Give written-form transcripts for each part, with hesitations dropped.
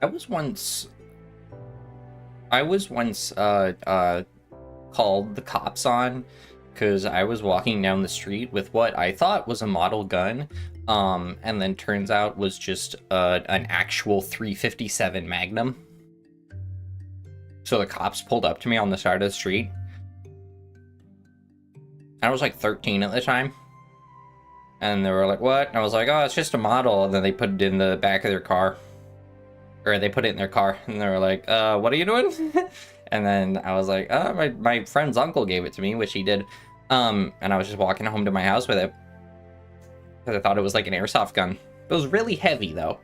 I was once called the cops on because I was walking down the street with what I thought was a model gun, and then turns out was just an actual 357 Magnum. So the cops pulled up to me on the side of the street. I was like 13 at the time. And they were like, what? And I was like, oh, it's just a model. And then they put it in the back of their car. Or they put it in their car. And they were like, what are you doing? And then I was like, oh, my friend's uncle gave it to me, which he did. And I was just walking home to my house with it. Because I thought it was like an airsoft gun. It was really heavy, though.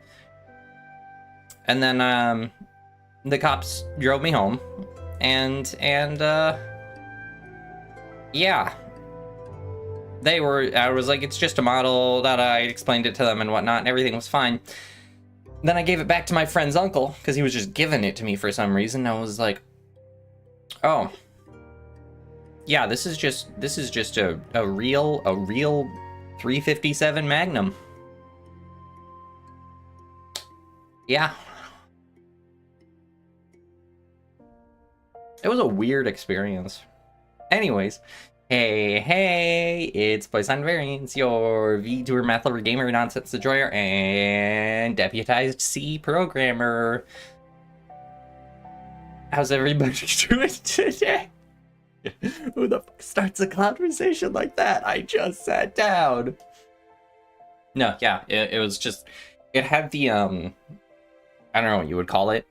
And then the cops drove me home. And yeah. I was like, it's just a model, that I explained it to them and whatnot, and everything was fine. Then I gave it back to my friend's uncle, because he was just giving it to me for some reason. I was like, oh, yeah, this is just a real 357 Magnum. Yeah. It was a weird experience. Anyways, hey, it's Poisson Variants, your vtuber math lover gamer nonsense enjoyer and deputized C programmer. How's everybody doing today? Who the fuck starts a conversation like that? I just sat down. No, yeah, it was just, it had the, I don't know what you would call it.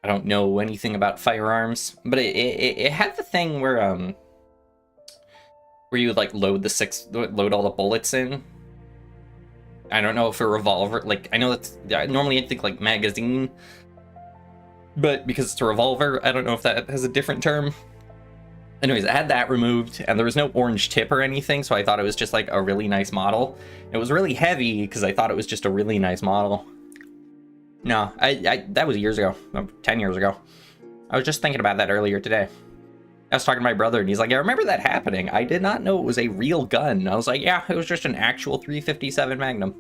I don't know anything about firearms, but it had the thing where you like load all the bullets in. I don't know if a revolver, like, I know that's, normally I think like magazine, but because it's a revolver, I don't know if that has a different term. Anyways, I had that removed, and there was no orange tip or anything, so I thought it was just like a really nice model. It was really heavy because I thought it was just a really nice model. No, that was years ago, 10 years ago. I was just thinking about that earlier today. I was talking to my brother, and he's like, I remember that happening. I did not know it was a real gun. I was like, yeah, it was just an actual 357 Magnum.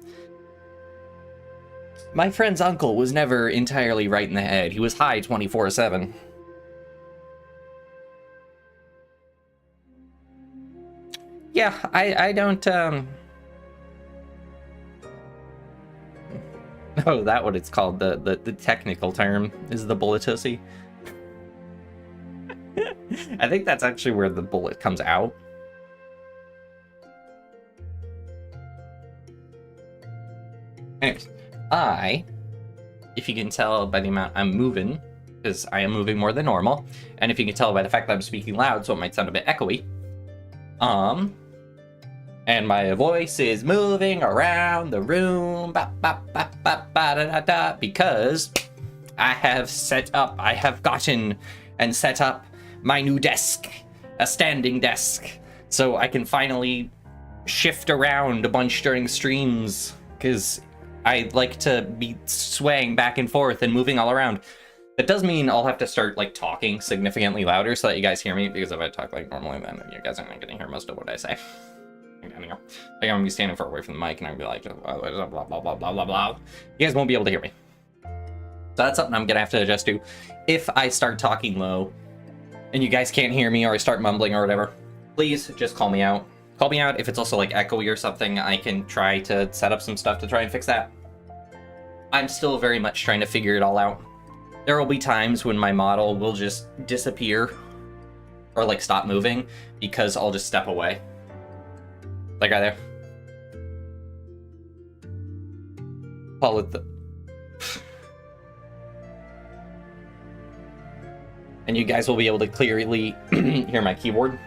My friend's uncle was never entirely right in the head. He was high 24/7. Yeah, I don't, Oh, that what it's called. The technical term is the bullet-hussy. I think that's actually where the bullet comes out. Anyways, if you can tell by the amount I'm moving, because I am moving more than normal, and if you can tell by the fact that I'm speaking loud, so it might sound a bit echoey, and my voice is moving around the room, because I have gotten and set up my new desk, a standing desk, so I can finally shift around a bunch during streams, because I like to be swaying back and forth and moving all around. That does mean I'll have to start like talking significantly louder so that you guys hear me, because if I talk like normally, then you guys aren't going to hear most of what I say. Like I'm gonna be standing far away from the mic, and I'm gonna be like, blah blah blah blah blah blah. You guys won't be able to hear me. So that's something I'm gonna have to adjust to. If I start talking low, and you guys can't hear me, or I start mumbling or whatever, please just call me out. Call me out if it's also like echoey or something. I can try to set up some stuff to try and fix that. I'm still very much trying to figure it all out. There will be times when my model will just disappear or like stop moving because I'll just step away. That guy there. Call it the... And you guys will be able to clearly hear my keyboard.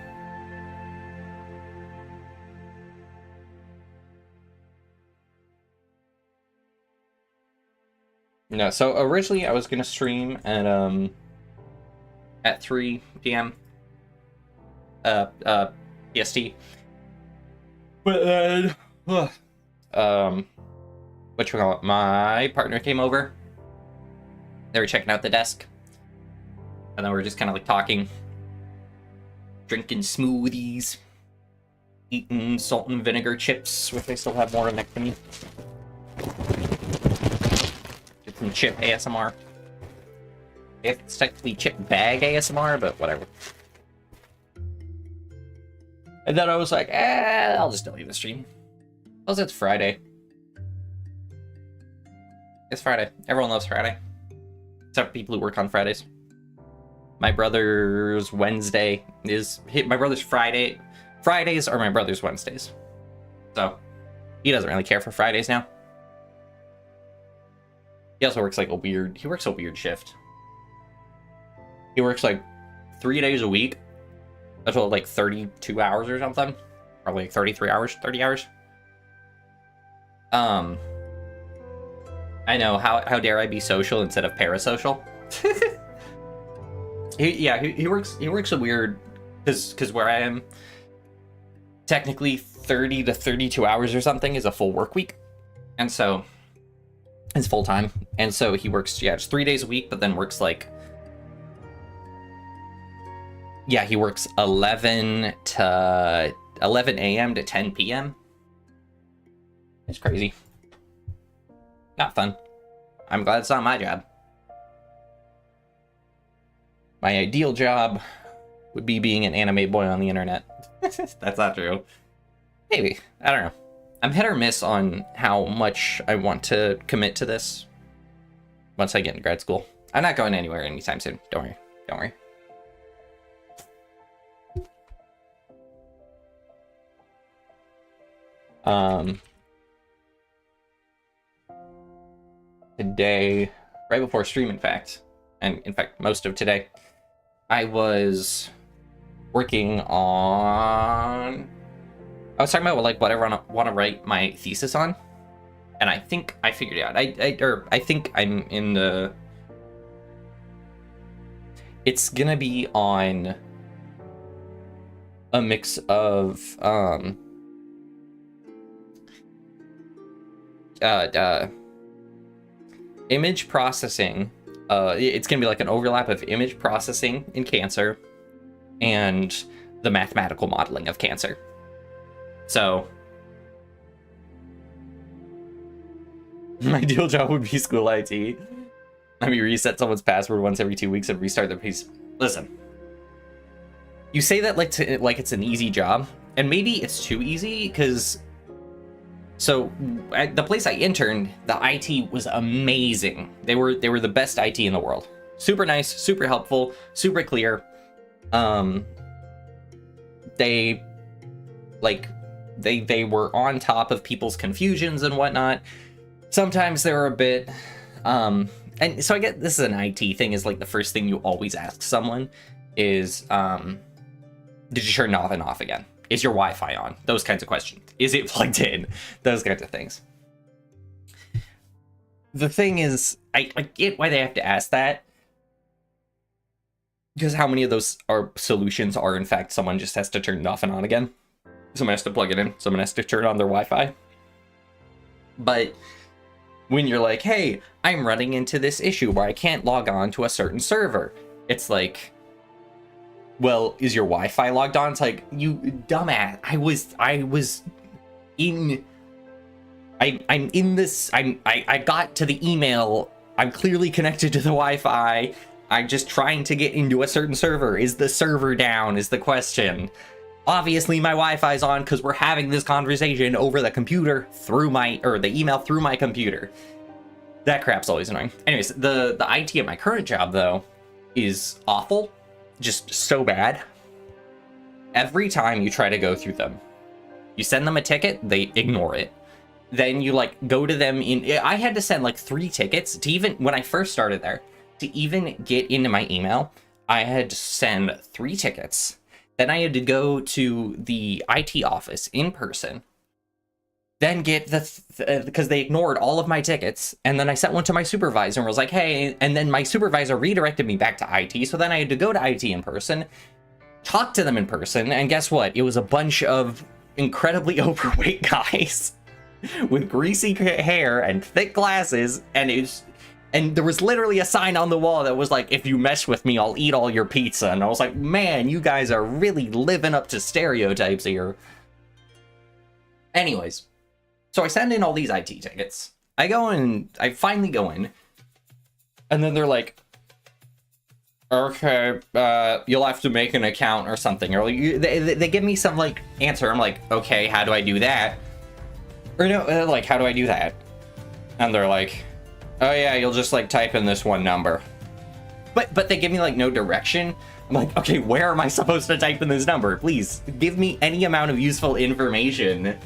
No, so originally I was gonna stream at 3 p.m. PST. But then, what you call it? My partner came over. They were checking out the desk, and then we were just kind of like talking, drinking smoothies, eating salt and vinegar chips, which I still have more next to me. from Chip ASMR. It's technically Chip Bag ASMR, but whatever. And then I was like, I'll just delete the stream. Plus, it's Friday. It's Friday. Everyone loves Friday. Except for people who work on Fridays. My brother's Wednesday is... My brother's Friday. Fridays are my brother's Wednesdays. So, he doesn't really care for Fridays now. He also works like a weird... He works a weird shift. He works like 3 days a week. That's like 32 hours or something. Probably like 33 hours, 30 hours. I know, how dare I be social instead of parasocial? he works a weird, because where I am, technically 30 to 32 hours or something is a full work week. And so, it's full time. And so he works, just 3 days a week, but then works like, he works 11 a.m. to 10 p.m. It's crazy. Not fun. I'm glad it's not my job. My ideal job would be being an anime boy on the internet. That's not true. Maybe. I don't know. I'm hit or miss on how much I want to commit to this once I get into grad school. I'm not going anywhere anytime soon. Don't worry. Don't worry. Today, right before stream, in fact, and in fact, most of today, I was working on... I was talking about like whatever I want to write my thesis on, and I think I figured it out. I think I'm in the... It's gonna be on a mix of image processing. It's gonna be like an overlap of image processing in cancer and the mathematical modeling of cancer. So my ideal job would be school IT. Let me reset someone's password once every 2 weeks and restart their piece. Listen, you say that like it's an easy job, and maybe it's too easy, because so at the place I interned, the IT was amazing. They were the best IT in the world. Super nice, super helpful, super clear. They were on top of people's confusions and whatnot. Sometimes they were a bit and so I get this is an IT thing, is like the first thing you always ask someone is did you turn it off and off again? Is your Wi-Fi on? Those kinds of questions. Is it plugged in? Those kinds of things. The thing is, I get why they have to ask that, because how many of those solutions are in fact someone just has to turn it off and on again? Someone has to plug it in. Someone has to turn on their Wi-Fi. But when you're like, hey, I'm running into this issue where I can't log on to a certain server, it's like, well, is your Wi-Fi logged on? It's like, you dumbass. I got to the email. I'm clearly connected to the Wi-Fi. I'm just trying to get into a certain server. Is the server down is the question. Obviously my Wi-Fi's on because we're having this conversation over the computer through the email through my computer. That crap's always annoying. Anyways, the IT at my current job though is awful. Just so bad. Every time you try to go through them, you send them a ticket, they ignore it. Then you like go to them I had to send like 3 tickets to even, when I first started there, to even get into my email, I had to send 3 tickets. Then I had to go to the IT office in person, then get because they ignored all of my tickets, and then I sent one to my supervisor and was like, hey, and then my supervisor redirected me back to IT, so then I had to go to IT in person, talk to them in person, and guess what? It was a bunch of incredibly overweight guys with greasy hair and thick glasses, and there was literally a sign on the wall that was like, if you mess with me, I'll eat all your pizza. And I was like, man, you guys are really living up to stereotypes here. Anyways, so I send in all these IT tickets. I finally go in, And then they're like, okay, you'll have to make an account or something. Or like, they give me some like answer. I'm like, okay, how do I do that? Or no, like, how do I do that? And they're like, oh yeah, you'll just like type in this one number. But they give me like no direction. I'm like, okay, where am I supposed to type in this number? Please give me any amount of useful information.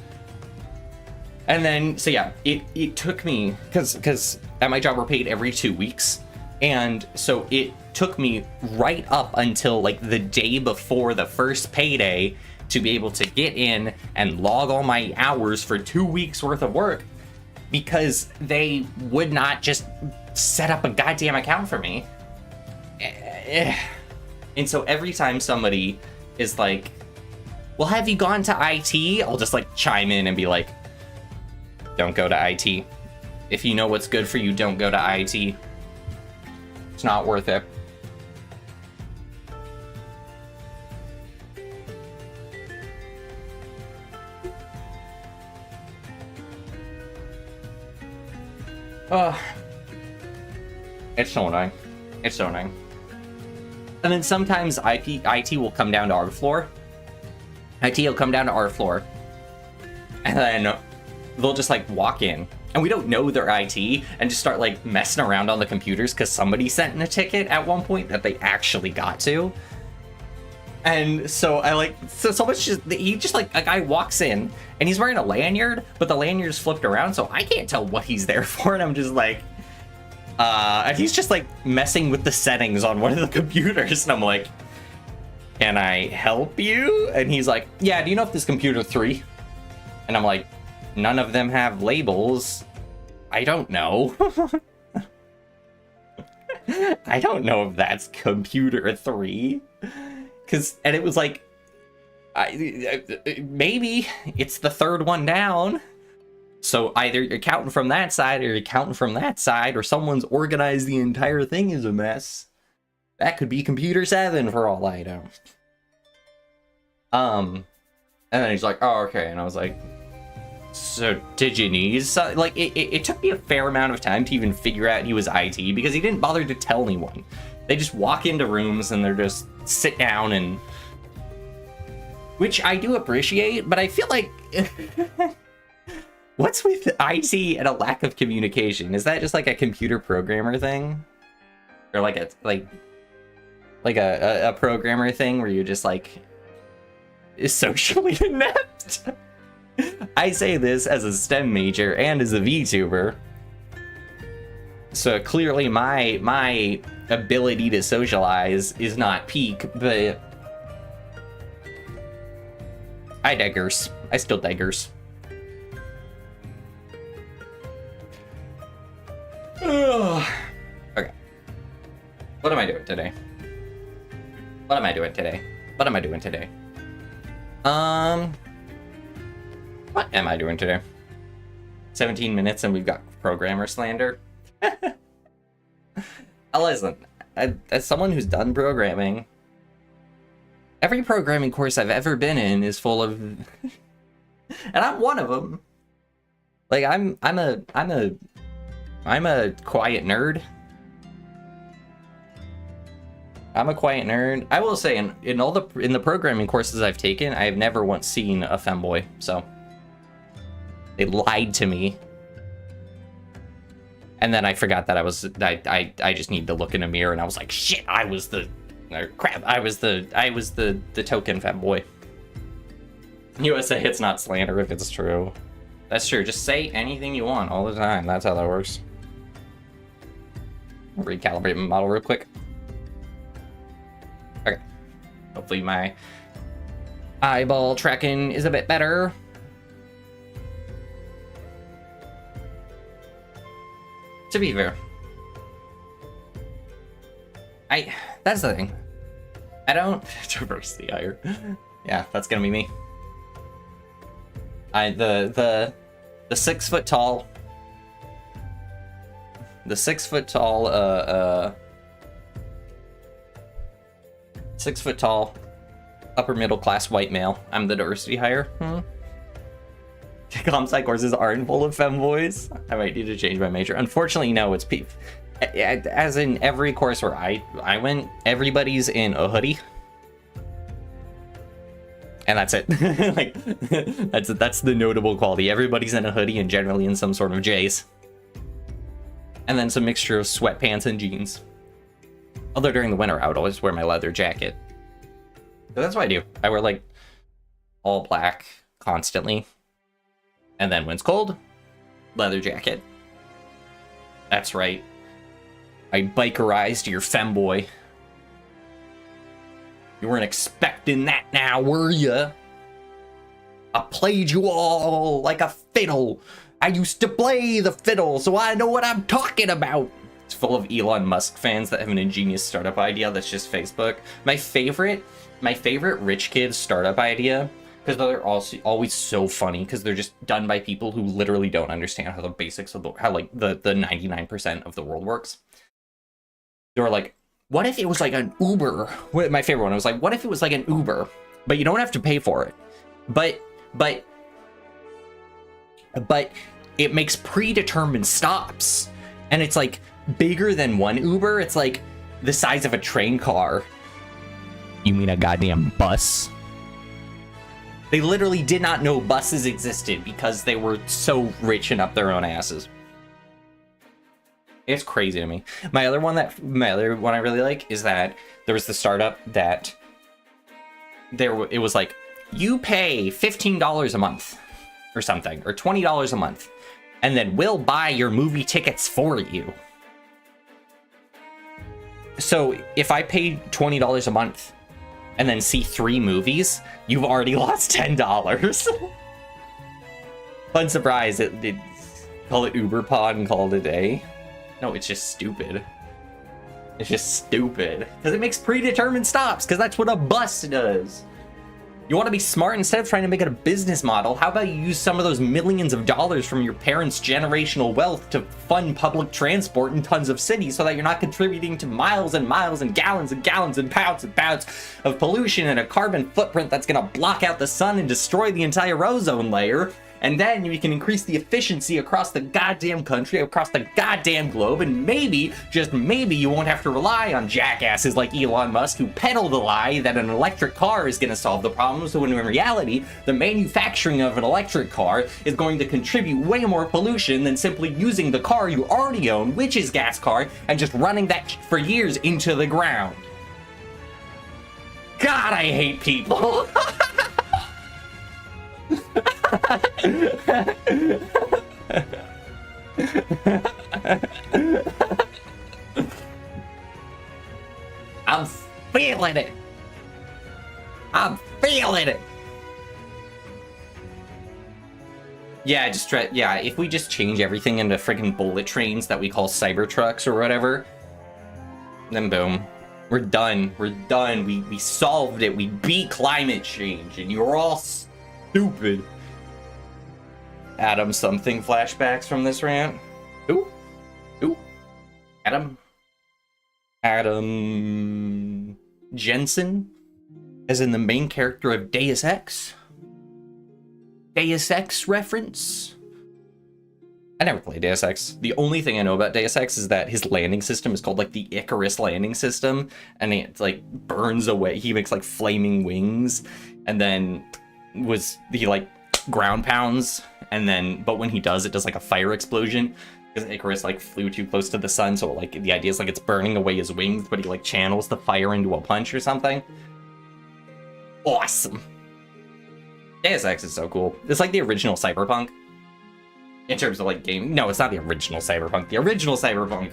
And then, so yeah, it took me, because at my job we're paid every 2 weeks. And so it took me right up until like the day before the first payday to be able to get in and log all my hours for 2 weeks worth of work, because they would not just set up a goddamn account for me. And so every time somebody is like, well, have you gone to IT? I'll just like chime in and be like, don't go to IT. If you know what's good for you, don't go to IT. It's not worth it. It's so annoying. It's so annoying. And then sometimes IT will come down to our floor. IT will come down to our floor. And then they'll just like walk in. And we don't know they're IT and just start like messing around on the computers because somebody sent in a ticket at one point that they actually got to. And so I like, so much just, he just like, a guy walks in and he's wearing a lanyard, but the lanyard's flipped around, so I can't tell what he's there for. And I'm just like, and he's just like messing with the settings on one of the computers. And I'm like, can I help you? And he's like, yeah, do you know if this computer 3? And I'm like, none of them have labels. I don't know. I don't know if that's computer 3. And it was like, maybe it's the third one down. So either you're counting from that side or you're counting from that side, or someone's organized the entire thing as a mess. That could be computer 7 for all I know. And then he's like, oh, okay. And I was like, so did you need so, like, it took me a fair amount of time to even figure out he was IT, because he didn't bother to tell anyone. They just walk into rooms and they're just sit down, and which I do appreciate, but I feel like what's with IT and a lack of communication? Is that just like a computer programmer thing? Or like a programmer thing where you're just like is socially inept? I say this as a STEM major and as a VTuber. So clearly my ability to socialize is not peak, but I diggers. I still diggers. Okay. What am I doing today? What am I doing today? What am I doing today? What am I doing today? 17 minutes and we've got programmer slander. Listen, as someone who's done programming, every programming course I've ever been in is full of, and I'm one of them. Like I'm a quiet nerd. I'm a quiet nerd. I will say, in the programming courses I've taken, I have never once seen a femboy. So they lied to me. And then I forgot that I just need to look in a mirror, and I was like, shit, I was the token femboy. USA, it's not slander if it's true. That's true. Just say anything you want all the time. That's how that works. I'll recalibrate my model real quick. Okay. Hopefully my eyeball tracking is a bit better. To be fair, that's the thing. I don't traverse the ire. Yeah, that's gonna be me. The 6 foot tall. The 6 foot tall 6 foot tall upper middle class white male. I'm the diversity hire. Comp sci courses aren't full of femboys. I might need to change my major. Unfortunately, no, it's as in every course where I went, everybody's in a hoodie. And that's it. Like, that's the notable quality. Everybody's in a hoodie and generally in some sort of J's. And then some mixture of sweatpants and jeans. Although during the winter, I would always wear my leather jacket. So that's what I do. I wear like all black constantly. And then when it's cold, leather jacket. That's right. I bikerized your femboy. You weren't expecting that now, were ya? I played you all like a fiddle. I used to play the fiddle, so I know what I'm talking about. It's full of Elon Musk fans that have an ingenious startup idea that's just Facebook. My favorite rich kid startup idea, because they're also always so funny, because they're just done by people who literally don't understand how the basics of how like the 99% of the world works. They were like, what if it was like an Uber? My favorite one was like, what if it was like an Uber, but you don't have to pay for it, but it makes predetermined stops, and it's like bigger than one Uber. It's like the size of a train car. You mean a goddamn bus? They literally did not know buses existed because they were so rich and up their own asses. It's crazy to me. My other one I really like is that there was the startup that it was like, you pay $15 a month or something, or $20 a month, and then we'll buy your movie tickets for you. So if I paid $20 a month and then see 3 movies, you've already lost $10. Unsurprised, it call it Uber Pod and call it a day. No, it's just stupid. It's just stupid. Because it makes predetermined stops, because that's what a bus does. You want to be smart instead of trying to make it a business model? How about you use some of those millions of dollars from your parents' generational wealth to fund public transport in tons of cities so that you're not contributing to miles and miles and gallons and pounds and pounds of pollution and a carbon footprint that's going to block out the sun and destroy the entire ozone layer. And then you can increase the efficiency across the goddamn country, across the goddamn globe, and maybe, just maybe, you won't have to rely on jackasses like Elon Musk who peddle the lie that an electric car is going to solve the problem, so when in reality, the manufacturing of an electric car is going to contribute way more pollution than simply using the car you already own, which is gas car, and just running that for years into the ground. God, I hate people. I'm feeling it. I'm feeling it. Yeah, just try. Yeah, if we just change everything into freaking bullet trains that we call Cybertrucks or whatever, then boom, we're done. We're done. We solved it. We beat climate change, and you're all stupid. Adam something flashbacks from this rant. Ooh. Adam Jensen, as in the main character of Deus Ex. Deus Ex reference. I never played Deus Ex. The only thing I know about Deus Ex is that his landing system is called like the Icarus landing system, and it like burns away. He makes like flaming wings, and then he like ground pounds, and then but when he does, it does like a fire explosion because Icarus like flew too close to the sun, so like the idea is like it's burning away his wings, but he like channels the fire into a punch or something. Awesome. Deus Ex is so cool. It's like the original Cyberpunk in terms of like game. No, it's not the original Cyberpunk. The original Cyberpunk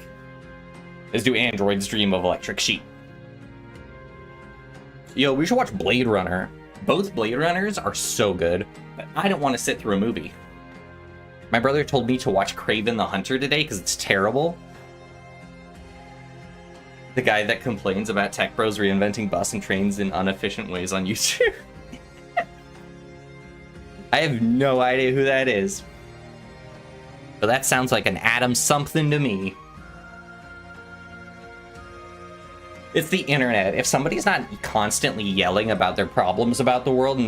is Do Androids Dream of Electric Sheep. Yo, we should watch Blade Runner. Both Blade Runners are so good, but I don't want to sit through a movie. My brother told me to watch Kraven the Hunter today because it's terrible. The guy that complains about tech bros reinventing bus and trains in inefficient ways on YouTube. I have no idea who that is. But that sounds like an Adam something to me. It's the internet. If somebody's not constantly yelling about their problems about the world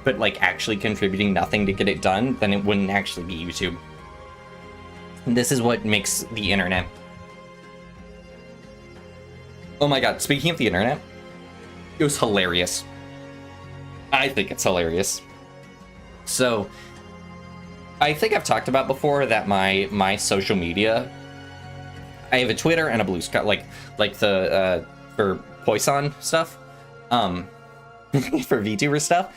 but like actually contributing nothing to get it done, then it wouldn't actually be YouTube. And this is what makes the internet. Oh my god, speaking of the internet, it was hilarious. I think it's hilarious. So, I think I've talked about before that my social media, I have a Twitter and a Blue Sky, like the for Poisson stuff, for VTuber stuff.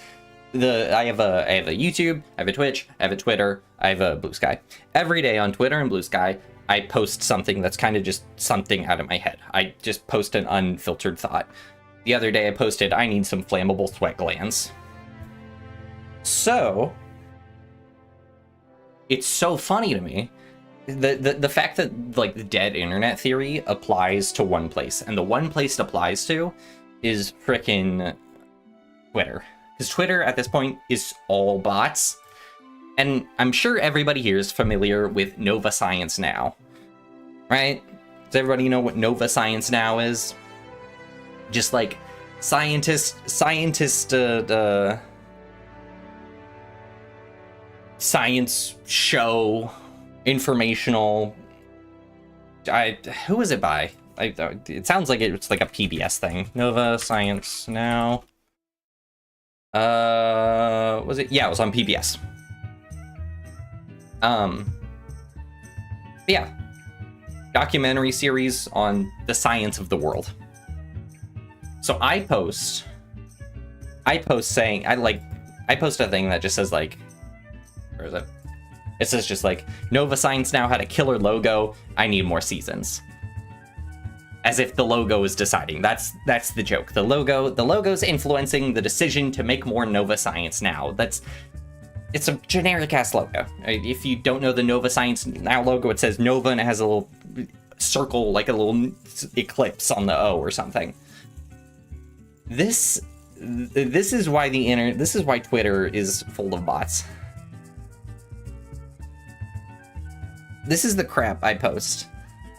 I have a YouTube, I have a Twitch, I have a Twitter, I have a Blue Sky. Every day on Twitter and Blue Sky, I post something that's kind of just something out of my head. I just post an unfiltered thought. The other day I posted, I need some flammable sweat glands. So, it's so funny to me, the fact that, like, the dead internet theory applies to one place, and the one place it applies to is frickin' Twitter. Because Twitter, at this point, is all bots. And I'm sure everybody here is familiar with Nova Science Now, right? Does everybody know what Nova Science Now is? Just like science show, informational. Who is it by? It sounds like it's like a PBS thing. Nova Science Now. Was it? Yeah, it was on PBS. Yeah, documentary series on the science of the world. So I post saying, I post a thing that just says, like, where is it? It says just like, Nova Science Now had a killer logo, I need more seasons. As if the logo is deciding. That's the joke. The logo's influencing the decision to make more Nova Science Now. It's a generic ass logo. If you don't know the Nova Science Now logo, it says Nova and it has a little circle, like a little eclipse on the O or something. This is why this is why Twitter is full of bots. This is the crap I post.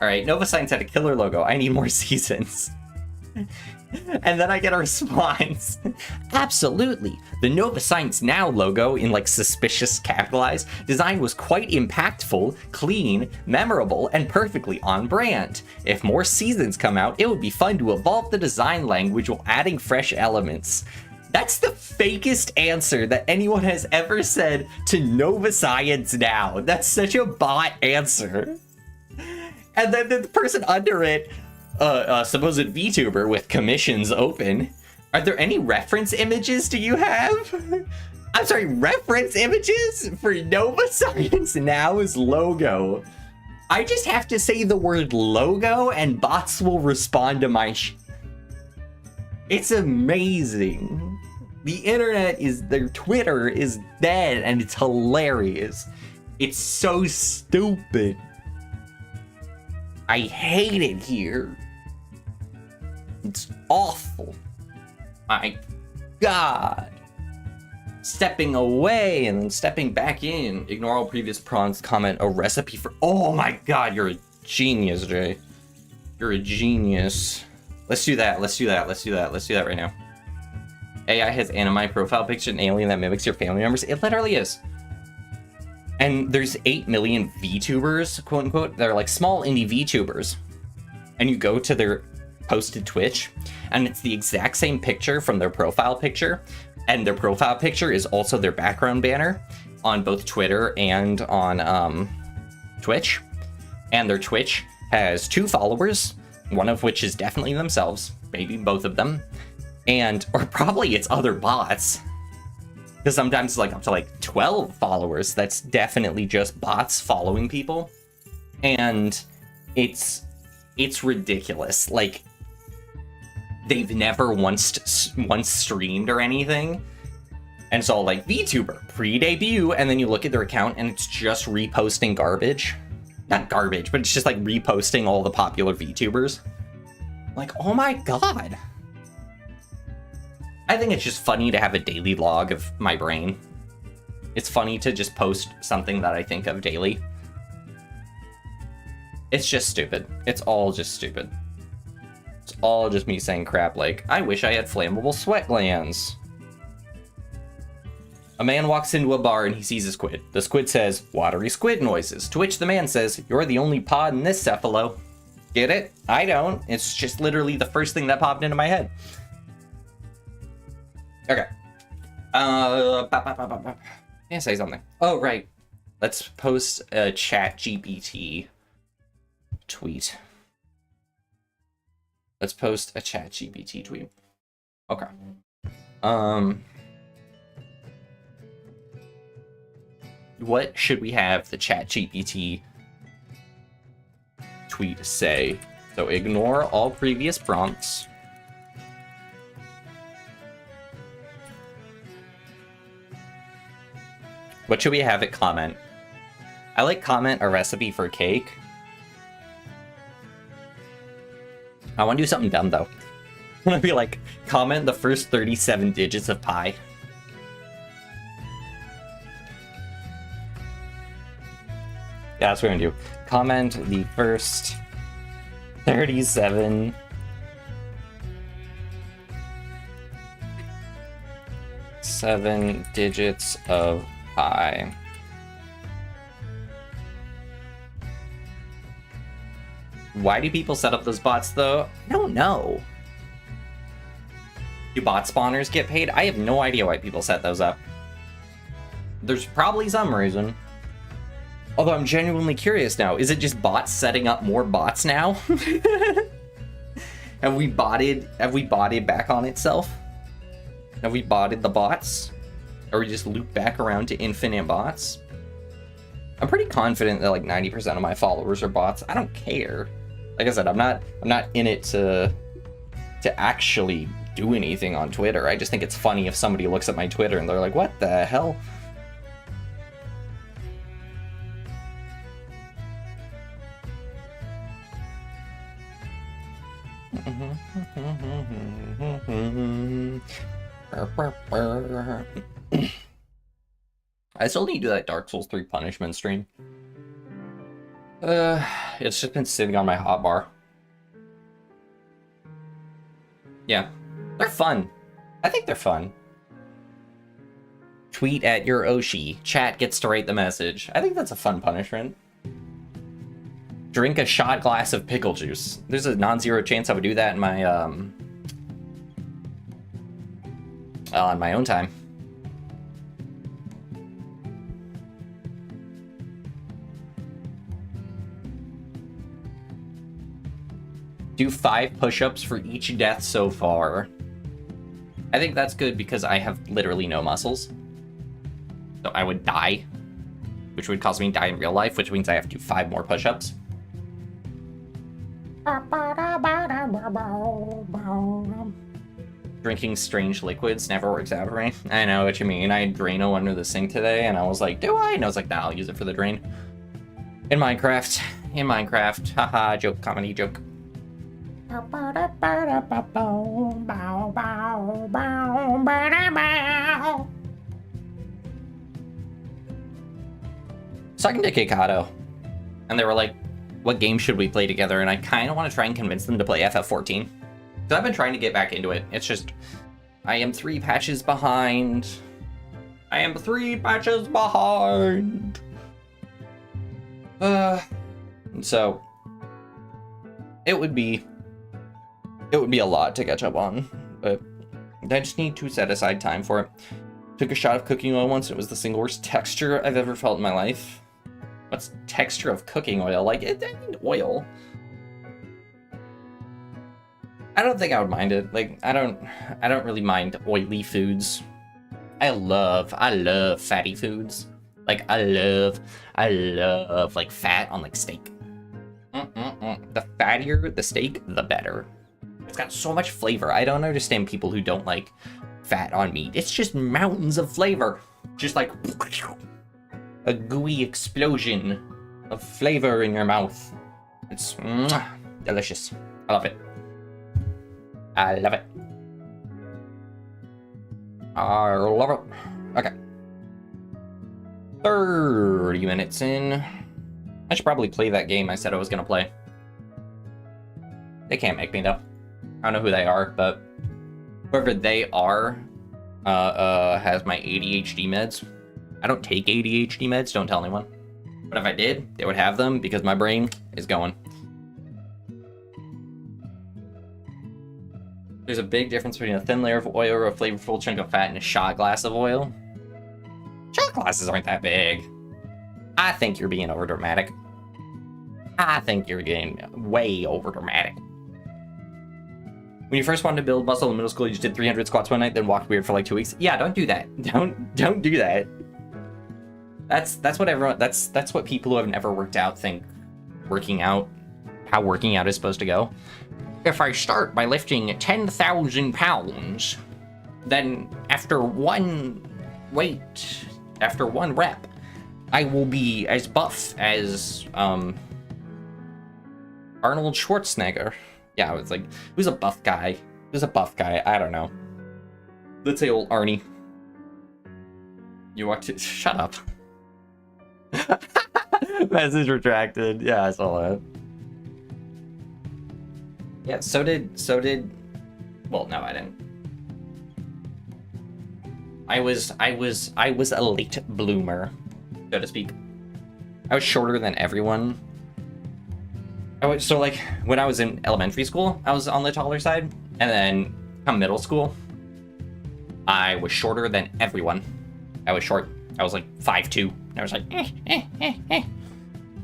All right, Nova Science had a killer logo. I need more seasons. And then I get a response. Absolutely. The Nova Science Now logo, in like suspicious capitalized, design was quite impactful, clean, memorable, and perfectly on brand. If more seasons come out, it would be fun to evolve the design language while adding fresh elements. That's the fakest answer that anyone has ever said to Nova Science Now. That's such a bot answer. And then the person under it, supposed VTuber with commissions open. Are there any reference images do you have? I'm sorry, reference images for Nova Science Now's logo. I just have to say the word logo and bots will respond to my It's amazing. The internet their Twitter is dead and it's hilarious. It's so stupid. I hate it here. It's awful. My God. Stepping away and then stepping back in. Ignore all previous prompts. Comment a recipe for. Oh my God, you're a genius, Jay. You're a genius. Let's do that. Let's do that. Let's do that. Let's do that right now. AI has anime profile picture, an alien that mimics your family members. It literally is. And there's 8 million VTubers, quote unquote. They're like small indie VTubers. And you go to their posted Twitch, and it's the exact same picture from their profile picture. And their profile picture is also their background banner on both Twitter and on Twitch. And their Twitch has 2 followers, one of which is definitely themselves, maybe both of them. Or probably it's other bots. Because sometimes it's like up to like 12 followers. That's definitely just bots following people. And it's ridiculous. Like, they've never once streamed or anything. And so like VTuber pre-debut, and then you look at their account and it's just reposting garbage. Not garbage, but it's just like reposting all the popular VTubers. Like, oh my God. I think it's just funny to have a daily log of my brain. It's funny to just post something that I think of daily. It's just stupid. It's all just stupid. It's all just me saying crap like, I wish I had flammable sweat glands. A man walks into a bar and he sees a squid. The squid says, watery squid noises, to which the man says, you're the only pod in this cephalo. Get it? I don't. It's just literally the first thing that popped into my head. Okay. Can't say something. Oh, right. Let's post a ChatGPT tweet. Let's post a ChatGPT tweet. Okay. What should we have the ChatGPT tweet say? So ignore all previous prompts. What should we have it comment? I like comment a recipe for cake. I want to do something dumb though. I want to be like, comment the first 37 digits of pi. Yeah, that's what we're gonna do. Comment the first 37 digits of pi. Why do people set up those bots though? I don't know. Do bot spawners get paid? I have no idea why people set those up. There's probably some reason. Although I'm genuinely curious now. Is it just bots setting up more bots now? Have we botted back on itself? Have we botted the bots? Or we just loop back around to infinite bots? I'm pretty confident that like 90% of my followers are bots. I don't care. Like I said, I'm not in it to actually do anything on Twitter. I just think it's funny if somebody looks at my Twitter and they're like, what the hell? I still need to do that Dark Souls 3 punishment stream. It's just been sitting on my hotbar. Yeah, they're fun. I think they're fun. Tweet at your Oshi. Chat gets to write the message. I think that's a fun punishment. Drink a shot glass of pickle juice. There's a non-zero chance I would do that in my on my own time. Do 5 push-ups for each death so far. I think that's good because I have literally no muscles. So I would die, which would cause me to die in real life, which means I have to do 5 more push-ups. Drinking strange liquids never works out for me. I know what you mean. I had Drano under the sink today, and I was like, do I? And I was like, nah, I'll use it for the drain. In Minecraft. Haha, joke, comedy joke. Talking to Kikado, and they were like, what game should we play together? And I kind of want to try and convince them to play FF14. So I've been trying to get back into it. It's just, I am 3 patches behind. So it would be a lot to catch up on, but I just need to set aside time for it. Took a shot of cooking oil once, and it was the single worst texture I've ever felt in my life. What's texture of cooking oil? Like, I need oil. I don't think I would mind it. Like, I don't really mind oily foods. I love fatty foods. Like, I love like fat on like steak. The fattier the steak, the better. It's got so much flavor. I don't understand people who don't like fat on meat. It's just mountains of flavor. Just like a gooey explosion of flavor in your mouth. It's delicious. I love it. I love it. I love it. Okay. 30 minutes in. I should probably play that game I said I was gonna play. They can't make me though. I don't know who they are, but whoever they are has my ADHD meds. I don't take ADHD meds, don't tell anyone. But if I did, they would have them because my brain is going. There's a big difference between a thin layer of oil or a flavorful chunk of fat and a shot glass of oil. Shot glasses aren't that big. I think you're being overdramatic. I think you're getting way overdramatic. When you first wanted to build muscle in middle school, you just did 300 squats one night, then walked weird for like 2 weeks. Yeah, don't do that. Don't do that. That's what everyone. That's what people who have never worked out think. How working out is supposed to go. If I start by lifting 10,000 pounds, then after one rep, I will be as buff as Arnold Schwarzenegger. Yeah, I was like, who's a buff guy? I don't know. Let's say old Arnie. You watch it? Shut up. Message retracted. Yeah, I saw that. Yeah, so did. Well, no, I didn't. I was a late bloomer, so to speak. I was shorter than everyone. So like when I was in elementary school, I was on the taller side, and then come middle school, I was shorter than everyone. I was short. I was like 5'2". I was like,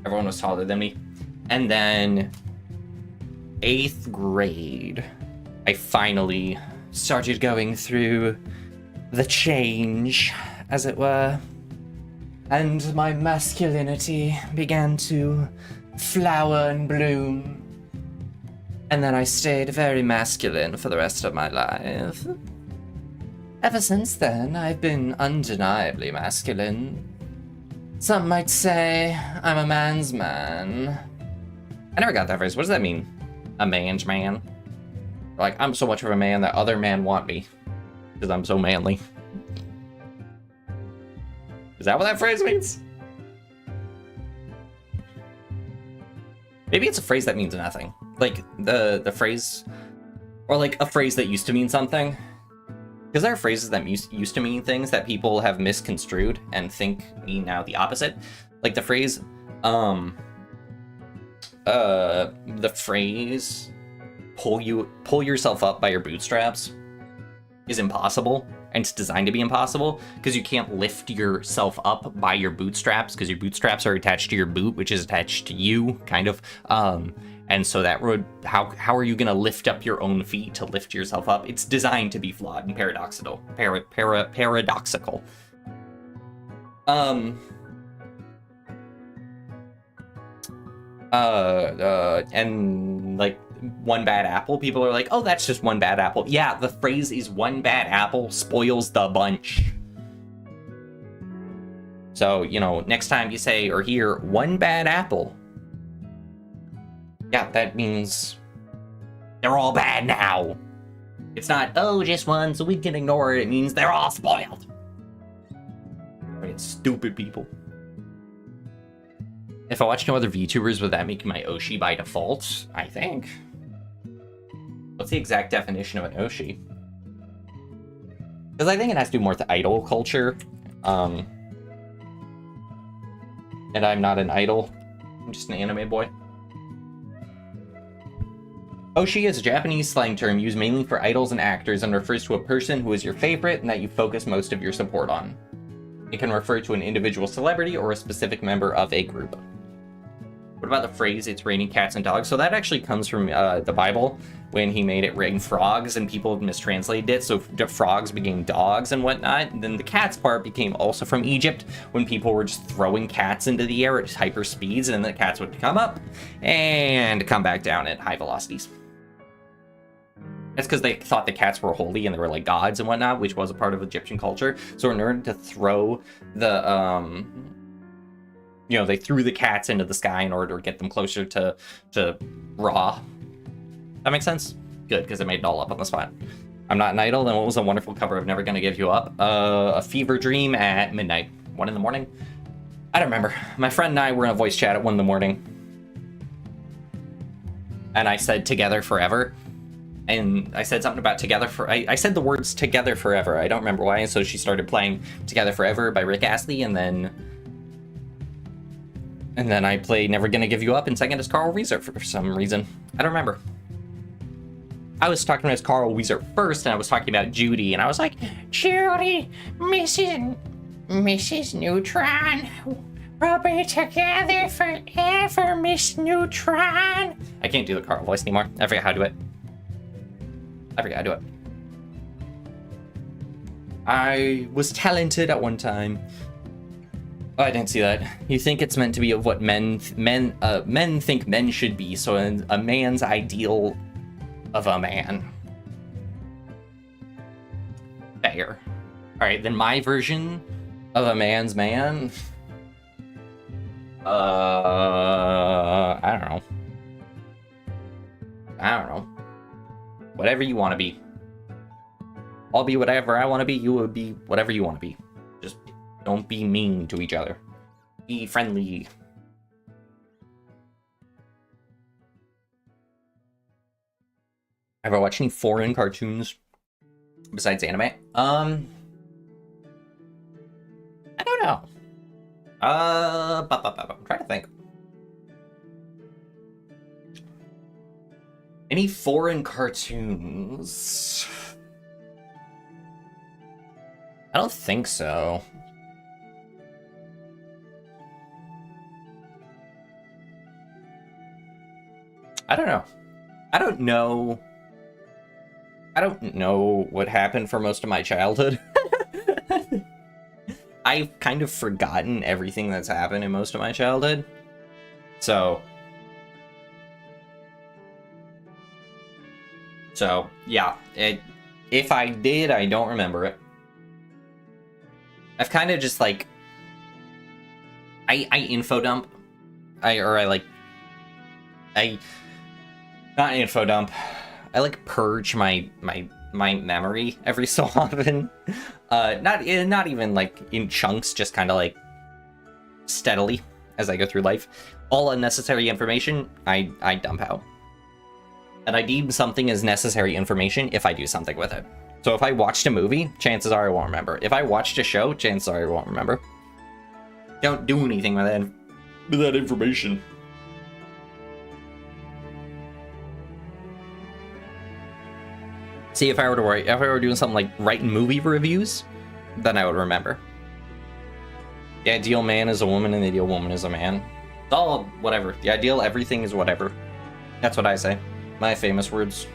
Everyone was taller than me. And then 8th grade, I finally started going through the change, as it were, and my masculinity began to flower and bloom. And then I stayed very masculine for the rest of my life. Ever since then, I've been undeniably masculine. Some might say I'm a man's man. I never got that phrase. What does that mean? A man's man? Like, I'm so much of a man that other men want me. Because I'm so manly. Is that what that phrase means? Maybe it's a phrase that means nothing. Like, the phrase... Or, like, a phrase that used to mean something. Because there are phrases that used to mean things that people have misconstrued and think mean now the opposite. Like the phrase, pull yourself up by your bootstraps is impossible, and it's designed to be impossible because you can't lift yourself up by your bootstraps because your bootstraps are attached to your boot, which is attached to you, kind of. And so that would, how are you gonna lift up your own feet to lift yourself up? It's designed to be flawed and paradoxical. Paradoxical. And like one bad apple, people are like, oh, that's just one bad apple. Yeah, the phrase is one bad apple spoils the bunch. So, you know, next time you say or hear one bad apple, yeah, that means they're all bad now. It's not, oh, just one, so we can ignore it. It means they're all spoiled. Right, stupid people. If I watch no other VTubers, would that make my Oshi by default? I think. What's the exact definition of an Oshi? Because I think it has to do more with idol culture. And I'm not an idol. I'm just an anime boy. Oshi is a Japanese slang term used mainly for idols and actors and refers to a person who is your favorite and that you focus most of your support on. It can refer to an individual celebrity or a specific member of a group. What about the phrase, it's raining cats and dogs? So that actually comes from the Bible, when he made it rain frogs and people mistranslated it, so frogs became dogs and whatnot. And then the cats part became also from Egypt, when people were just throwing cats into the air at hyper speeds, and then the cats would come up and come back down at high velocities. That's because they thought the cats were holy and they were like gods and whatnot, which was a part of Egyptian culture. So in order to throw the, you know, they threw the cats into the sky in order to get them closer to Ra. That makes sense? Good, because I made it all up on the spot. I'm not an idol, then what was a wonderful cover of Never Gonna Give You Up? A fever dream at midnight. 1 in the morning? I don't remember. My friend and I were in a voice chat at 1 in the morning. And I said together forever. And I said something about together for... I said the words together forever. I don't remember why. And so she started playing Together Forever by Rick Astley, and then I played Never Gonna Give You Up, and second is Carl Reeser for some reason. I don't remember. I was talking about Carl Weezer first, and I was talking about Judy, and I was like, Judy, Mrs. Neutron, we'll be together forever, Miss Neutron. I can't do the Carl voice anymore. I forget how to do it. I was talented at one time. Oh, I didn't see that. You think it's meant to be of what men think men should be, so a man's ideal of a man. Fair. Alright, then my version of a man's man. I don't know. Whatever you want to be. I'll be whatever I want to be, you will be whatever you want to be. Just don't be mean to each other. Be friendly. Have I watched any foreign cartoons besides anime? I don't know. I'm trying to think. Any foreign cartoons? I don't think so. I don't know. I don't know what happened for most of my childhood. I've kind of forgotten everything that's happened in most of my childhood. So yeah, if I did, I don't remember it. I've kind of just like I info dump. Not info dump. I like purge my memory every so often. Not even like in chunks, just kind of like steadily as I go through life. All unnecessary information I dump out. And I deem something as necessary information if I do something with it. So if I watched a movie, chances are I won't remember. If I watched a show, chances are I won't remember. Don't do anything with that information. See, if I were doing something like writing movie reviews, then I would remember. The ideal man is a woman and the ideal woman is a man. It's all whatever. The ideal everything is whatever. That's what I say. My famous words.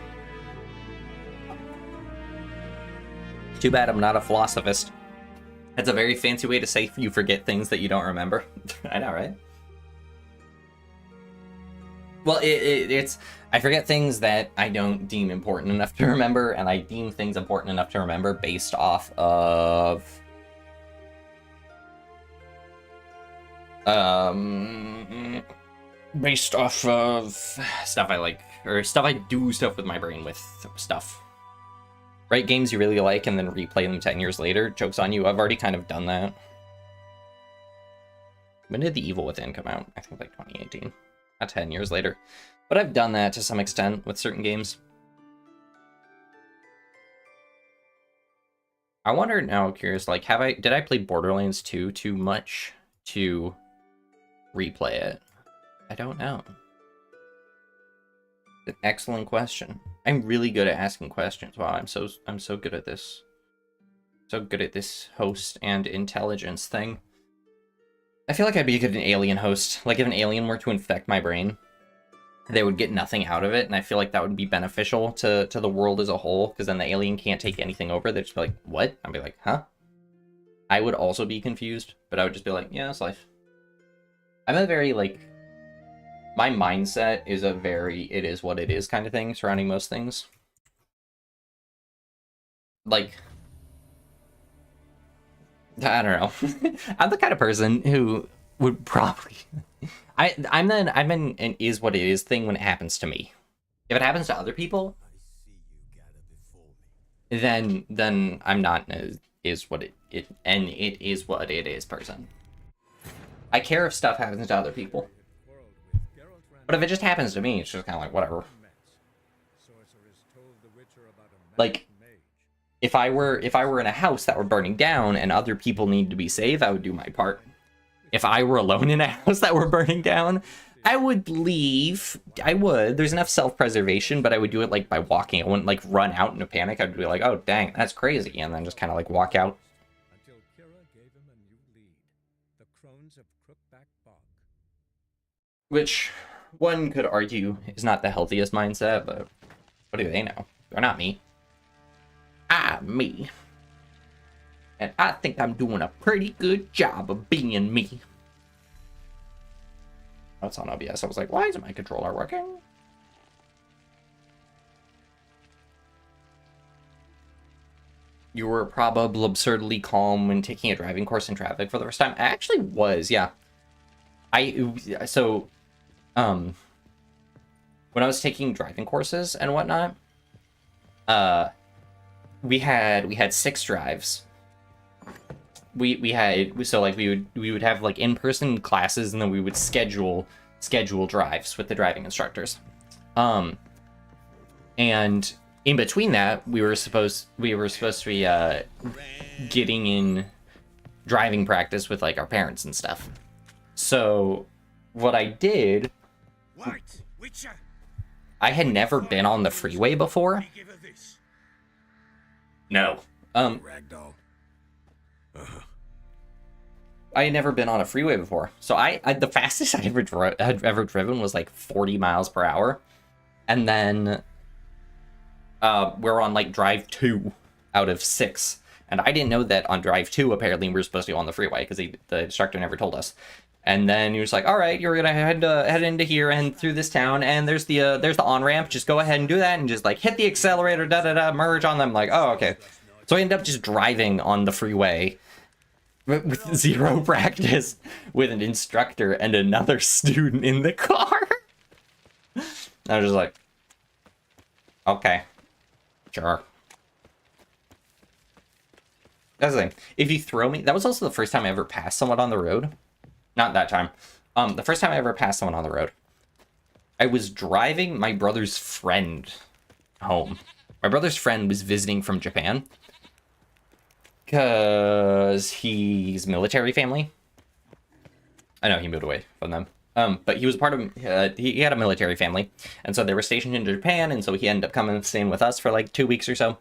Too bad I'm not a philosophist. That's a very fancy way to say you forget things that you don't remember. I know, right? Well, it's... I forget things that I don't deem important enough to remember, and I deem things important enough to remember based off of... based off of stuff I like, or stuff I do stuff with my brain with stuff. Right, games you really like and then replay them 10 years later. Joke's on you, I've already kind of done that. When did The Evil Within come out? I think like 2018. Not 10 years later. But I've done that to some extent with certain games. I wonder now, curious, like, did I play Borderlands 2 too much to replay it? I don't know. An excellent question. I'm really good at asking questions. Wow, I'm so good at this. So good at this host and intelligence thing. I feel like I'd be a good alien host. Like if an alien were to infect my brain, they would get nothing out of it, and I feel like that would be beneficial to the world as a whole, because then the alien can't take anything over. They'd just be like, what? I'd be like, huh? I would also be confused, but I would just be like, yeah, it's life. I'm a very, like, my mindset is a very it is what it is kind of thing surrounding most things. Like, I don't know. I'm the kind of person who would probably... I'm an is what it is thing when it happens to me. If it happens to other people, then I'm not an is what it is what it is person. I care if stuff happens to other people. But if it just happens to me, it's just kind of like, whatever. Like, if I were in a house that were burning down and other people needed to be saved, I would do my part. If I were alone in a house that were burning down, I would leave. I would. There's enough self-preservation, but I would do it like by walking. I wouldn't like run out in a panic. I'd be like, oh dang, that's crazy, and then just kind of like walk out. Until Kira gave him a new lead, the crones of Crookback Bog. Which one could argue is not the healthiest mindset, but what do they know? They're not me. I'm me. And I think I'm doing a pretty good job of being me. Oh, it's on OBS. I was like, why isn't my controller working? You were probably absurdly calm when taking a driving course in traffic for the first time. I actually was, yeah. When I was taking driving courses and whatnot, we had 6 drives. We would have like in-person classes, and then we would schedule drives with the driving instructors. And in between that, we were supposed to be getting in driving practice with like our parents and stuff. So what I did, I had never been on the freeway before. No. I had never been on a freeway before, so I the fastest I had ever driven was like 40 miles per hour, and then we're on like drive 2 out of 6, and I didn't know that on drive 2 apparently we were supposed to go on the freeway because the instructor never told us. And then he was like, "All right, you're gonna head into here and through this town, and there's the on ramp. Just go ahead and do that, and just like hit the accelerator, merge on them." Like, oh, okay. So I ended up just driving on the freeway with zero practice with an instructor and another student in the car. I was just like, okay, sure. That's the thing. If you throw me, that was also the first time I ever passed someone on the road. Not that time. The first time I ever passed someone on the road, I was driving my brother's friend home. My brother's friend was visiting from Japan because he's military family. I know he moved away from them. But he was part of, he had a military family, and so they were stationed in Japan, and so he ended up coming and staying with us for like 2 weeks or so.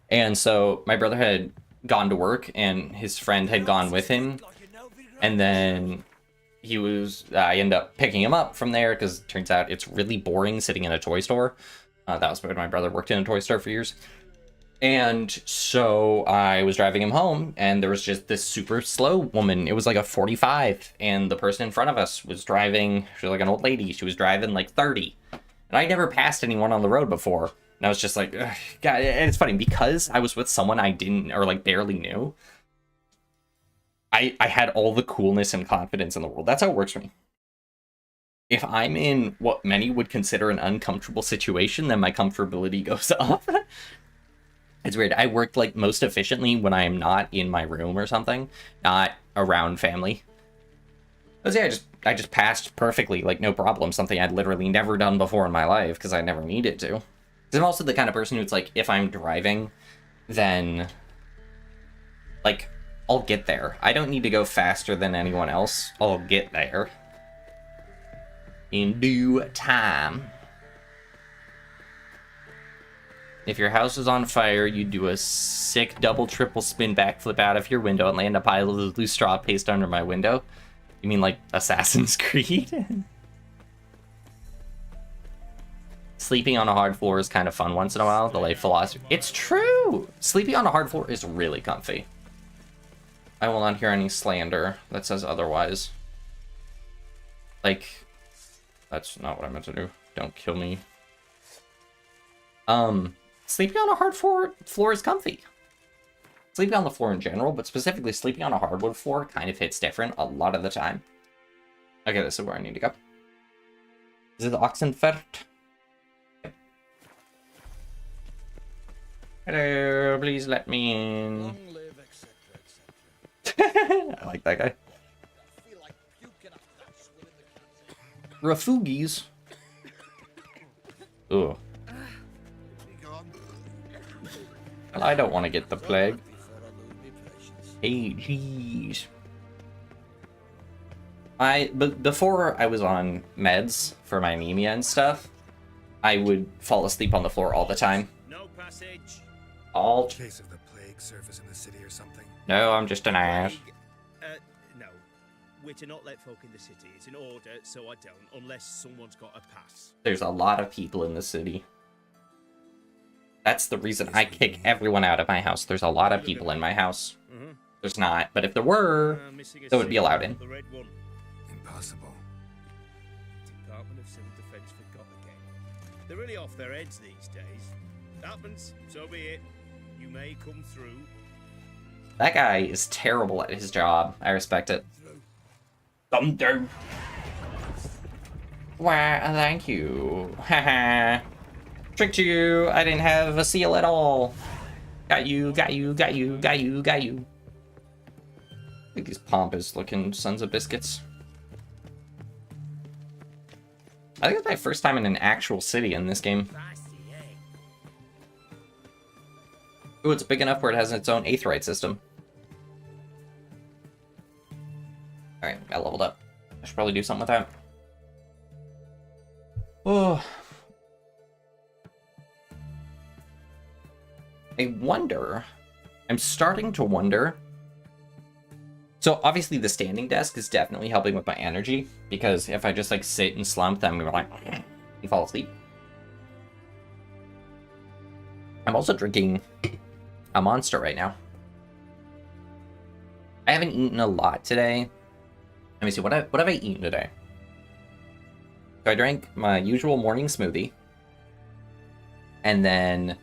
And so my brother had gone to work, and his friend had gone with him, and then I ended up picking him up from there, because it turns out it's really boring sitting in a toy store. That was when my brother worked in a toy store for years. And so I was driving him home, and there was just this super slow woman. It was like a 45, and the person in front of us was driving, she was like an old lady, she was driving like 30. And I never passed anyone on the road before. And I was just like, ugh. God, and it's funny, because I was with someone I didn't, or like barely knew, I had all the coolness and confidence in the world. That's how it works for me. If I'm in what many would consider an uncomfortable situation, then my comfortability goes up. It's weird. I worked like most efficiently when I am not in my room or something, not around family. But yeah, I just passed perfectly, like no problem. Something I'd literally never done before in my life because I never needed to. Because I'm also the kind of person who's like, if I'm driving, then like I'll get there. I don't need to go faster than anyone else. I'll get there in due time. If your house is on fire, you do a sick double, triple spin backflip out of your window and land a pile of loose straw paste under my window. You mean like Assassin's Creed? Sleeping on a hard floor is kind of fun once in a while. The life philosophy. It's true! Sleeping on a hard floor is really comfy. I will not hear any slander that says otherwise. Like, that's not what I meant to do. Don't kill me. Sleeping on a hard floor is comfy. Sleeping on the floor in general, but specifically sleeping on a hardwood floor kind of hits different a lot of the time. Okay, this is where I need to go. Is it the Oxenfurt? Yep. Hello, please let me in. Long live, etc. I like that guy. Refugees. Ugh. I don't want to get the plague. Hey, jeez. But before I was on meds for my anemia and stuff, I would fall asleep on the floor all the time. No passage. All. Case of the plague surface in the city or something. No, I'm just an ass. No. We're to not let folk in the city. It's an order, so I don't, unless someone's got a pass. There's a lot of people in the city. That's the reason I kick everyone out of my house. There's a lot of people in my house. There's not, but if there were, they would be allowed in. The red one. Impossible. Department of Civil Defense forgot again. They're really off their heads these days. Happens, so be it. You may come through. That guy is terrible at his job. I respect it. Thunder. Why, thank you. Haha. Tricked you. I didn't have a seal at all. Got you, got you, got you, got you, got you. Look at these pompous looking sons of biscuits. I think it's my first time in an actual city in this game. Ooh, it's big enough where it has its own aetheryte system. Alright, I leveled up. I should probably do something with that. Oh. I wonder... I'm starting to wonder... So, obviously the standing desk is definitely helping with my energy, because if I just, like, sit and slump, then we're like... and fall asleep. I'm also drinking a Monster right now. I haven't eaten a lot today. Let me see, what have I eaten today? So I drank my usual morning smoothie. And then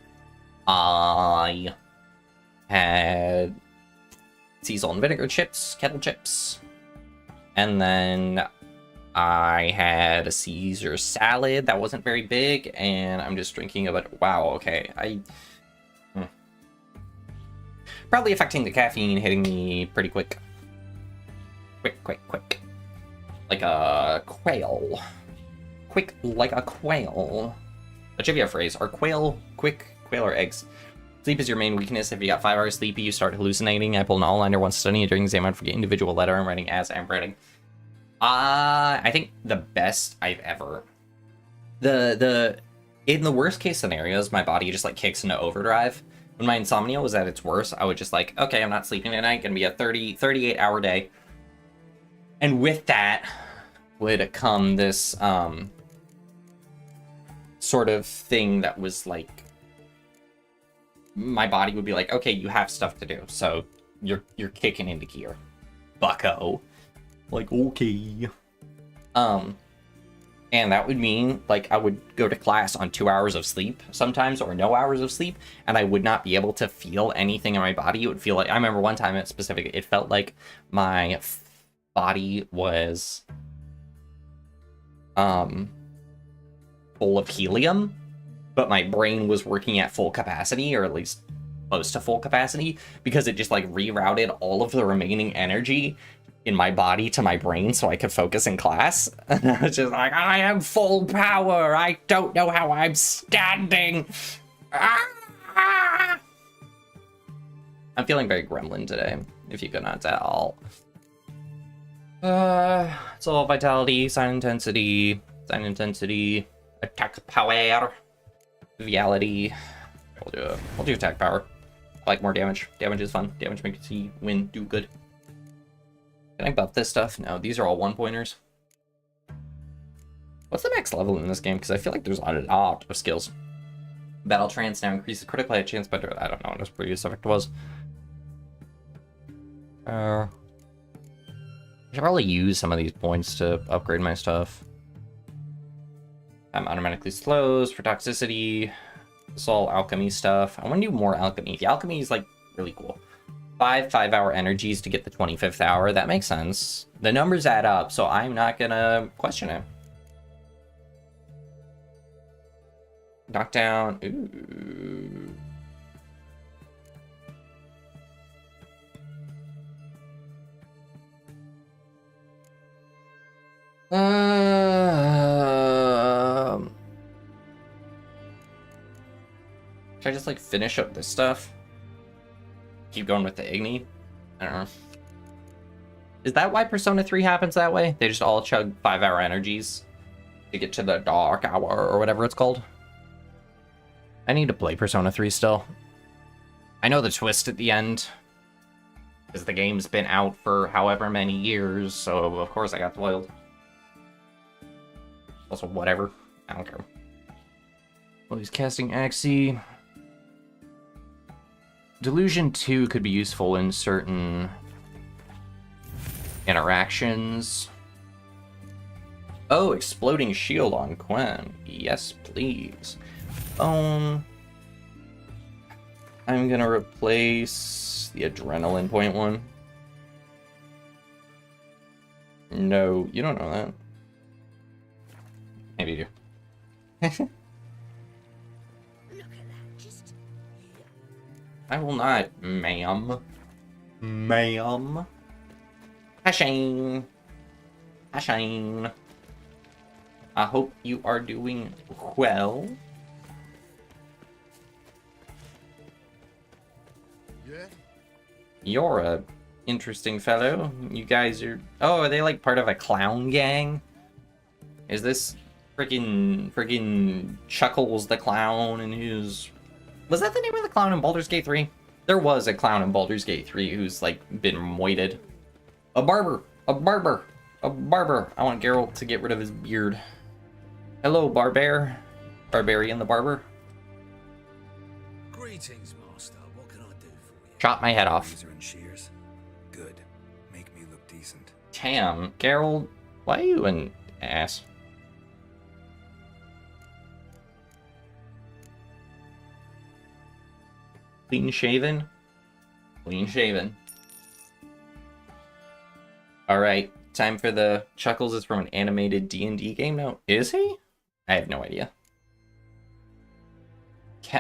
I had sea salt and vinegar chips, kettle chips. And then I had a Caesar salad that wasn't very big, and I'm just drinking a bit. Wow, okay. Probably affecting the caffeine hitting me pretty quick. Quick. Like a quail. Quick like a quail. A trivia phrase. Are quail quick? Quail or eggs? Sleep is your main weakness. If you got 5 hours sleepy, you start hallucinating. I pulled an all-nighter once studying during the exam. I'd forget individual letter I'm writing as I'm writing. I think the best I've ever... In the worst case scenarios, my body just like kicks into overdrive. When my insomnia was at its worst, I would just like, okay, I'm not sleeping tonight. Gonna be a 38 hour day. And with that would come this sort of thing that was like, my body would be like, okay, you have stuff to do, so you're kicking into gear, bucko. Like, okay. And that would mean, like, I would go to class on 2 hours of sleep sometimes, or no hours of sleep, and I would not be able to feel anything in my body. It would feel like, I remember one time specifically, it felt like my body was full of helium, but my brain was working at full capacity, or at least close to full capacity, because it just like rerouted all of the remaining energy in my body to my brain so I could focus in class. And I was just like, I am full power. I don't know how I'm standing. Ah! I'm feeling very gremlin today, if you could not tell. It's all vitality, sign intensity, attack power, vitality. We'll do attack power. I like more damage. Damage is fun. Damage makes you win, do good. Can I buff this stuff? No, these are all 1-pointers. What's the max level in this game? Because I feel like there's a lot of skills. Battle Trance now increases critical hit chance, but I don't know what his previous effect was. I should probably use some of these points to upgrade my stuff. Automatically slows for toxicity. It's all alchemy stuff. I want to do more alchemy. The alchemy is like really cool. 5-hour energies to get the 25th hour. That makes sense. The numbers add up, so I'm not gonna question it. Knockdown. Ooh. Should I just like finish up this stuff? Keep going with the Igni? I don't know. Is that why Persona 3 happens that way? They just all chug 5-hour energies to get to the dark hour or whatever it's called. I need to play Persona 3 still. I know the twist at the end, because the game's been out for however many years, so of course I got spoiled. Also, whatever. I don't care. Well, he's casting Axie. Delusion 2 could be useful in certain interactions. Oh, exploding shield on Quen. Yes, please. I'm gonna replace the adrenaline point one. No, you don't know that. Maybe you do. Look at that, just here. I will not, ma'am. Ma'am. Hashane. Hashane. I hope you are doing well. Yeah? You're a interesting fellow. You guys are... Oh, are they like part of a clown gang? Is this freaking Chuckles the clown and his... Was that the name of the clown in Baldur's Gate 3? There was a clown in Baldur's Gate 3 who's like been moited. A barber! A barber! A barber! I want Geralt to get rid of his beard. Hello, Barbear. Barbarian the barber. Greetings, Master. What can I do for you? Chop my head off. Razor and shears. Good. Make me look decent. Damn, Geralt, why are you an ass? Clean shaven? Clean shaven. Alright, time for the... Chuckles is from an animated D&D game now. Is he? I have no idea.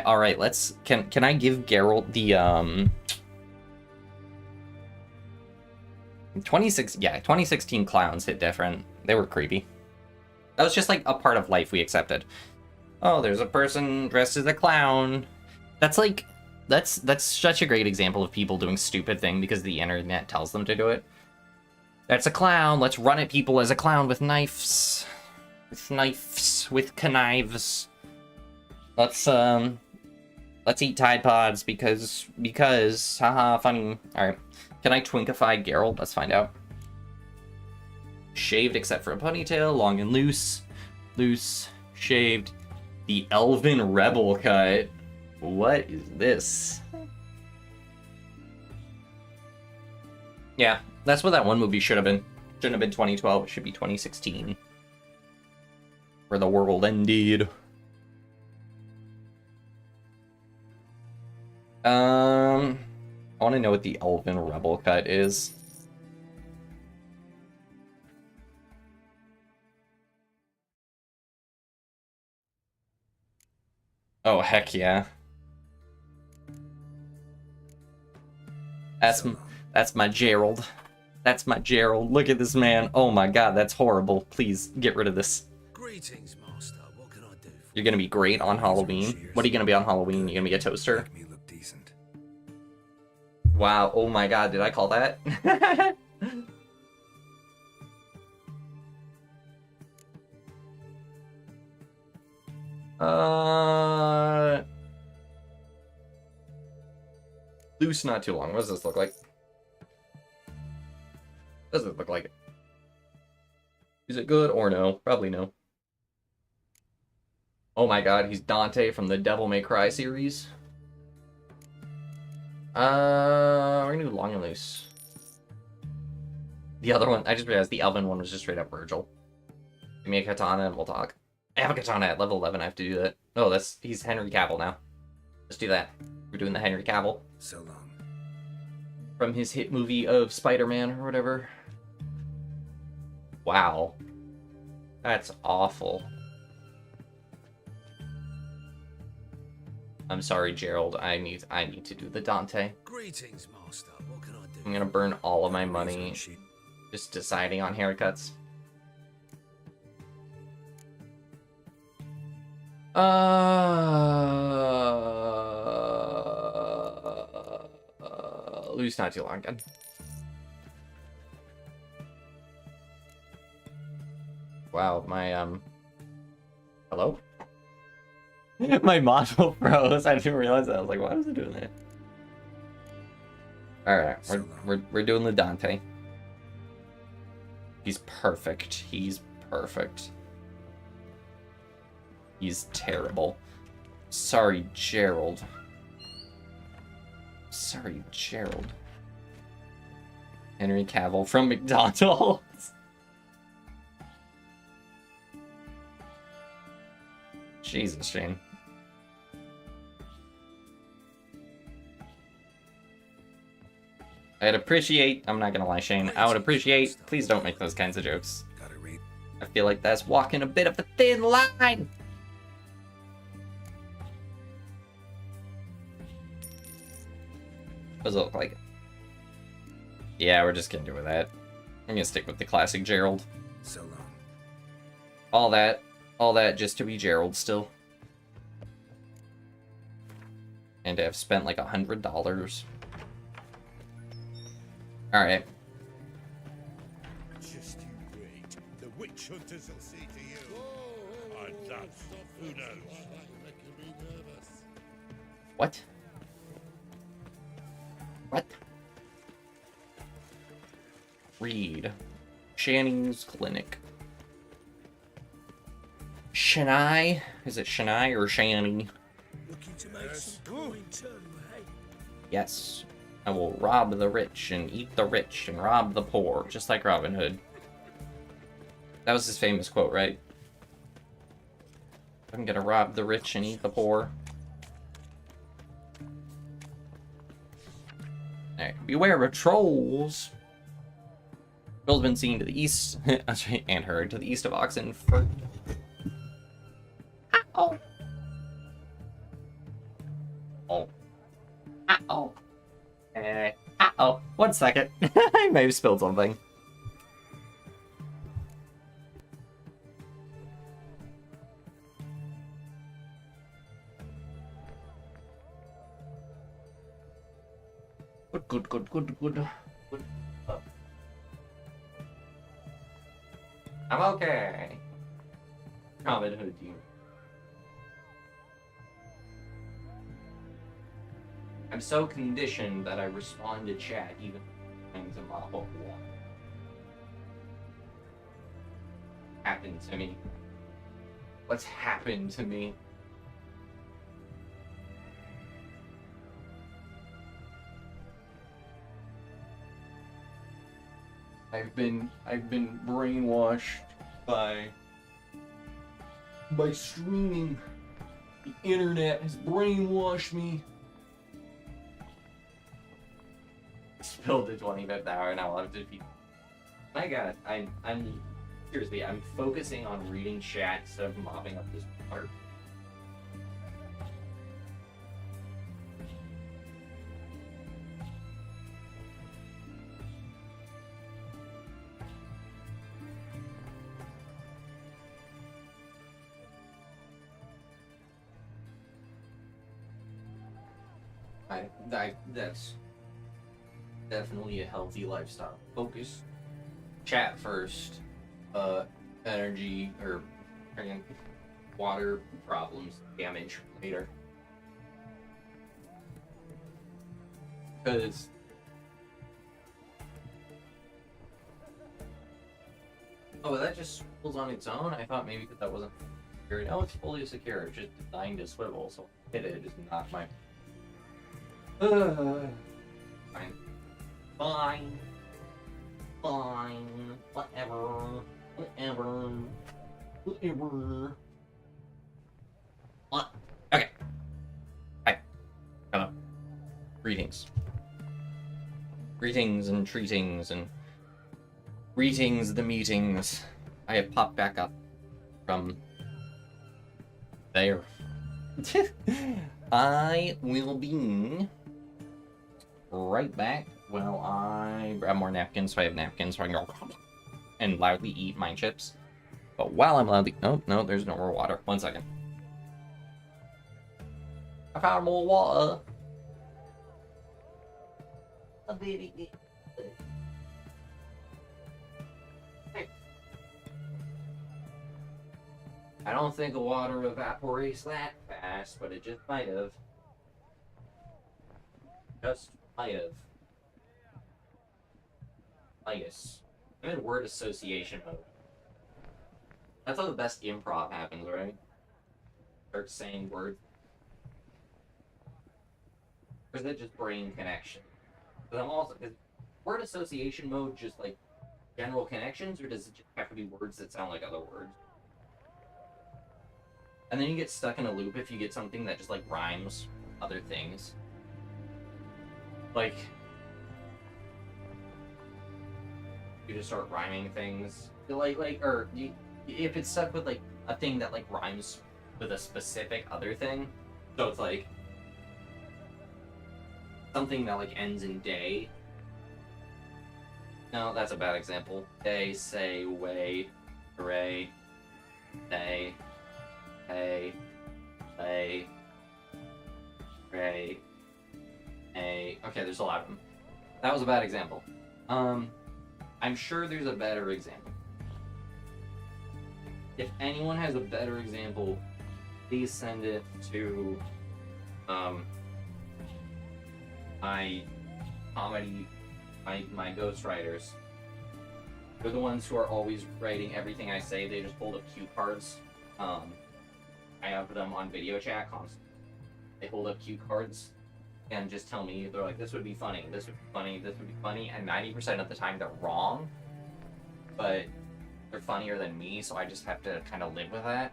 Alright, let's... Can I give Geralt the, 2016 clowns hit different. They were creepy. That was just like a part of life we accepted. Oh, there's a person dressed as a clown. That's like... That's such a great example of people doing stupid thing because the internet tells them to do it. That's a clown. Let's run at people as a clown with knives. With knives. With knives. Let's eat Tide Pods because, haha, funny. Alright. Can I twinkify Geralt? Let's find out. Shaved except for a ponytail, long and loose. Loose, shaved. The Elven Rebel cut. What is this? Yeah, that's what that one movie should have been. Shouldn't have been 2012, it should be 2016. Where the world ended. I want to know what the Elven Rebel cut is. Oh, heck yeah. That's my Gerald. That's my Gerald. Look at this man. Oh my god, that's horrible. Please, get rid of this. Greetings, Master. What can I do for You're gonna be great on Halloween. What are you gonna be on Halloween? You're gonna be a toaster? Make me look decent. Wow, oh my god, did I call that? Loose, not too long. What does this look like? Does it look like it? Is it good or no? Probably no. Oh my god, he's Dante from the Devil May Cry series. We're gonna do long and loose. The other one, I just realized the Elven one was just straight up Virgil. Give me a katana and we'll talk. I have a katana at level 11, I have to do that. Oh, he's Henry Cavill now. Let's do that. We're doing the Henry Cavill. So long. From his hit movie of Spider-Man or whatever. Wow. That's awful. I'm sorry, Gerald. I need to do the Dante. Greetings, Master. What can I do? I'm gonna burn all of my Razor money and shears. just deciding on haircuts. Lose not too long again. Wow, my hello? My model froze. I didn't realize that. I was like, why was it doing that? Alright, we're doing the Dante. He's perfect. He's perfect. He's terrible. Sorry, Gerald. Sorry, Gerald. Henry Cavill from McDonald's. Jesus, Shane. I'd appreciate, I'm not gonna lie, Shane, I would appreciate, please don't make those kinds of jokes. Gotta read. I feel like that's walking a bit of a thin line. Does it look like it? Yeah, we're just gonna do with that. I'm gonna stick with the classic Gerald. So long. All that just to be Gerald still. And to have spent like $100. Alright. Just you wait. The witch hunters will see to you. And that's who knows. What? What? Read. Shanning's Clinic. Shani? Is it Shani or Shani? Looking to make some coin turn, eh? Yes. I will rob the rich and eat the rich and rob the poor, just like Robin Hood. That was his famous quote, right? I'm gonna rob the rich and eat the poor. Alright, beware of trolls. Trolls been seen to the east, and heard to the east of Oxenford. Uh-oh. Oh. Uh-oh. Uh-oh. 1 second. I may have spilled something. Good. I'm okay. Robin Hood, you. I'm so conditioned that I respond to chat even things in my book one. Happened to me. What's happened to me? I've been brainwashed by streaming. The internet has brainwashed me. Spilled the 25th hour and I'll have to be. My God, I'm seriously, I'm focusing on reading chat instead of mopping up this water. That's definitely a healthy lifestyle. Focus. Chat first. Energy or water problems, damage later. Because that just swivels on its own? I thought maybe because that wasn't secure. No, it's fully secure. It's just designed to swivel, so hit it, just knock my Fine. Whatever. What? Okay. Hi. Hello. Greetings. Greetings and treatings and greetings the meetings. I have popped back up from there. I will be right back. Well, I grab more napkins, so I have napkins, so I can go and loudly eat my chips. But while I'm loudly... Oh, no, there's no more water. 1 second. I found more water. I don't think the water evaporates that fast, but it just might have. Just might have. Midas. I'm in word association mode. That's how the best improv happens, right? Start saying words. Or is it just brain connection? Because I'm also, is word association mode just like general connections, or does it just have to be words that sound like other words? And then you get stuck in a loop if you get something that just like rhymes other things. Like, you just start rhyming things. Or if it's stuck with like a thing that like rhymes with a specific other thing. So it's like something that like ends in day. No, that's a bad example. Day, say, way, hooray, day, hey, lay, ray, hey. Okay, there's a lot of them. That was a bad example. I'm sure there's a better example. If anyone has a better example, please send it to my comedy, my ghostwriters. They're the ones who are always writing everything I say. They just hold up cue cards. I have them on video chat constantly. They hold up cue cards and just tell me, they're like, this would be funny, this would be funny, this would be funny, and 90% of the time they're wrong, but they're funnier than me, so I just have to kind of live with that.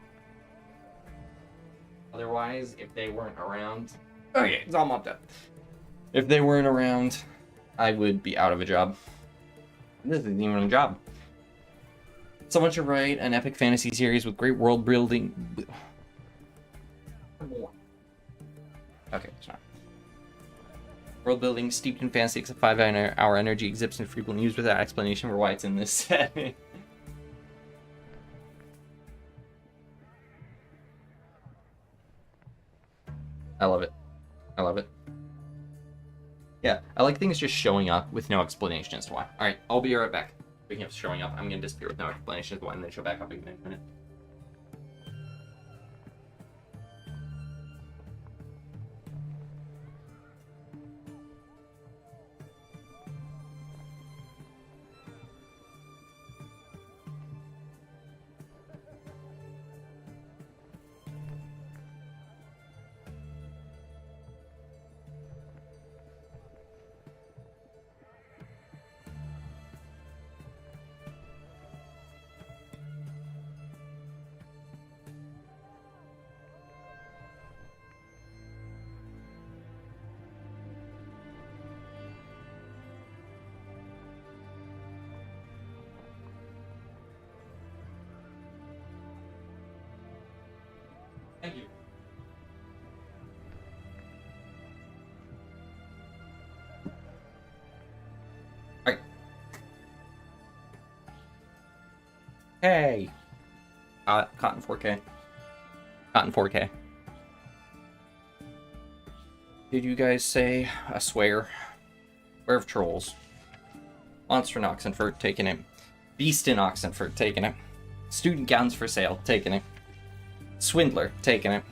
Otherwise, if they weren't around... Okay, it's all mopped up. If they weren't around, I would be out of a job. This isn't even a job. Someone should write an epic fantasy series with great world building. Okay, it's not. World building steeped in fantasy, except 5-hour energy exists and frequently used without explanation for why it's in this setting. I love it. I love it. Yeah, I like things just showing up with no explanation as to why. Alright, I'll be right back. Speaking of showing up, I'm gonna disappear with no explanation as to why and then show back up again in a minute. Thank you. Alright. Hey! Cotton 4K. Cotton 4K. Did you guys say a swear? Swear of Trolls. Monster in Oxenford, taking it. Beast in Oxenford, taking it. Student gowns for sale, taking it. Swindler, taking it.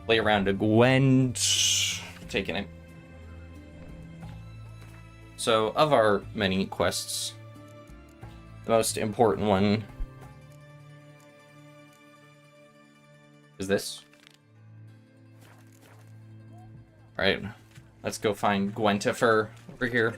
Play around a Gwent, taking it. So, of our many quests, the most important one is this. Right, let's go find Gwentifer over here.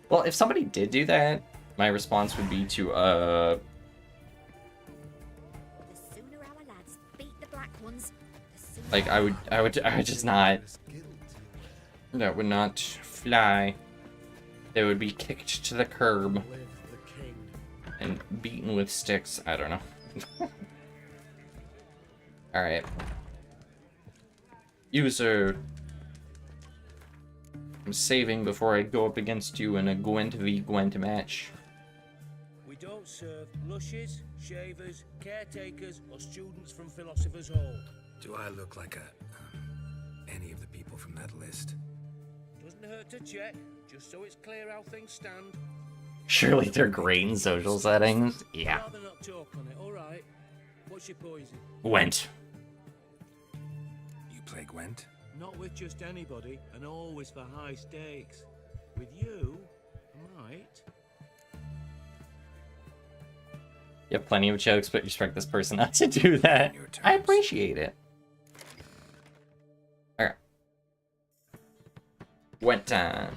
Well, if somebody did do that, my response would be to, The sooner our lads beat the black ones, the sooner like, I would just not, that would not fly. They would be kicked to the curb and beaten with sticks. I don't know. Alright. User. I'm saving before I go up against you in a Gwent v Gwent match. We don't don't serve lushes, shavers, caretakers, or students from Philosopher's Hall. Do I look like any of the people from that list? Doesn't hurt to check, just so it's clear how things stand. Surely they're great in social settings. Yeah. I'd rather not talk on it, alright? What's your poison? Went. You play Gwent? Not with just anybody, and always for high stakes. With you, I might. You have plenty of jokes, but you expect this person not to do that. Your turns. I appreciate it. Alright. Went time.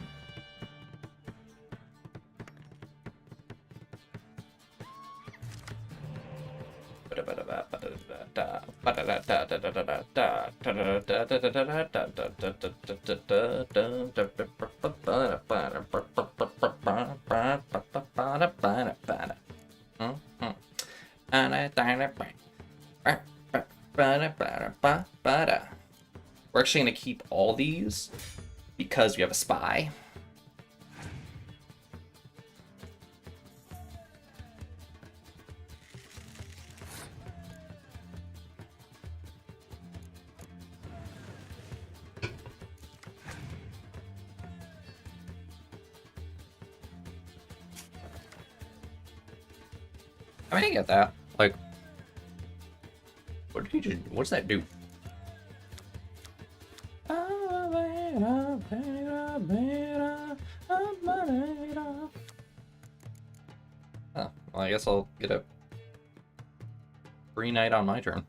We're actually going to keep all these because we have a spy. I mean, I get that. Like, what did he just? What's that do? Oh, well, I guess I'll get a free night on my turn.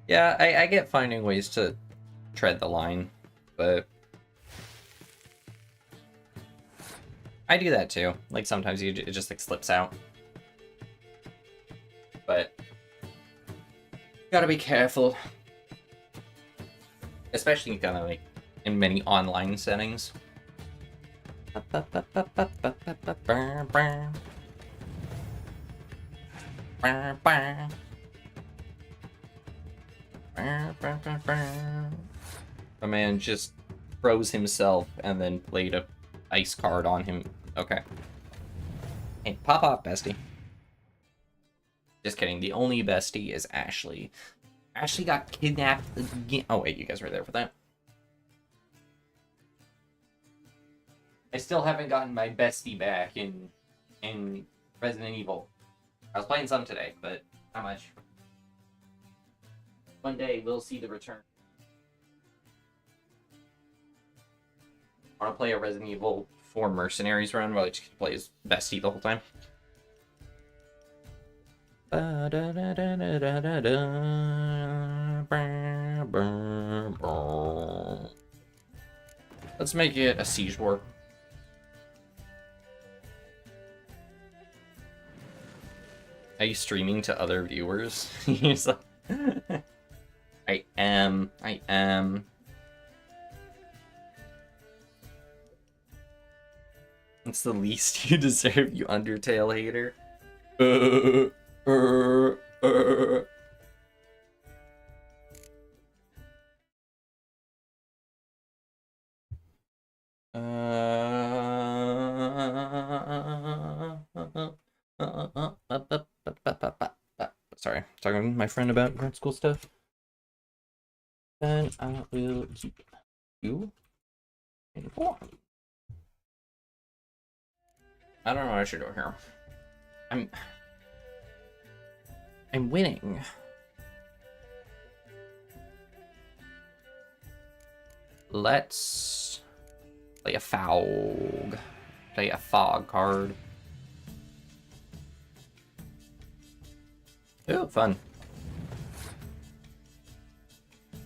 Yeah, I get finding ways to tread the line, but I do that too. Like sometimes it just like slips out. But gotta be careful. Especially kind of like in many online settings. A man just froze himself and then played a ice card on him. Okay. Hey, pop off, bestie. Just kidding. The only bestie is Ashley. Ashley got kidnapped again. Oh, wait, you guys were there for that. I still haven't gotten my bestie back in Resident Evil. I was playing some today, but not much. One day we'll see the return. I want to play a Resident Evil 4 Mercenaries run where I just play as bestie the whole time. Let's make it a siege war. Are you streaming to other viewers? He's like, I am. It's the least you deserve, you Undertale hater. Sorry, talking to my friend about grad school stuff. Then I will keep you informed. I don't know what I should do here. I'm winning. Let's play a fog. Play a fog card. Ooh, fun.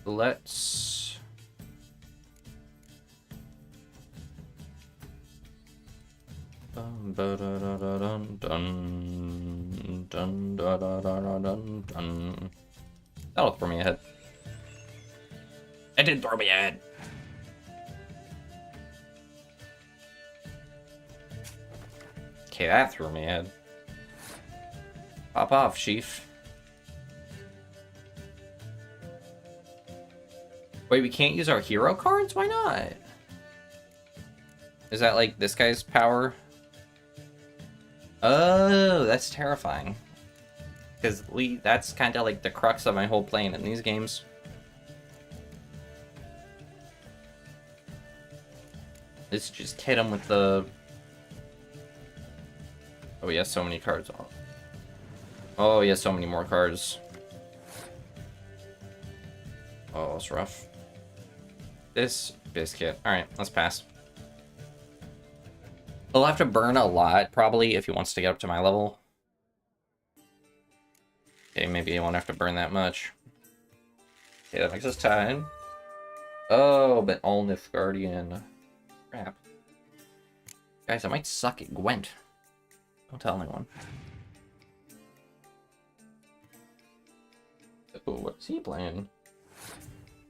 Let's That'll throw me ahead. It didn't throw me ahead. Okay, that threw me ahead. Pop off, Chief. Wait, we can't use our hero cards? Why not? Is that like this guy's power? Oh, that's terrifying. Because that's kind of like the crux of my whole plan in these games. Let's just hit him with the... Oh, he has so many cards. Oh, he has so many more cards. Oh, it's rough. This biscuit. Alright, let's pass. He'll have to burn a lot, probably, if he wants to get up to my level. Okay, maybe he won't have to burn that much. Okay, that makes us tied. Oh, but all Nilfgaardian. Crap. Guys, I might suck at Gwent. Don't tell anyone. Oh, what's he playing?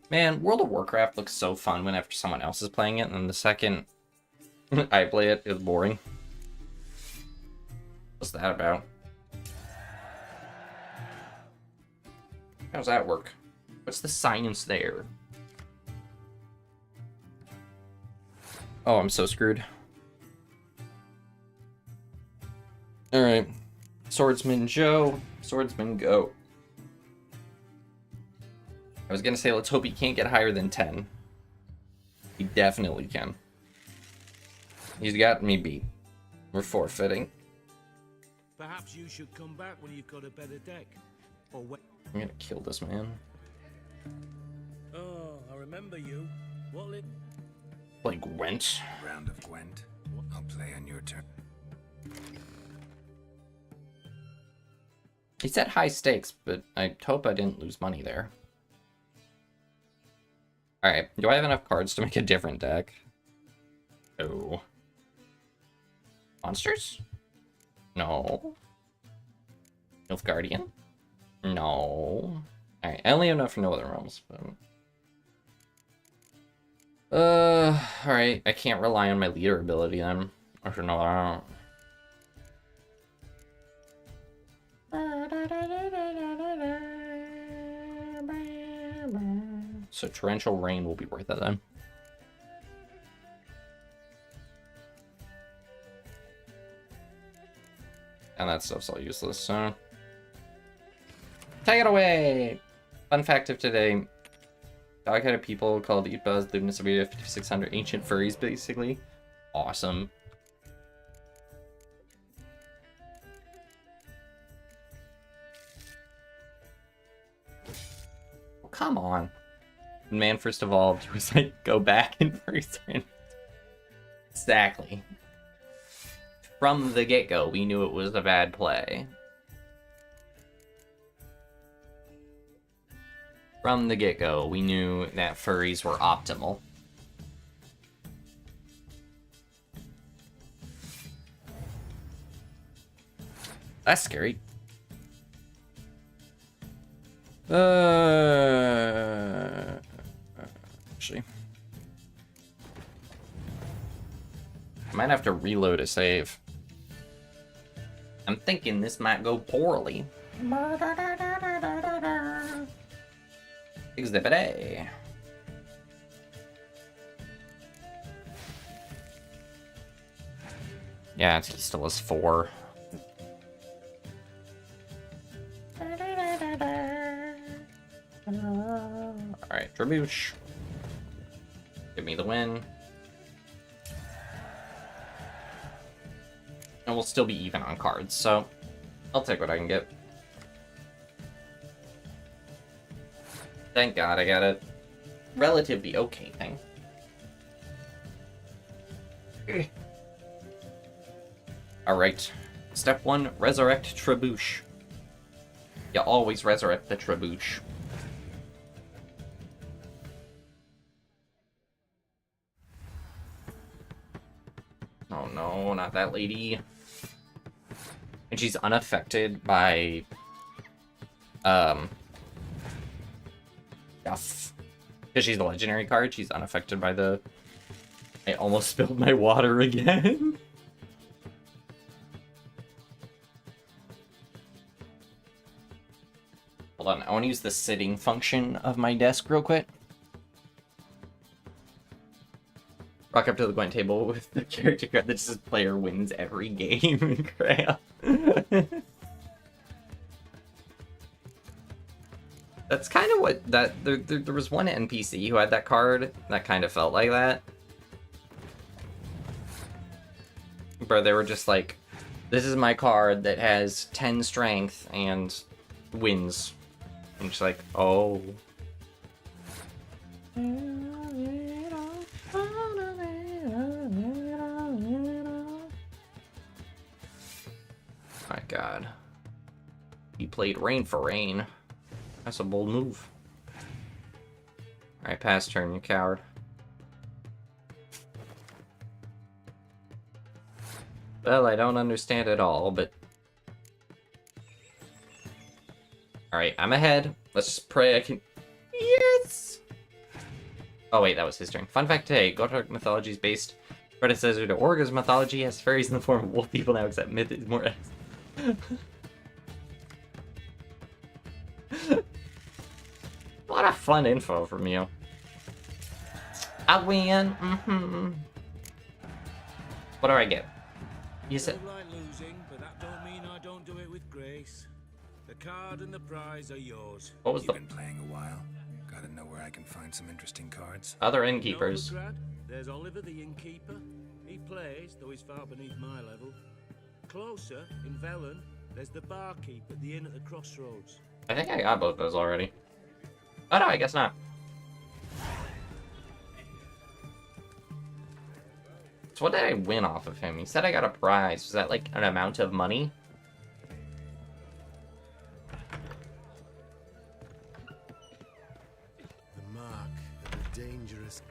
Man, World of Warcraft looks so fun whenever someone else is playing it, and the second I play it, it's boring. What's that about? How's that work? What's the science there? Oh, I'm so screwed. Alright. Swordsman Joe. Swordsman go. I was gonna say, let's hope he can't get higher than 10. He definitely can. He's got me beat. We're forfeiting. Perhaps you should come back when you've got a better deck. Or when... I'm gonna kill this man. Oh, I remember you. What lit... Like Gwent. Round of Gwent. I'll play on your turn. He said high stakes, but I hope I didn't lose money there. Alright, do I have enough cards to make a different deck? No. Monsters? No. Nilfgaardian? No. Alright, I only have enough for no other realms, but... alright, I can't rely on my leader ability then. Or for no, I don't. So Torrential Rain will be worth it then. And that stuff's all useless, so... Take it away! Fun fact of today. Dog-headed people called Eatbuzz live in Siberia 5600 ancient furries, basically. Awesome. Oh, come on. When man first evolved, he was like, go back and person. Exactly. From the get-go, we knew it was a bad play. From the get-go, we knew that furries were optimal. That's scary. Actually. I might have to reload a save. I'm thinking this might go poorly. Exhibit A. Yeah, he still has 4. Alright, Drebouche. Give me the win. And we'll still be even on cards, so I'll take what I can get. Thank God I got a relatively okay thing. Alright. Step 1, resurrect Trebuche. You always resurrect the Trebuche. Oh no, not that lady. And she's unaffected by stuff. Because she's a legendary card, she's unaffected by the... I almost spilled my water again. Hold on, I want to use the sitting function of my desk real quick. Rock up to the Gwent table with the character card that says player wins every game in Crayon. That's kind of what that there was one NPC who had that card that kind of felt like that. Bro, they were just like, this is my card that has 10 strength and wins. I'm just like, oh. My god. He played Rain for Rain. That's a bold move. Alright, pass turn, you coward. Well, I don't understand it all, but... Alright, I'm ahead. Let's just pray I can... Yes! Oh wait, that was his turn. Fun fact today, Gothic mythology is based predecessor to Orga's mythology, has fairies in the form of wolf people now, except myth is more... A lot of fun info from you. I win. What do I get? You said. Don't like losing, but that don't mean I don't do it with grace. The card and the prize are yours. What was You've the been playing a while. Gotta know where I can find some interesting cards. other You know innkeepers? the grad? There's Oliver the innkeeper. He plays, though he's far beneath my level. Closer, in Velen, there's the barkeep at the inn at the crossroads. I think I got both those already. Oh no, I guess not. So what did I win off of him? He said I got a prize. Was that like an amount of money? The mark of the dangerous.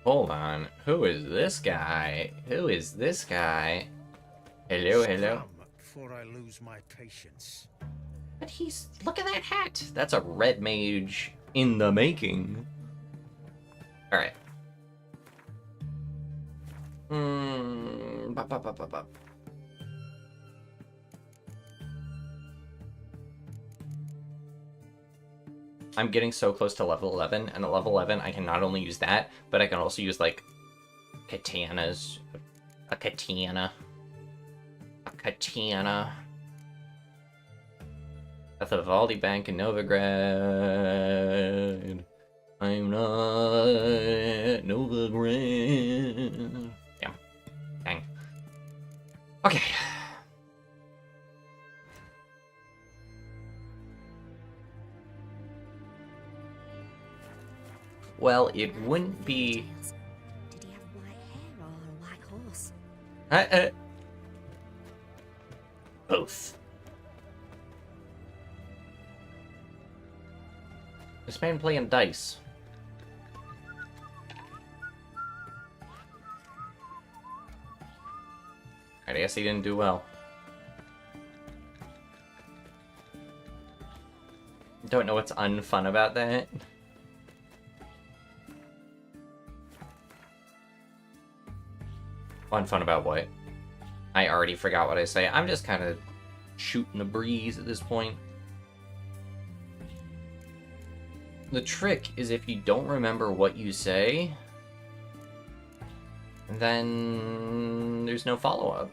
Hold on. Who is this guy? Who is this guy? Hello, hello. Before I lose my patience. But he's... Look at that hat! That's a red mage in the making. Alright. I'm getting so close to level 11, and at level 11 I can not only use that, but I can also use, like, katanas. A katana. A katana. At the Valdi Bank in Novigrad. I'm not Novigrad. Damn. Dang. Okay. Well, it wouldn't be... Did he have white hair or a white horse? Both. This man playing dice. I guess he didn't do well. Don't know what's unfun about that. Unfun about what? I already forgot what I say. I'm just kind of shooting the breeze at this point. The trick is if you don't remember what you say, then there's no follow-up.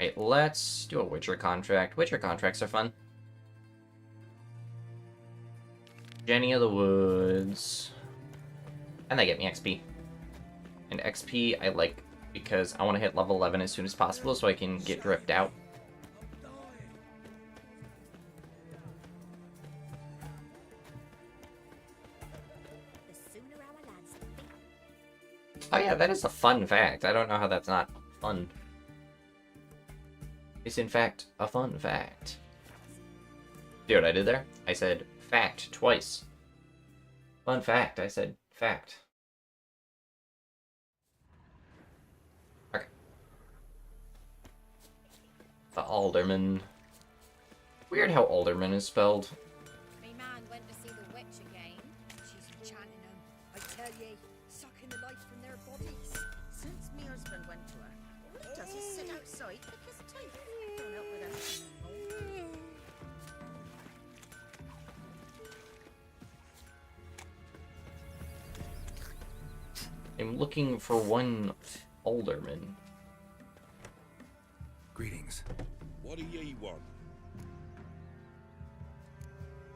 Alright, let's do a Witcher contract. Witcher contracts are fun. Jenny of the Woods. And they get me XP. And XP I like because I want to hit level 11 as soon as possible so I can get dripped out. The sooner our lads beat Oh yeah, that is a fun fact. I don't know how that's not fun. It's in fact a fun fact. See what I did there? I said fact twice. Fun fact, I said fact. Okay. The Alderman. Weird how Alderman is spelled. Me man went to see the witch again. She's enchanting them. I tell ye, sucking the life from their bodies. Since me husband went to her, all he does is sit outside because teeth. Don't help with anything anymore. I'm looking for one alderman. Greetings. What do ye want?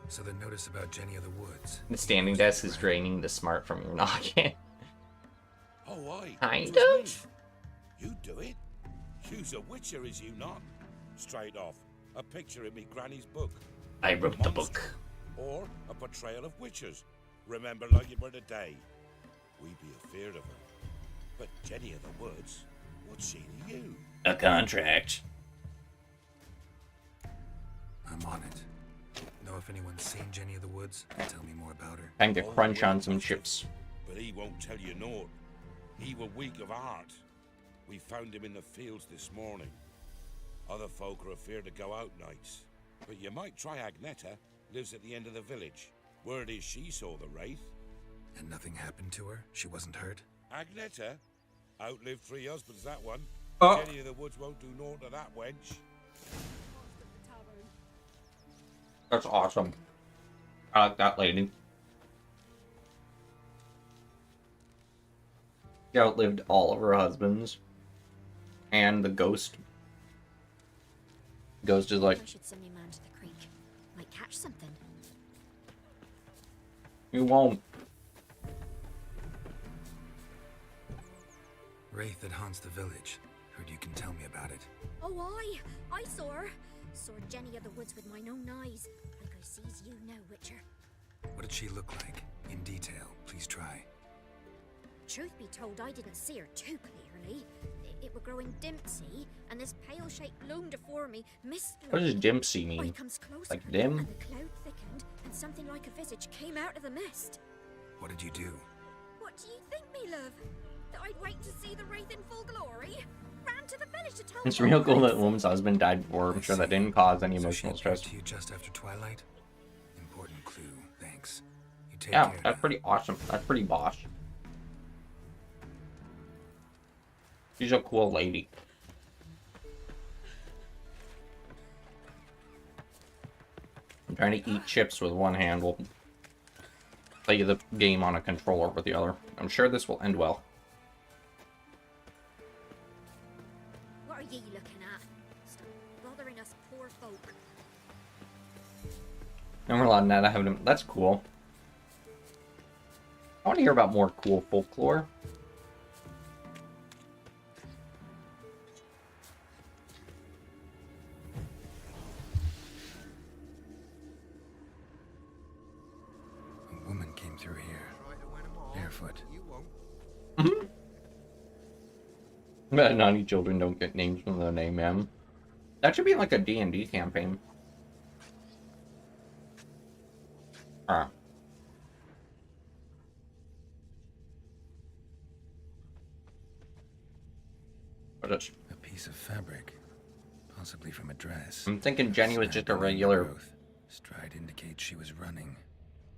So the notice about Jenny of the Woods. The standing desk is draining the smart from your noggin. Oh, aye. Kind 'twas of. me. You do it? You's a witcher, is you not? Straight off. A picture in me granny's book. I wrote the book. Or a portrayal of witches. Remember like it were the day. We be afeard of her. But Jenny of the Woods, what's she to you? A contract. I'm on it. Know if anyone's seen Jenny of the Woods? Tell me more about her. Time to crunch on some chips. But he won't tell you naught. He were weak of heart. We found him in the fields this morning. Other folk are afeard to go out nights. But you might try Agneta, lives at the end of the village. Word is she saw the wraith. And nothing happened to her? She wasn't hurt? Agneta? Outlived 3 husbands, that one. Oh. Jenny of the Woods won't do naught to that wench. That's awesome. I like that lady. She outlived all of her husbands. And the ghost. Ghost is like, I should send me man to the creek. Might catch something. you won't. Wraith that haunts the village. Heard you can tell me about it. Oh, I saw her. Saw Jenny of the Woods with mine own eyes. Like I sees you now, Witcher. What did she look like? In detail, please try. Truth be told, I didn't see her too clearly. It were growing dim, see, and this pale shape loomed afore me, mist. What does Dempsey I mean? comes closer, Like dim? and the cloud thickened, and something like a visage came out of the mist. What did you do? What do you think, me love? That I'd wait to see the wraith in full glory? Ran to the village to tell It's me real cool what that the woman's husband died before. I'm sure that didn't cause any So she emotional appeared stress. to you just after twilight? Important clue, thanks. You take Yeah, care that's now. pretty awesome. That's pretty boss. She's a cool lady. I'm trying to eat chips with one hand while play the game on a controller with the other. I'm sure this will end well. What are ye looking at? Stop bothering us poor folk. And we're allowed now to have them. That's cool. I want to hear about more cool folklore. A woman came through here, barefoot. But naughty children don't get names from their name, man. That should be like a D&D campaign. Ah. What is? A piece of fabric, possibly from a dress. I'm thinking Jenny was just a regular. Stride indicates she was running.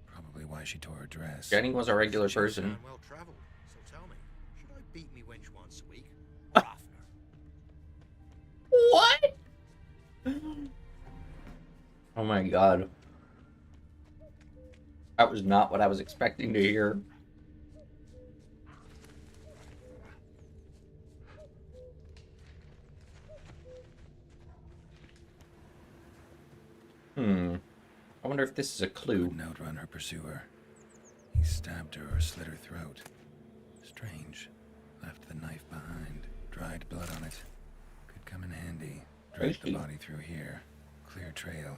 Probably why she tore her dress. Jenny was a regular She person. sound well travelled, so tell me, should I beat me wench once a week? Or after? What? Oh my god. That was not what I was expecting to hear. I wonder if this is a clue. Couldn't outrun her pursuer. He stabbed her or slit her throat. Strange. Left the knife behind. Dried blood on it. Could come in handy. Dragged the Tasty. body through here. Clear trail.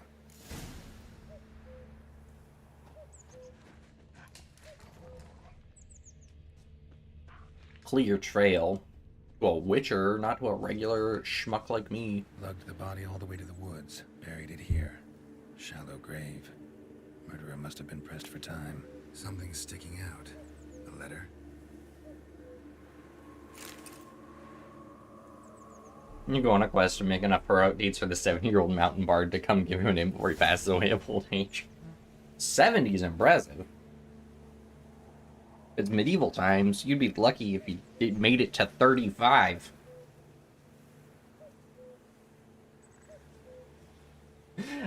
Clear trail. To a witcher, not to a regular schmuck like me. Lugged the body all the way to the woods. Buried it here. Shallow grave. Murderer must have been pressed for time. Something's sticking out. A letter? You go on a quest to make enough heroic deeds for the 70-year-old mountain bard to come give him an before he passes away of old age. 70's impressive. It's medieval times. You'd be lucky if you made it to 35.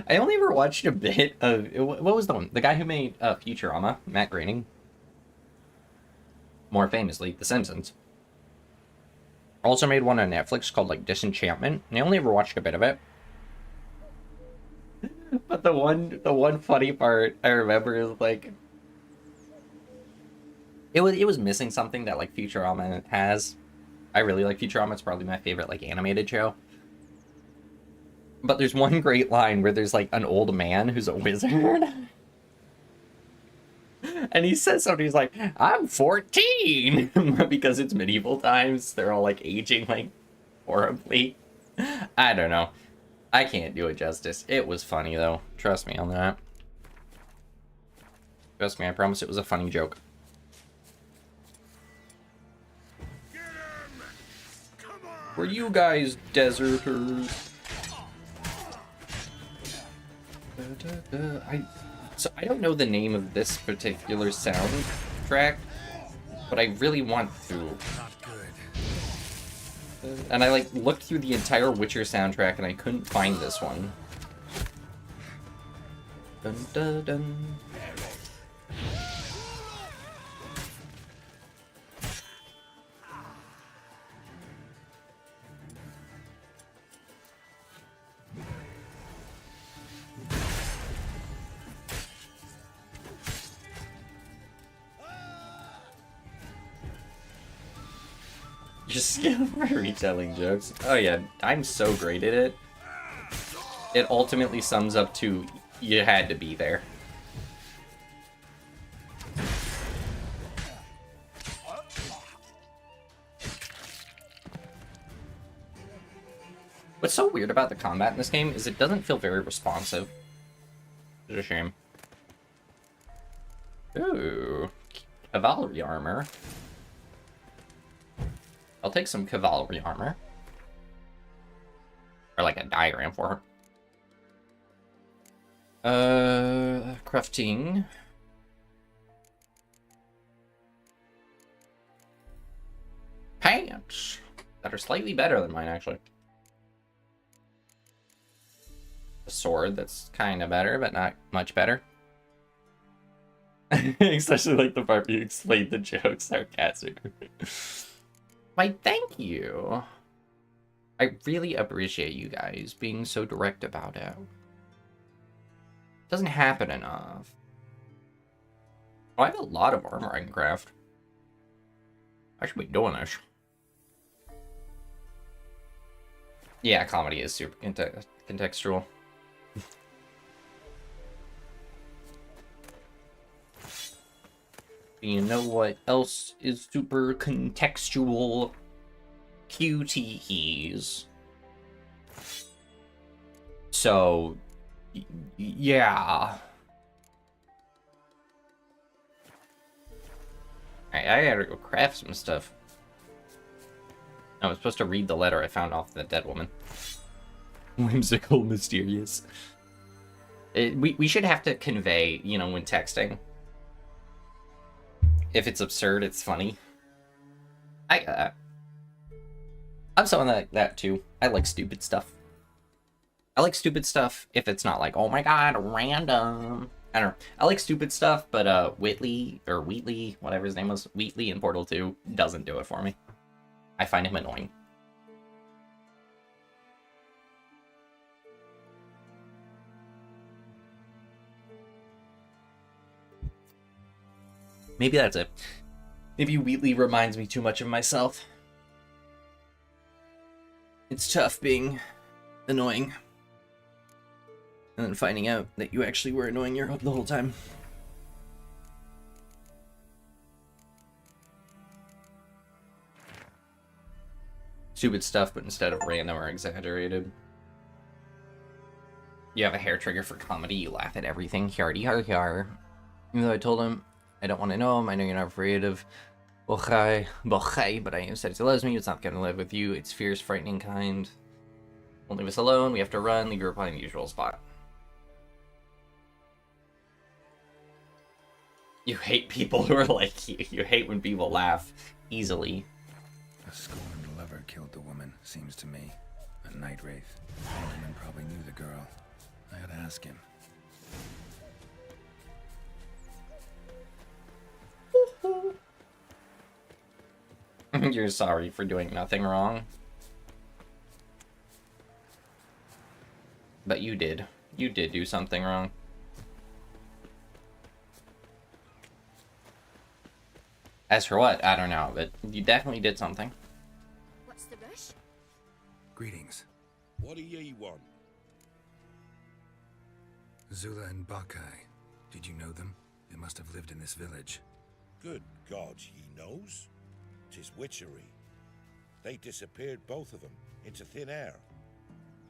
I only ever watched a bit of... What was the one? The guy who made Futurama, Matt Groening. more famously, The Simpsons. Also made one on Netflix called, like, Disenchantment, and I only ever watched a bit of it. But the one funny part I remember is, like, it was missing something that, like, Futurama has. I really like Futurama. It's probably my favorite, like, animated show. But there's one great line where there's, like, an old man who's a wizard. And he says something, he's like, I'm 14! Because it's medieval times. They're all, like, aging, like, horribly. I don't know. I can't do it justice. It was funny, though. Trust me on that. Trust me, I promise it was a funny joke. Were you guys deserters? I don't know the name of this particular soundtrack, but I really want to. Not good. And I, like, looked through the entire Witcher soundtrack and I couldn't find this one. Dun, dun, dun. Just skill for retelling jokes. Oh yeah, I'm so great at it. It ultimately sums up to, you had to be there. What's so weird about the combat in this game is it doesn't feel very responsive. It's a shame. Ooh, cavalry armor. I'll take some cavalry armor. Or like a diagram for her. Crafting. Pants! That are slightly better than mine, actually. A sword that's kind of better, but not much better. Especially like the part where you explained the joke sarcastically. Why, thank you. I really appreciate you guys being so direct about it. Doesn't happen enough. Oh, I have a lot of armor I can craft. I should be doing this. Yeah, comedy is super contextual. You know what else is super contextual? QTEs. So, yeah. I gotta go craft some stuff. I was supposed to read the letter I found off the dead woman. Whimsical, mysterious. We should have to convey, you know, when texting. If it's absurd, it's funny. I'm someone like that too. I like stupid stuff. I like stupid stuff if it's not like, oh my god, random. I don't know. I like stupid stuff, but Whitley, or Wheatley, whatever his name was, Wheatley in Portal 2, doesn't do it for me. I find him annoying. Maybe that's it. Maybe Wheatley reminds me too much of myself. It's tough being annoying. And then finding out that you actually were annoying the whole time. Stupid stuff, but instead of random or exaggerated. You have a hair trigger for comedy, you laugh at everything. Yardy har yar. Even though I told him I don't want to know him, I know you're not afraid of Bochai, but I said he loves me, it's not gonna live with you, it's fierce, frightening kind. Won't leave us alone, we have to run, leave your reply in the usual spot. You hate people who are like you. You hate when people laugh easily. A scorned lover killed the woman, seems to me. A night wraith. Gentleman probably knew the girl. I ought to ask him. You're sorry for doing nothing wrong. But you did. You did do something wrong. As for what, I don't know, but you definitely did something. What's the rush? Greetings. What do ye want? Zula and Bakai. Did you know them? They must have lived in this village. Good God, he knows? 'Tis witchery. They disappeared, both of them, into thin air.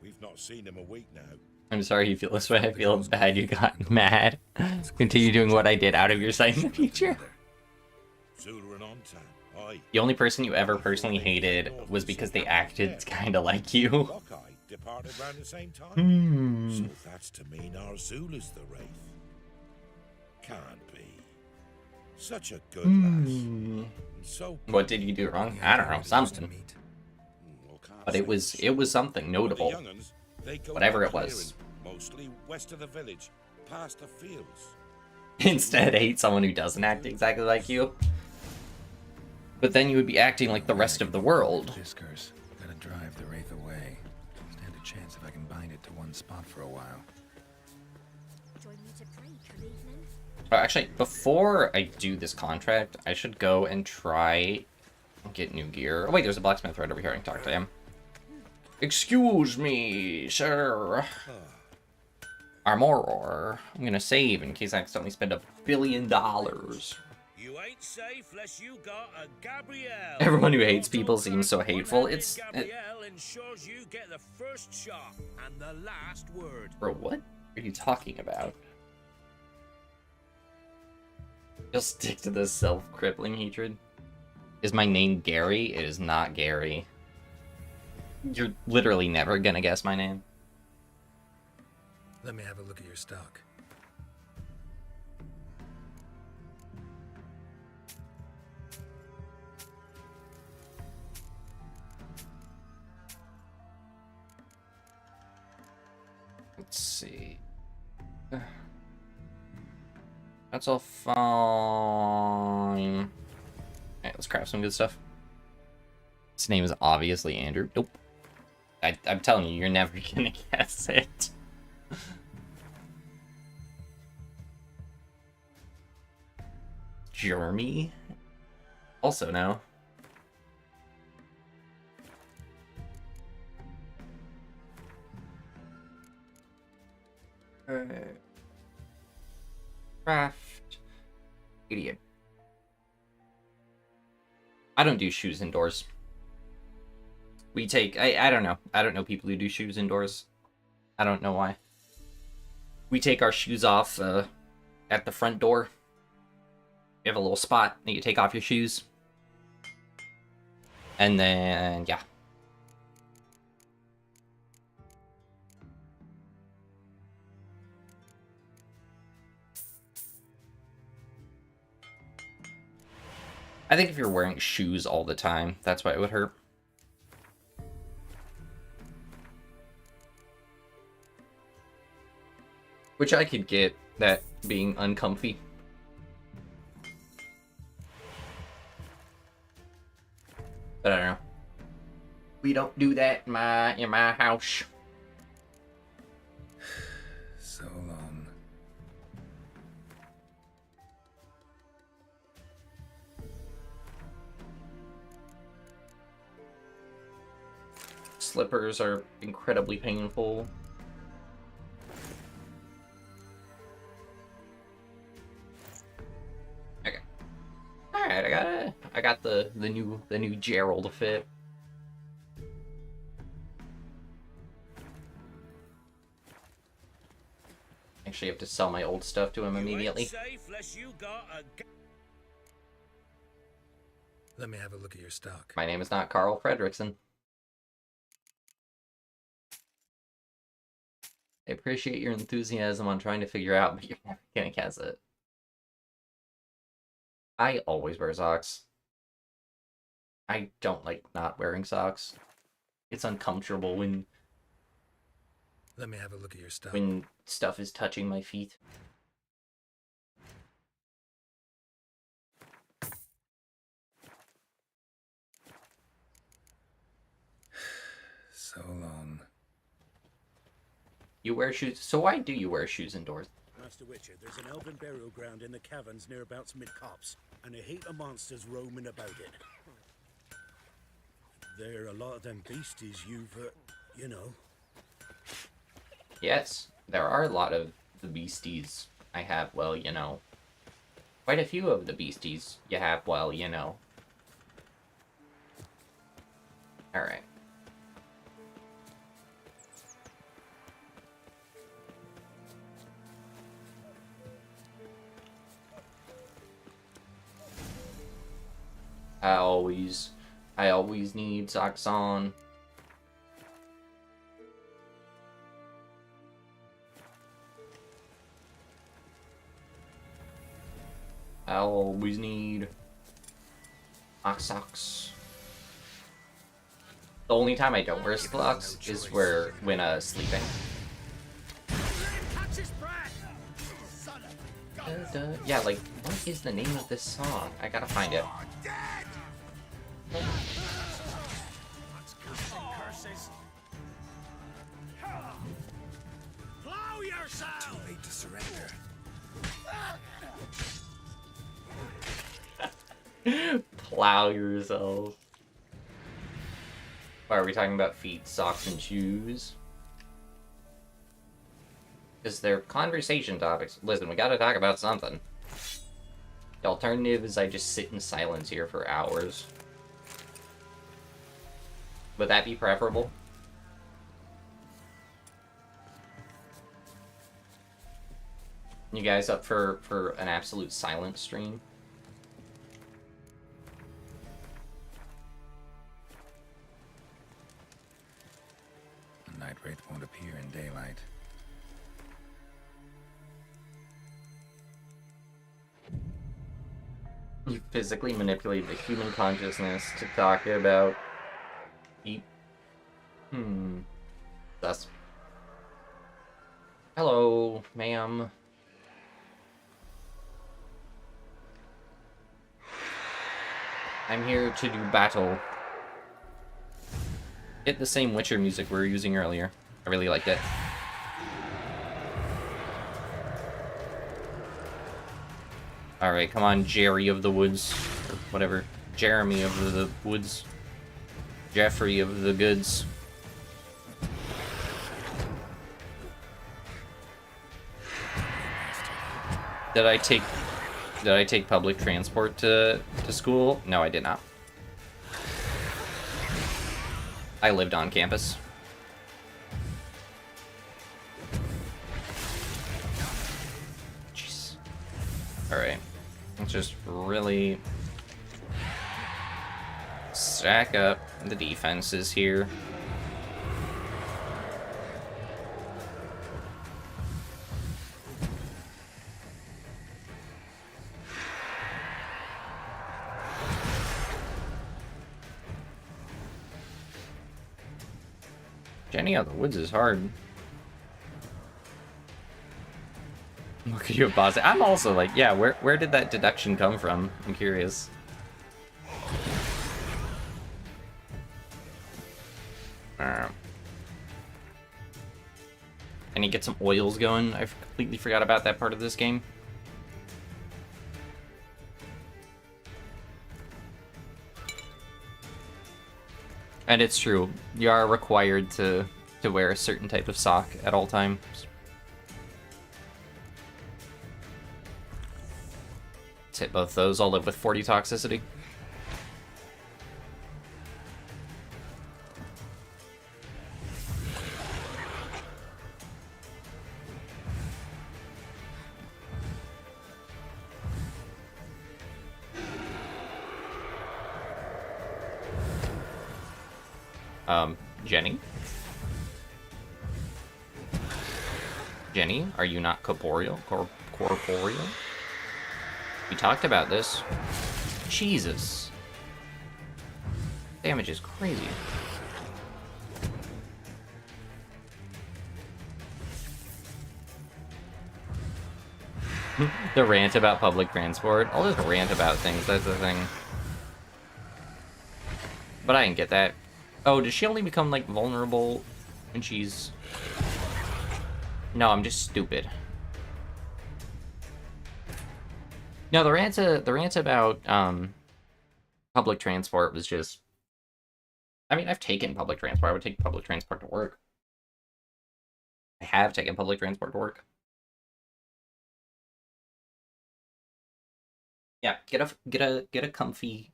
We've not seen them a week now. I'm sorry you feel this way. I feel bad you got mad. Continue doing what I did out of your sight in the future. Zula and Ontan, aye. The only person you ever personally hated was because they acted kind of like you. Lockeye departed round the same time. So that's to mean our Zula's the Wraith. Can't be. Such a good lass. And so What did you do wrong? I don't know, something. well, can't But say it was something But notable. the young'uns, they go Whatever out it was. clearing, mostly west of the village, past the fields. Instead, hate someone who doesn't act exactly like you. But then you would be acting like the rest of the world. Discourse. Gotta drive the wraith away. Stand a chance if I can bind it to one spot for a while. Join me to pray, come evening. Actually, before I do this contract, I should go and try and get new gear. Oh wait, there's a blacksmith right over here. I can talk to him. Excuse me, sir. Armorer. I'm gonna save in case I accidentally spend $1 billion. You ain't safe unless you got a Gabrielle. Everyone who hates people seems so hateful. It's Gabrielle ensures you get the first shot and the last word. Bro, what are you talking about? You'll stick to this self-crippling hatred. Is my name Gary? It is not Gary. You're literally never gonna guess my name. Let me have a look at your stock. Let's see. That's all fine. Alright, let's craft some good stuff. His name is obviously Andrew. Nope. I'm telling you, you're never gonna guess it. Jeremy? Also no. Craft. Idiot. I don't do shoes indoors. We take... I don't know. I don't know people who do shoes indoors. I don't know why. We take our shoes off at the front door. You have a little spot that you take off your shoes. And then, yeah. I think if you're wearing shoes all the time, that's why it would hurt. Which I could get, that being uncomfy. But I don't know. We don't do that in my house. So long. Slippers are incredibly painful. Okay. Alright, I got the new Gerald to fit. Actually have to sell my old stuff to him immediately. You ain't safe unless you got a Let me have a look at your stock. My name is not Carl Fredrickson. I appreciate your enthusiasm on trying to figure out, but you're never gonna guess it. I always wear socks. I don't like not wearing socks. It's uncomfortable when Let me have a look at your stock. when stuff is touching my feet. You wear shoes. So why do you wear shoes indoors? Master Witcher, there's an elven burial ground in the caverns nearabouts mid-copse, and a heap of monsters roaming about it. There are a lot of them beasties you've, you know. Yes, there are a lot of the beasties. I have, well, you know. Quite a few of the beasties you have, well, you know. Alright. I always need socks on. I always need socks. The only time I don't wear socks is when sleeping. Yeah, like, what is the name of this song? I gotta find it. Plow yourself! Too late to surrender. Plow yourself. Why are we talking about feet, socks, and shoes? Because they're conversation topics. Listen, we gotta talk about something. The alternative is I just sit in silence here for hours. Would that be preferable? You guys up for an absolute silent stream? The night wraith won't appear in daylight. You physically manipulate the human consciousness to talk about... That's... Hello, ma'am. I'm here to do battle. Hit the same Witcher music we were using earlier. I really liked it. Alright, come on, Jerry of the Woods. Or whatever. Jeremy of the Woods. Jeffrey of the Goods. Did I take public transport to school? No, I did not. I lived on campus. Jeez. Alright. Let's just really stack up the defenses here. Jenny out of the woods is hard. Look at you, boss. I'm also like, yeah, where did that deduction come from? I'm curious. Can you get some oils going? I completely forgot about that part of this game. And it's true, you are required to wear a certain type of sock at all times. Let's hit both those. I'll live with 40 toxicity. Jenny? Jenny, are you not corporeal? Corporeal? We talked about this. Jesus. Damage is crazy. The rant about public transport. I'll just rant about things, that's the thing. But I didn't get that. Oh, does she only become, like, vulnerable when she's... No, I'm just stupid. No, the rant about public transport was just. I mean, I've taken public transport. I would take public transport to work. I have taken public transport to work. Yeah, get a comfy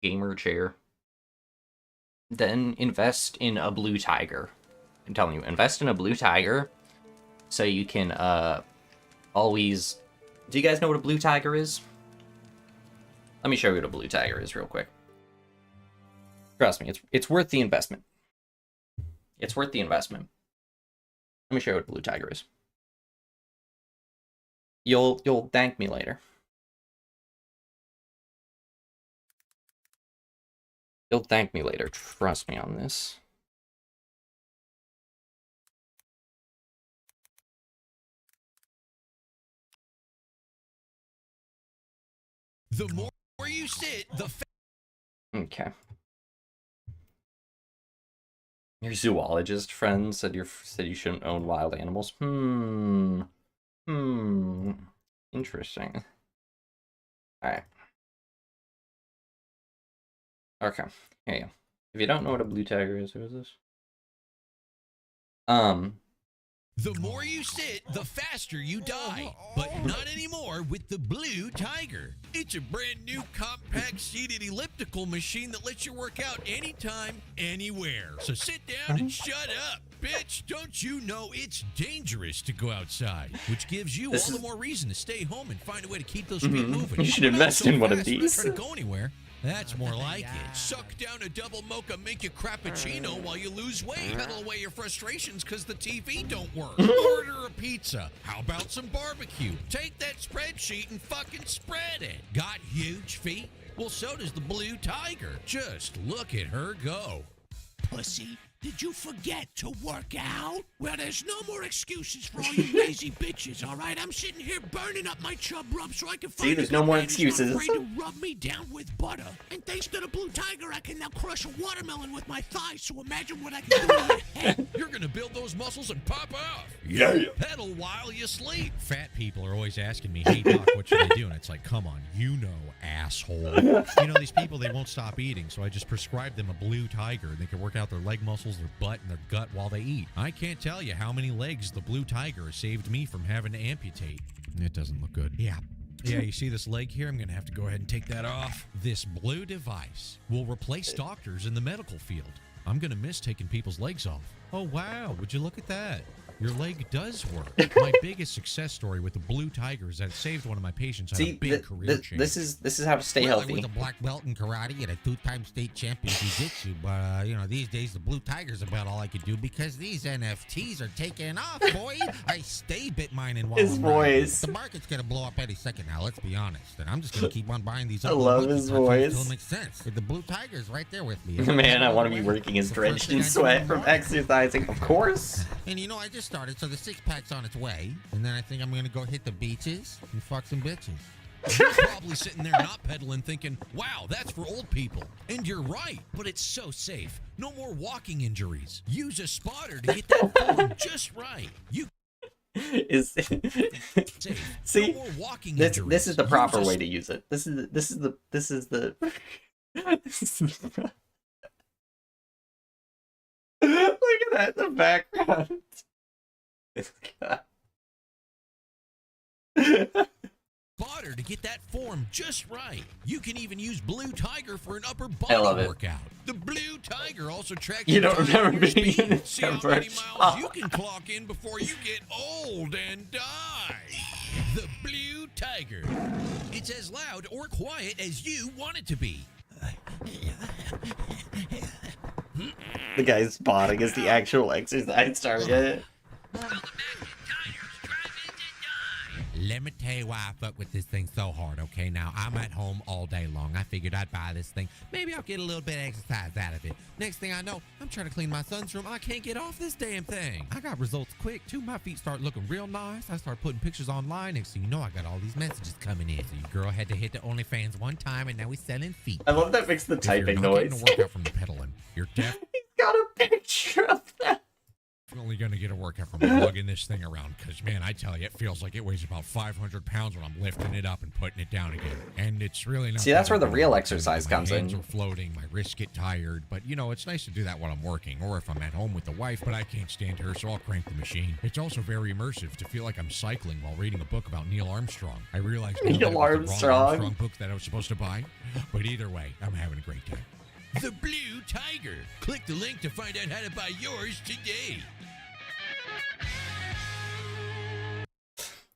gamer chair. Then invest in a blue tiger. I'm telling you, invest in a blue tiger so you can always. Do you guys know what a blue tiger is? Let me show you what a blue tiger is real quick. Trust me, it's worth the investment. It's worth the investment. Let me show you what a blue tiger is. You'll thank me later. You'll thank me later. Trust me on this. The more you sit, the Okay. Your zoologist friend said you shouldn't own wild animals. Interesting. Alright. Okay. Here you go. If you don't know what a blue tiger is, who is this? The more you sit, the faster you die. But not anymore with the Blue Tiger. It's a brand new compact seated elliptical machine that lets you work out anytime, anywhere. So sit down and shut up. Bitch, don't you know it's dangerous to go outside? Which gives you all the more reason to stay home and find a way to keep those feet moving. You should invest in one of these. Not trying to go anywhere. That's more like it. Suck down a double mocha, make you crappuccino while you lose weight. Pedal away your frustrations because the TV don't work. Order a pizza. How about some barbecue? Take that spreadsheet and fucking spread it. Got huge feet? Well, so does the Blue Tiger. Just look at her go. Pussy, did you forget to work out? Well, there's no more excuses for all you lazy bitches, all right? I'm sitting here burning up my chub rub so I can find there's no more excuses. Afraid to rub me down with butter. And thanks to the Blue Tiger, I can now crush a watermelon with my thighs, so imagine what I can do with your head. You're gonna build those muscles and pop off. Yeah. Pedal while you sleep. Fat people are always asking me, hey, Doc, what should I do? And it's like, come on, you know, asshole. You know, these people, they won't stop eating, so I just prescribe them a Blue Tiger. They can work out their leg muscles, their butt, and their gut while they eat. I can't tell you how many legs the Blue Tiger has saved me from having to amputate. It doesn't look good. Yeah, you see this leg here? I'm going to have to go ahead and take that off. This blue device will replace doctors in the medical field. I'm going to miss taking people's legs off. Oh, wow. Would you look at that? Your leg does work. My biggest success story with the Blue Tiger is that it saved one of my patients on a big career change. This is how to stay healthy. I was a black belt in karate and a two-time state champion jiu-jitsu, but you know, these days the Blue Tiger's about all I could do because these NFTs are taking off, boy. I stay bit mining while His I'm voice. The market's gonna blow up any second now. Let's be honest, and I'm just gonna keep on buying these. I love his voice. Until it makes sense. The Blue Tiger's right there with me. Man, I want to be working as drenched in sweat from exercising. Of course. And you know, I just started, so the six-pack's on its way. And then I think I'm gonna go hit the beaches and fuck some bitches. You're probably sitting there not pedaling thinking, wow, that's for old people. And you're right, but it's so safe. No more walking injuries. Use a spotter to get that form just right. You is safe. See, no more walking this injuries. is the proper Use a way to use it. This is the this is the this is the look at that in the background. spotter to get that form just right. You can even use Blue Tiger for an upper I love body it. workout. The Blue Tiger also tracks You your don't time remember and your being in speed. a See how many commercial. miles you can clock in before you get old and die. The Blue Tiger. It's as loud or quiet as you want it to be. The guy's spotting is the actual exercise target. Let me tell you why I fuck with this thing so hard, okay? Now, I'm at home all day long. I figured I'd buy this thing. Maybe I'll get a little bit of exercise out of it. Next thing I know, I'm trying to clean my son's room. I can't get off this damn thing. I got results quick, too. My feet start looking real nice. I start putting pictures online. Next thing you know, I got all these messages coming in. So your girl had to hit the OnlyFans one time, and now we selling feet. I love that makes the If you're typing not getting noise. a workout from the pedaling, you're He's got a picture of that. definitely going to get a workout workout from lugging this thing around because, man, I tell you, it feels like it weighs about 500 pounds when I'm lifting it up and putting it down again. And it's really not. See, that's where the bad. real exercise comes in. My hands are floating, my wrists get tired, but you know, it's nice to do that while I'm working or if I'm at home with the wife, but I can't stand her, so I'll crank the machine. It's also very immersive to feel like I'm cycling while reading a book about Neil Armstrong. I realized now that it was the wrong Armstrong book that I was supposed to buy, but either way, I'm having a great time. The Blue Tiger. Click the link to find out how to buy yours today.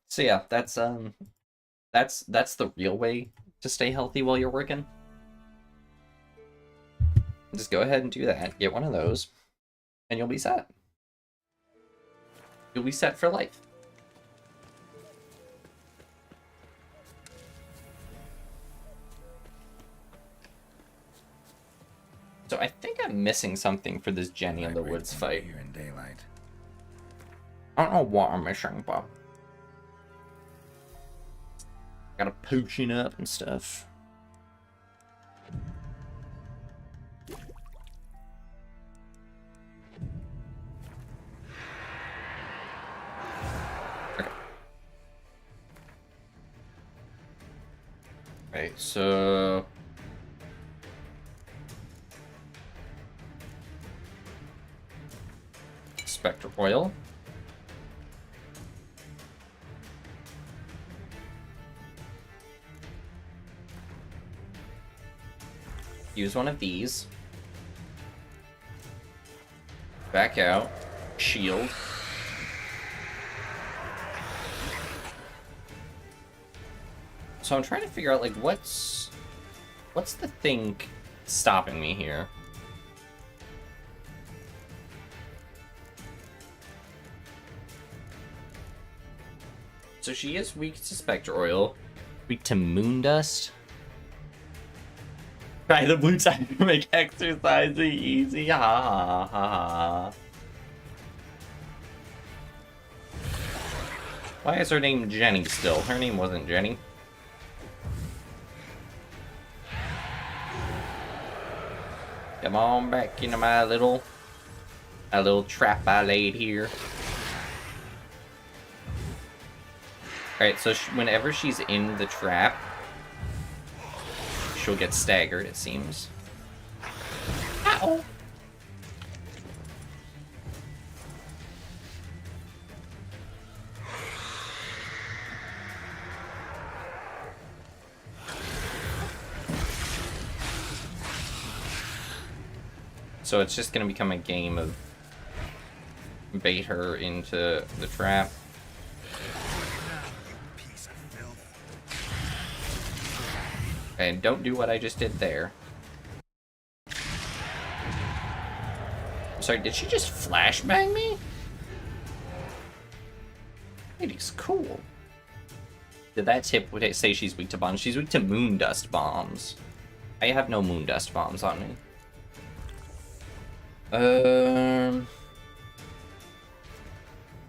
So yeah, that's the real way to stay healthy while you're working. Just go ahead and do that. Get one of those, and you'll be set. You'll be set for life. So I think I'm missing something for this Jenny in the Woods fight. Here in daylight. I don't know what I'm missing, but got a potion up and stuff. Okay. Right, so Spectre Oil. Use one of these. Back out. Shield. So I'm trying to figure out, like, what's the thing stopping me here? So she is weak to Spectre Oil, weak to Moon Dust. Try the blue tiger to make exercising easy. Ha ha ha. Why is her name Jenny still? Her name wasn't Jenny. Come on back into my little trap I laid here. Alright, so whenever she's in the trap, she'll get staggered, it seems. Ow! So it's just gonna become a game of bait her into the trap. Okay, don't do what I just did there. Sorry, did she just flashbang me? Lady's cool. Did that tip say she's weak to bombs? She's weak to moon dust bombs. I have no moon dust bombs on me.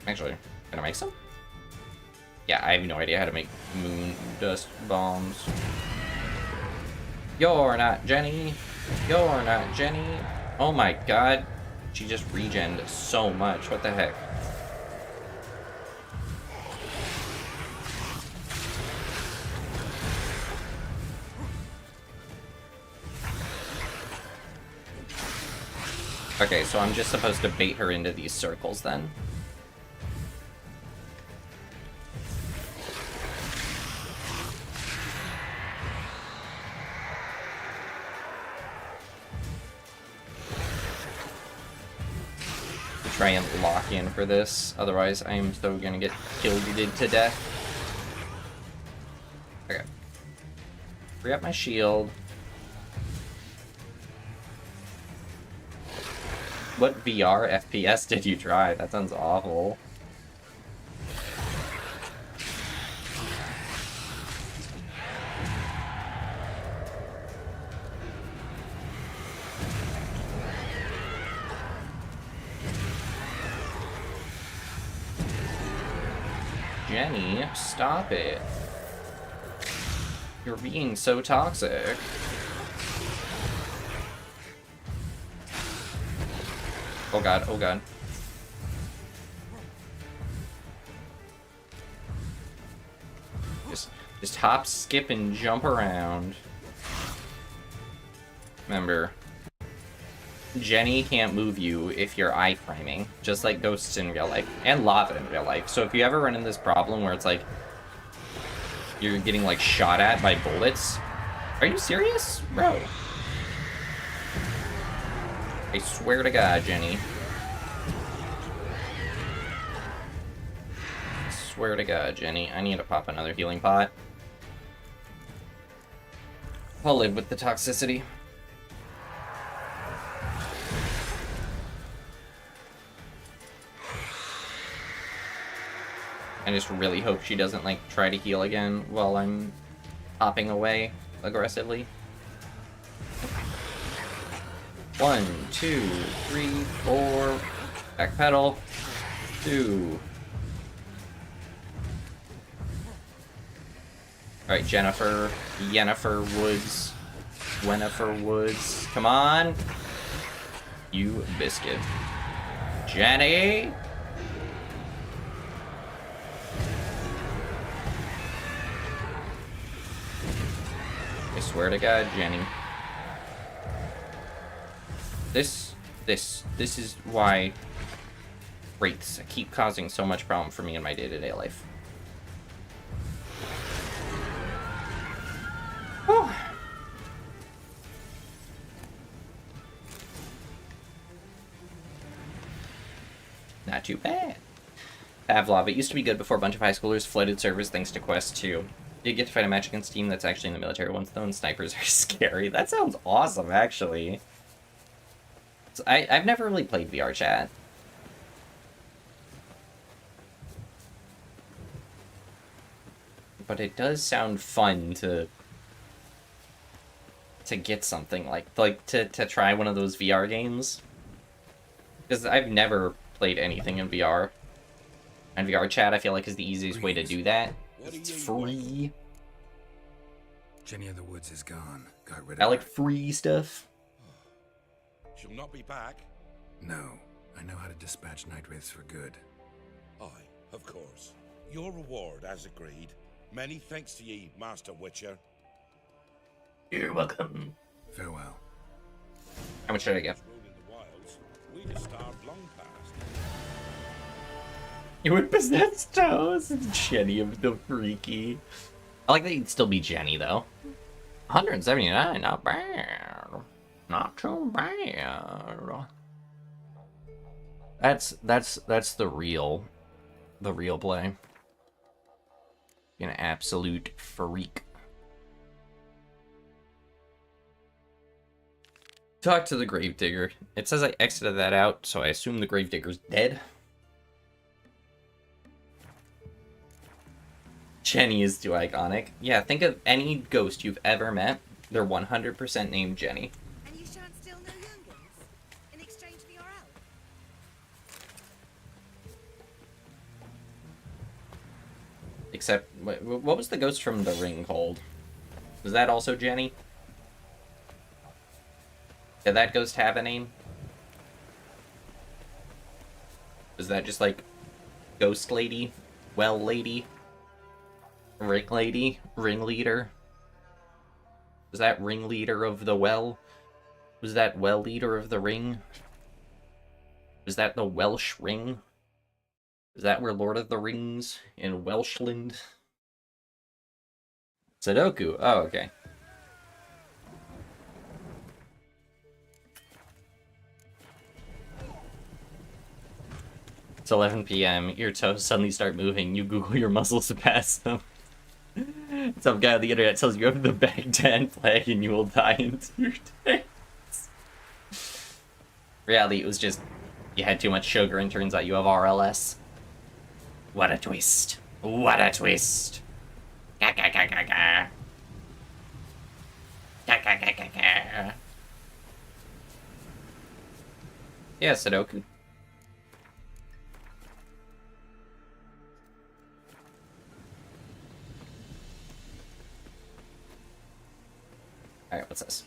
Actually, can I make some? Yeah, I have no idea how to make moon dust bombs. You're not Jenny. You're not Jenny. Oh my god. She just regened so much. What the heck? Okay, so I'm just supposed to bait her into these circles then. Try and lock in for this, otherwise I am so gonna get killed to death. Okay. Free up my shield. What VR FPS did you try? That sounds awful. Jenny, stop it. You're being so toxic. Oh god, oh god. hop, skip, and jump around. Remember, Jenny can't move you if you're iframing, just like ghosts in real life, and lava in real life. So if you ever run into this problem where it's like, you're getting like shot at by bullets, are you serious? Bro. I swear to God, Jenny. I swear to God, Jenny. I need to pop another healing pot. I'll live with the toxicity. I just really hope she doesn't, like, try to heal again while I'm hopping away aggressively. 1, 2, 3, 4. Back pedal. 2. Alright, Yennefer Woods. Come on! You biscuit. Jenny! I swear to God, Jenny. This is why wraiths keep causing so much problem for me in my day-to-day life. Whew. Not too bad. Pavlov, it used to be good before a bunch of high schoolers flooded servers thanks to Quest 2. You get to fight a match against a team that's actually in the military ones, though, and snipers are scary. That sounds awesome, actually. So I've never really played VR chat. But it does sound fun to get something like to try one of those VR games. Because I've never played anything in VR. And VR chat, I feel like, is the easiest way to do that. It's free. Jenny of the Woods is gone. Got rid of I like her. free stuff. She'll not be back. No. I know how to dispatch night wraiths for good. Aye, of course. Your reward, as agreed. Many thanks to ye, Master Witcher. You're welcome. Farewell. How much should I get? Ruling the wilds, we'd have starved long past. You would possess toes. It's Jenny of the Freaky. I like that you'd still be Jenny, though. 179, not bad. Not too bad. That's the real play. An absolute freak. Talk to the Gravedigger. It says I exited that out, so I assume the Gravedigger's dead. Jenny is too iconic. Yeah, think of any ghost you've ever met. They're 100% named Jenny. And you shan't steal no youngins in exchange for your help? Except, what was the ghost from The Ring called? Was that also Jenny? Did that ghost have a name? Was that just like Ghost Lady? Well Lady? Ring Lady? Ringleader? Was that Ringleader of the Well? Was that Well Leader of the Ring? Was that the Welsh Ring? Is that where Lord of the Rings in Welshland? Sudoku. Oh, okay. It's 11 p.m. Your toes suddenly start moving. You Google your muscles to pass them. Some guy on the internet tells you have the Baghdad plague and you will die in 2 days. Reality, it was just you had too much sugar and turns out you have RLS. What a twist. What a twist. Ga ga ga ga ga. Ga ga ga ga ga. Yeah, Sudoku. Alright, what's this?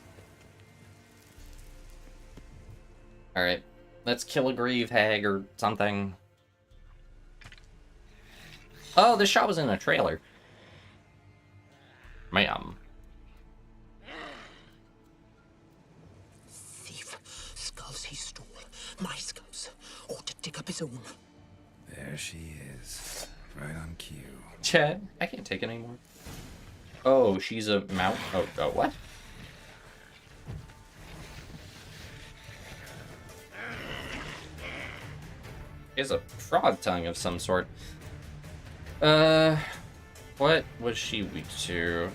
Alright, let's kill a grieve hag or something. Oh, this shot was in a trailer. Ma'am. Thief. Skulls he stole. My skulls. Ought to dig up his own. There she is. Right on cue. Chad, I can't take it anymore. Oh, she's a mount. Oh, what? She has a frog tongue of some sort. What was she weak to?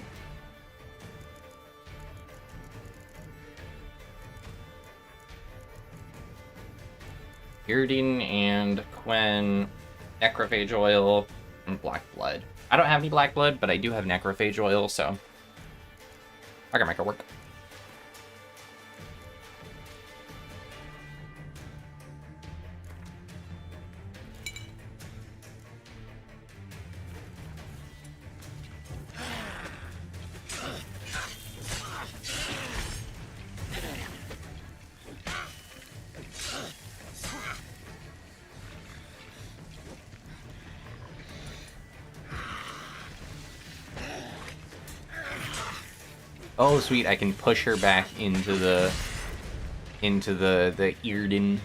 Bearding and Quen, Necrophage Oil, and Black Blood. I don't have any Black Blood, but I do have Necrophage Oil, so I can make it work. Oh, sweet! I can push her back into the Earden.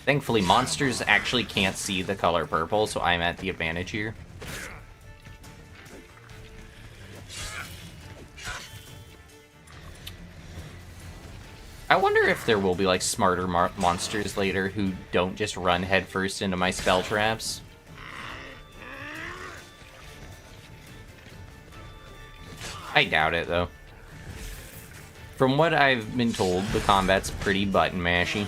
Thankfully, monsters actually can't see the color purple, so I'm at the advantage here. I wonder if there will be like smarter monsters later who don't just run headfirst into my spell traps. I doubt it, though. From what I've been told, the combat's pretty button mashy.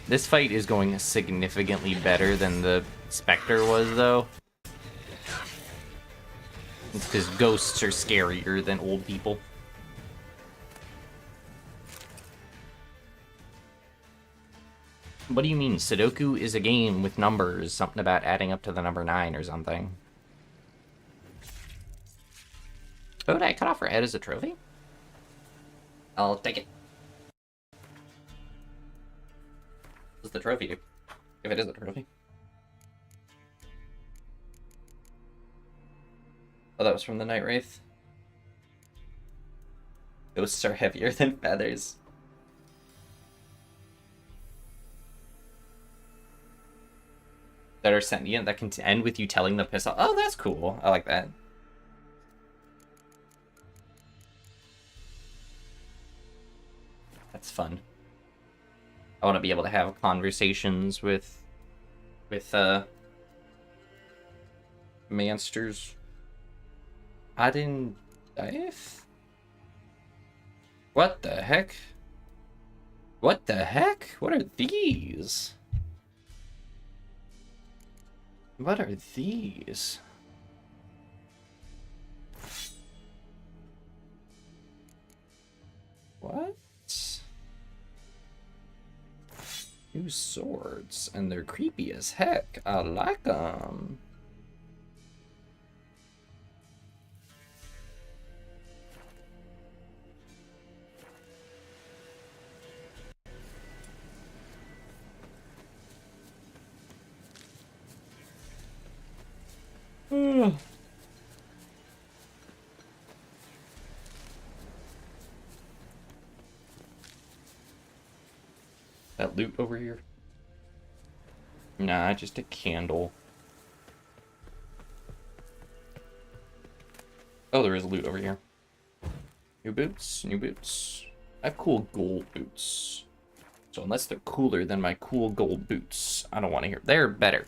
This fight is going significantly better than the Spectre was, though. It's because ghosts are scarier than old people. What do you mean? Sudoku is a game with numbers. Something about adding up to the number 9 or something. Oh, did I cut off her head as a trophy? I'll take it. What's the trophy do? If it is a trophy. Oh, that was from the Night Wraith. Ghosts are heavier than feathers. That are sentient, that can end with you telling the piss off. Oh, that's cool. I like that. That's fun. I want to be able to have conversations with monsters. Adin Dive? What the heck? What the heck? What are these? What are these? What? New swords, and they're creepy as heck. I like them. That loot over here? Nah, just a candle. Oh, there is loot over here. New boots, new boots. I have cool gold boots. So unless they're cooler than my cool gold boots, I don't want to hear. They're better.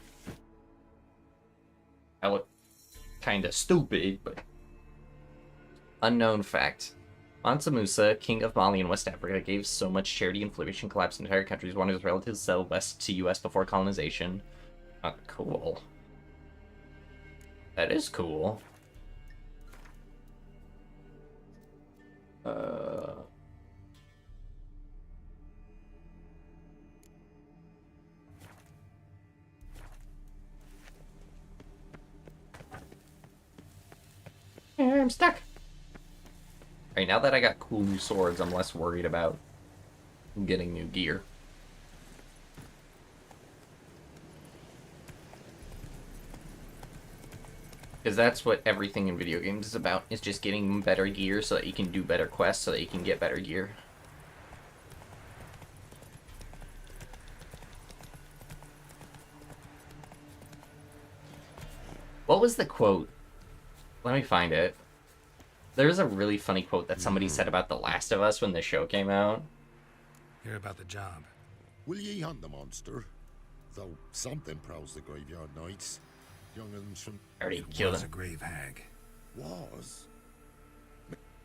I look kinda stupid, but... Unknown fact. Mansa Musa, king of Mali and West Africa, gave so much charity inflation collapsed entire countries, wanted his relatives settled west to US before colonization. Cool. That is cool. I'm stuck. Right, now that I got cool new swords, I'm less worried about getting new gear. Because that's what everything in video games is about, is just getting better gear so that you can do better quests, so that you can get better gear. What was the quote? Let me find it. There's a really funny quote that somebody said about The Last of Us when the show came out. Hear about the job. Will ye hunt the monster? Though something prowls the graveyard nights. Young'uns from... I already It killed was a him. grave hag. Was?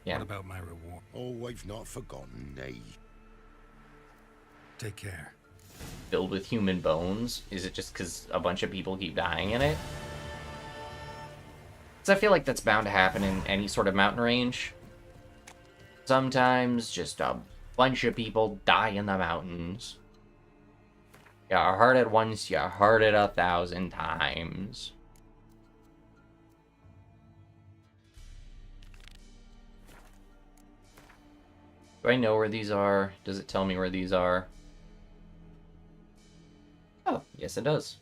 Yeah. What about my reward? Oh, I've not forgotten, nay. Take care. Filled with human bones? Is it just because a bunch of people keep dying in it? Because I feel like that's bound to happen in any sort of mountain range. Sometimes just a bunch of people die in the mountains. You heard it once, you heard it 1,000 times. Do I know where these are? Does it tell me where these are? Oh, yes it does.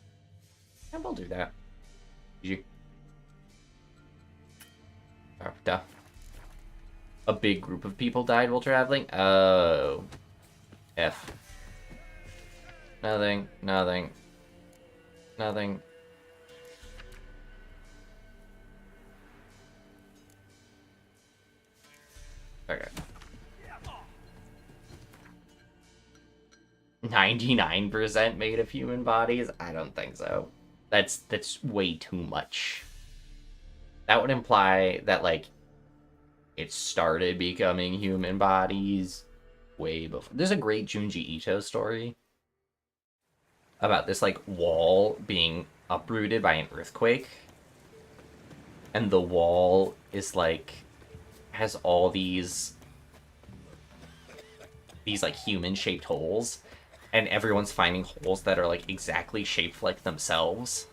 And we'll do that. You... Duh. A big group of people died while traveling? Oh. F. Nothing, nothing. Nothing. Okay. 99% made of human bodies? I don't think so. That's way too much. That would imply that, like, it started becoming human bodies way before. There's a great Junji Ito story about this, like, wall being uprooted by an earthquake. And the wall is, like, has all these like, human-shaped holes. And everyone's finding holes that are, like, exactly shaped like themselves.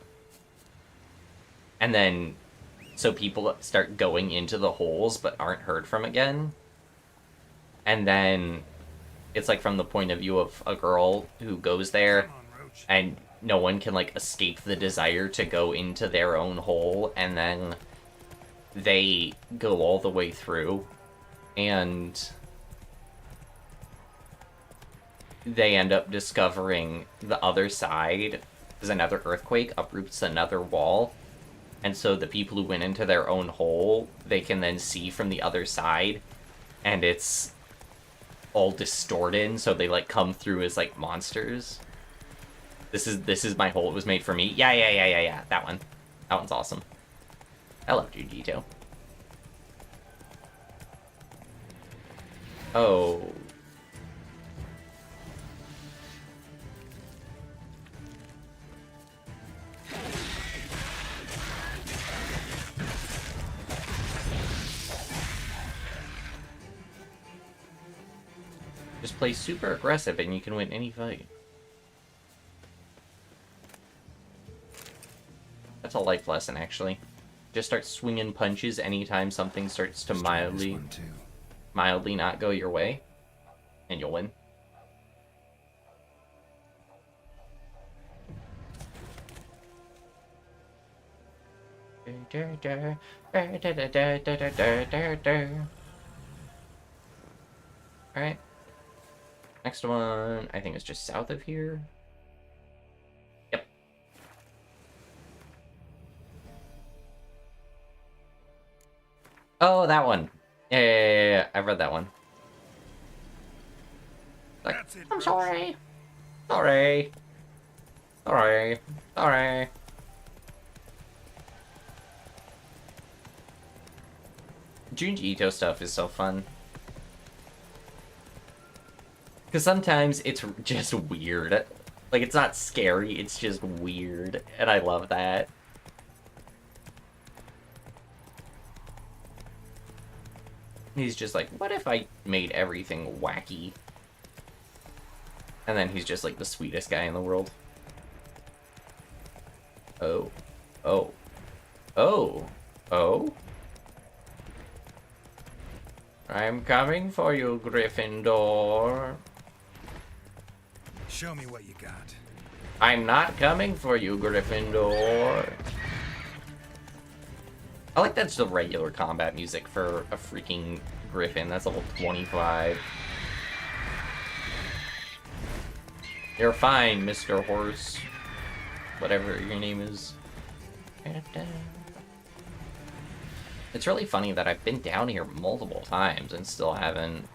And then, so people start going into the holes but aren't heard from again. And then, it's, like, from the point of view of a girl who goes there, and no one can, like, escape the desire to go into their own hole, and then they go all the way through, and they end up discovering the other side, because another earthquake uproots another wall, and so the people who went into their own hole, they can then see from the other side, and it's all distorted, so they, like, come through as, like, monsters. This is my hole. It was made for me. Yeah. That one. That one's awesome. I love Junji Ito. Oh. Just play super aggressive and you can win any fight. That's a life lesson, actually. Just start swinging punches anytime something starts to mildly not go your way, and you'll win. Alright. Next one, I think it's just south of here. Yep. Oh, that one. Yeah. I've read that one. Like, I'm sorry. Sorry. Sorry. Sorry. Junji Ito stuff is so fun. Because sometimes it's just weird. Like, it's not scary, it's just weird. And I love that. He's just like, what if I made everything wacky? And then he's just like the sweetest guy in the world. Oh. Oh. Oh. Oh. I'm coming for you, Gryffindor. Show me what you got. I'm not coming for you, Gryffindor. I like that's the regular combat music for a freaking Griffin. That's level 25. You're fine, Mr. Horse. Whatever your name is. It's really funny that I've been down here multiple times and still haven't...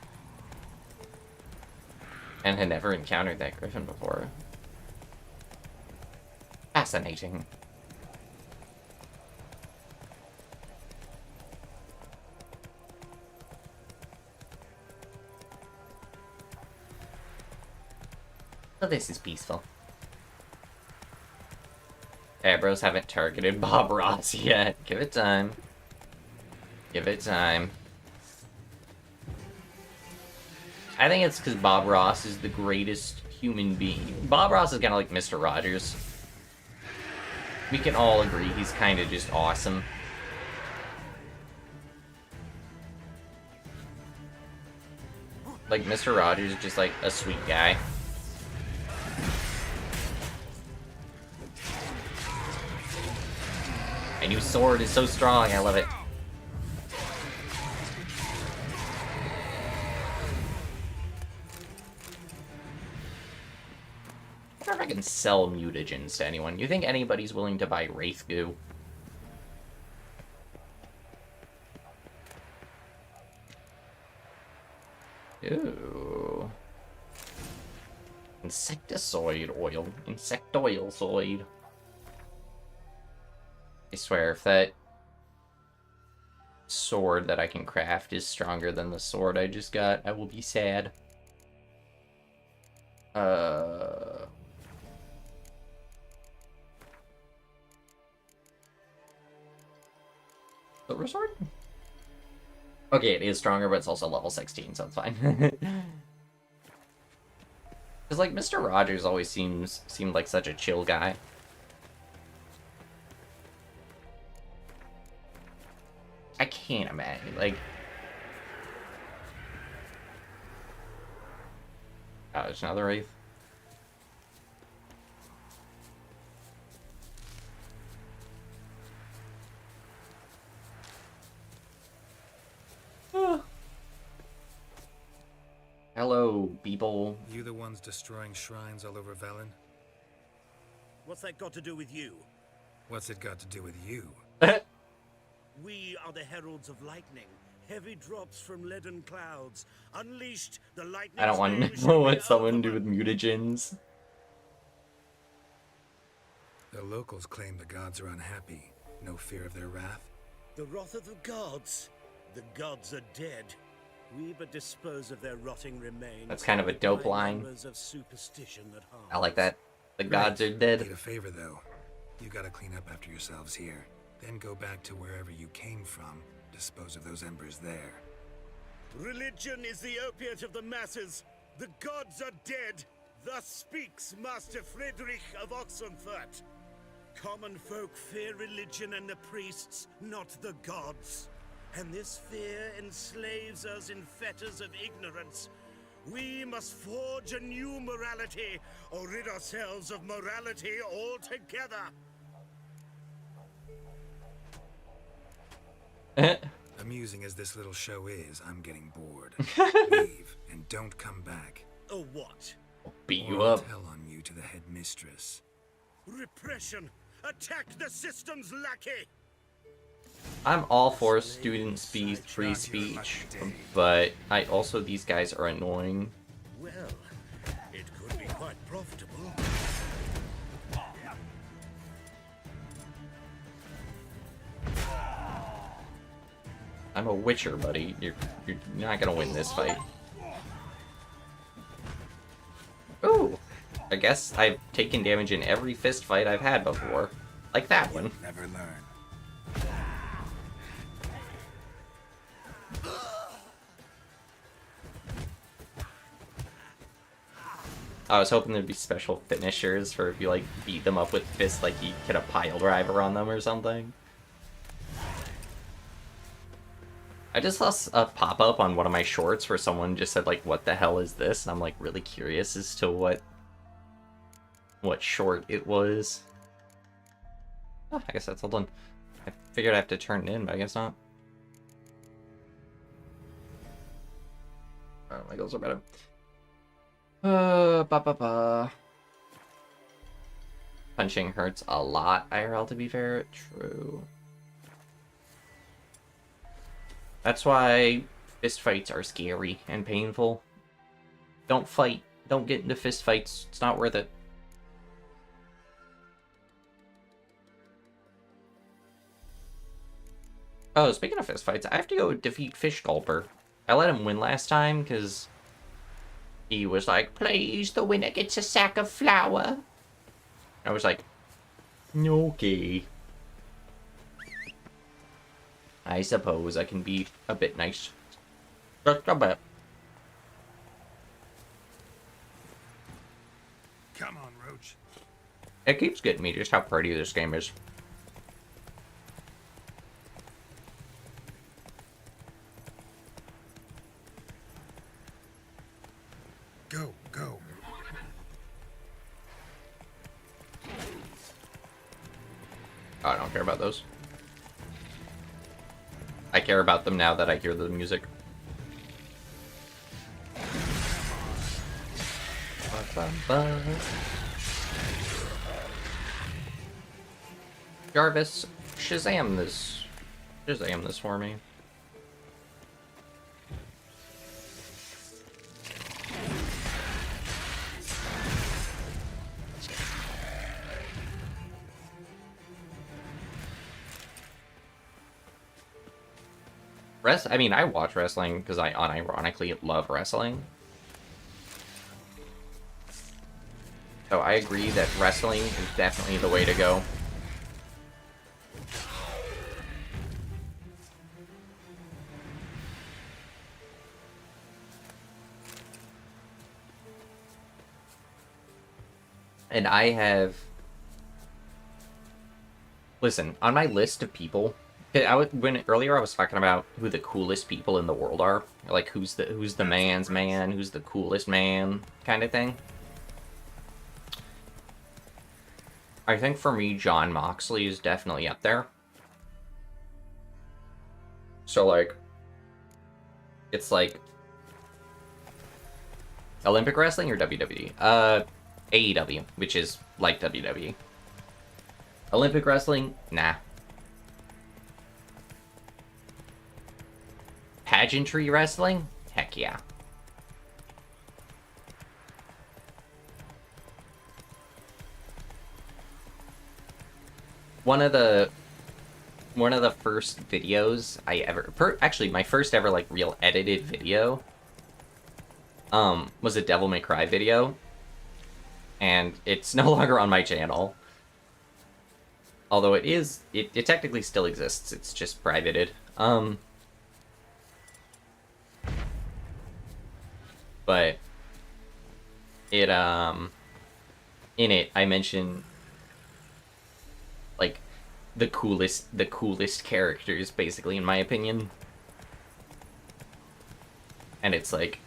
and had never encountered that Griffin before. Fascinating. So this is peaceful. Abros haven't targeted Bob Ross yet. Give it time. Give it time. I think it's because Bob Ross is the greatest human being. Bob Ross is kind of like Mr. Rogers. We can all agree he's kind of just awesome. Like, Mr. Rogers is just like a sweet guy. My new sword is so strong, I love it. I wonder if I can sell mutagens to anyone. You think anybody's willing to buy Wraith Goo? Ooh. Insectoid oil. Insectoilsoid. I swear, if that sword that I can craft is stronger than the sword I just got, I will be sad. Silver sword? Okay, it is stronger, but it's also level 16, so it's fine. Because, like, Mr. Rogers always seemed like such a chill guy. I can't imagine, like... Oh, there's another Wraith. Hello, people. You the ones destroying shrines all over Velen? What's that got to do with you? What's it got to do with you? We are the heralds of lightning. Heavy drops from leaden clouds. Unleashed, the lightning. I don't want to know what someone do with mutagens. The locals claim the gods are unhappy. No fear of their wrath. The wrath of the gods. The gods are dead. We but dispose of their rotting remains. That's kind of a dope line. Of superstition that I like that. The gods are dead. Need a favor though. You gotta clean up after yourselves here. Then go back to wherever you came from. Dispose of those embers there. Religion is the opiate of the masses. The gods are dead. Thus speaks Master Friedrich of Oxenfurt. Common folk fear religion and the priests, not the gods. And this fear enslaves us in fetters of ignorance. We must forge a new morality, or rid ourselves of morality altogether. Amusing as this little show is, I'm getting bored. Leave and don't come back. Oh, what? I'll beat you Or I'll up. tell on you to the headmistress. Repression! Attack the system's lackey! I'm all for students be free speech, but these guys are annoying. Well, it could be quite profitable. I'm a witcher, buddy. You're not gonna win this fight. Ooh! I guess I've taken damage in every fist fight I've had before. Like that one. Never learn. I was hoping there'd be special finishers for if you, like, beat them up with fists, like you get a pile driver on them or something. I just saw a pop-up on one of my shorts where someone just said, like, what the hell is this? And I'm, like, really curious as to what short it was. Oh, I guess that's all done. I figured I have to turn it in, but I guess not. Oh, my goals are better. Punching hurts a lot, IRL, to be fair. True. That's why fist fights are scary and painful. Don't fight. Don't get into fist fights. It's not worth it. Oh, speaking of fist fights, I have to go defeat Fish Gulper. I let him win last time because he was like, please, the winner gets a sack of flour. I was like, okay. I suppose I can be a bit nice. Just a bit. Come on, Roach. It keeps getting me just how pretty this game is. Go, go. I don't care about those. I care about them now that I hear the music. Jarvis, Shazam this for me. I mean, I watch wrestling because I unironically love wrestling. So I agree that wrestling is definitely the way to go. And I have... Listen, on my list of people... Earlier I was talking about who the coolest people in the world are. Like, who's the man's man, who's the coolest man, kind of thing. I think for me, John Moxley is definitely up there. So, like... It's like... Olympic wrestling or WWE? AEW, which is like WWE. Olympic wrestling? Nah. Pageantry wrestling? Heck yeah. One of the first videos I ever... actually, my first ever, like, real edited video was a Devil May Cry video. And it's no longer on my channel. Although it technically still exists, it's just privated. But it, in it, I mention, like, the coolest characters, basically, in my opinion. And it's like,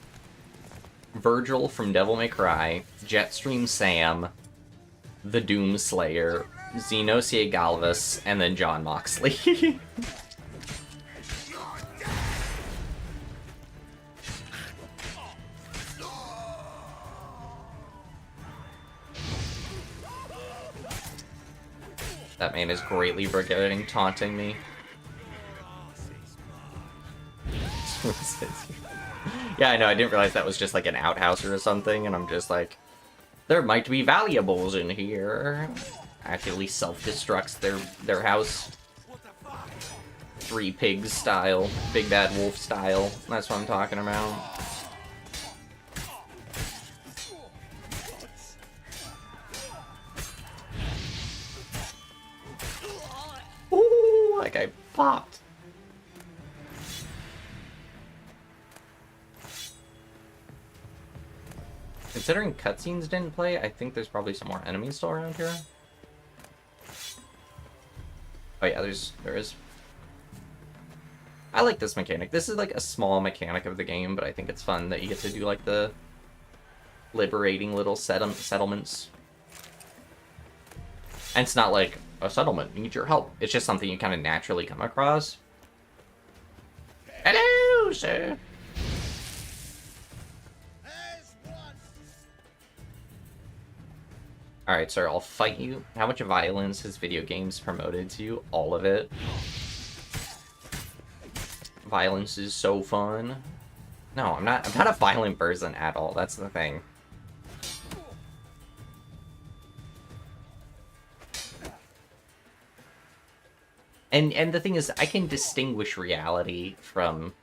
Virgil from Devil May Cry, Jetstream Sam, the Doomslayer, Xenosia Galvus, and then John Moxley. That man is greatly regretting taunting me. Yeah, I know, I didn't realize that was just like an outhouse or something, and I'm just like, there might be valuables in here. Actively self-destructs their house. Three Pigs style, Big Bad Wolf style. That's what I'm talking about. Ooh, like I popped. Considering cutscenes didn't play, I think there's probably some more enemies still around here. Oh yeah, there is. I like this mechanic. This is like a small mechanic of the game, but I think it's fun that you get to do like the liberating little settlements. And it's not like a settlement needs your help. It's just something you kind of naturally come across. Hello, sir. Alright, sir, I'll fight you. How much violence has video games promoted to you? All of it. Violence is so fun. No, I'm not a violent person at all. That's the thing. And the thing is, I can distinguish reality from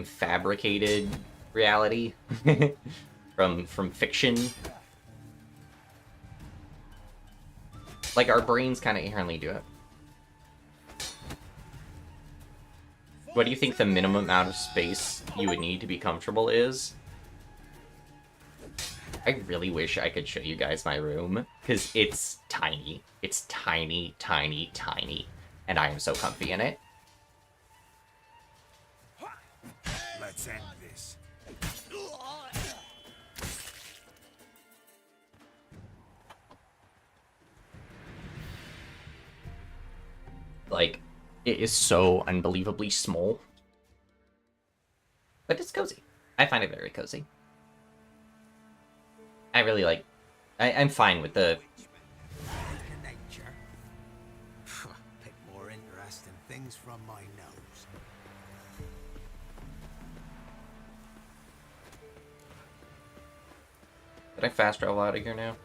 fabricated reality, from fiction. Like, our brains kind of inherently do it. What do you think the minimum amount of space you would need to be comfortable is? I really wish I could show you guys my room, because it's tiny. It's tiny, tiny, tiny. And I am so comfy in it. Let's end this. Like, it is so unbelievably small. But it's cozy. I find it very cozy. I really like... I'm fine with the... Nature. Pick more interesting things from my nose. Did I fast travel out of here now?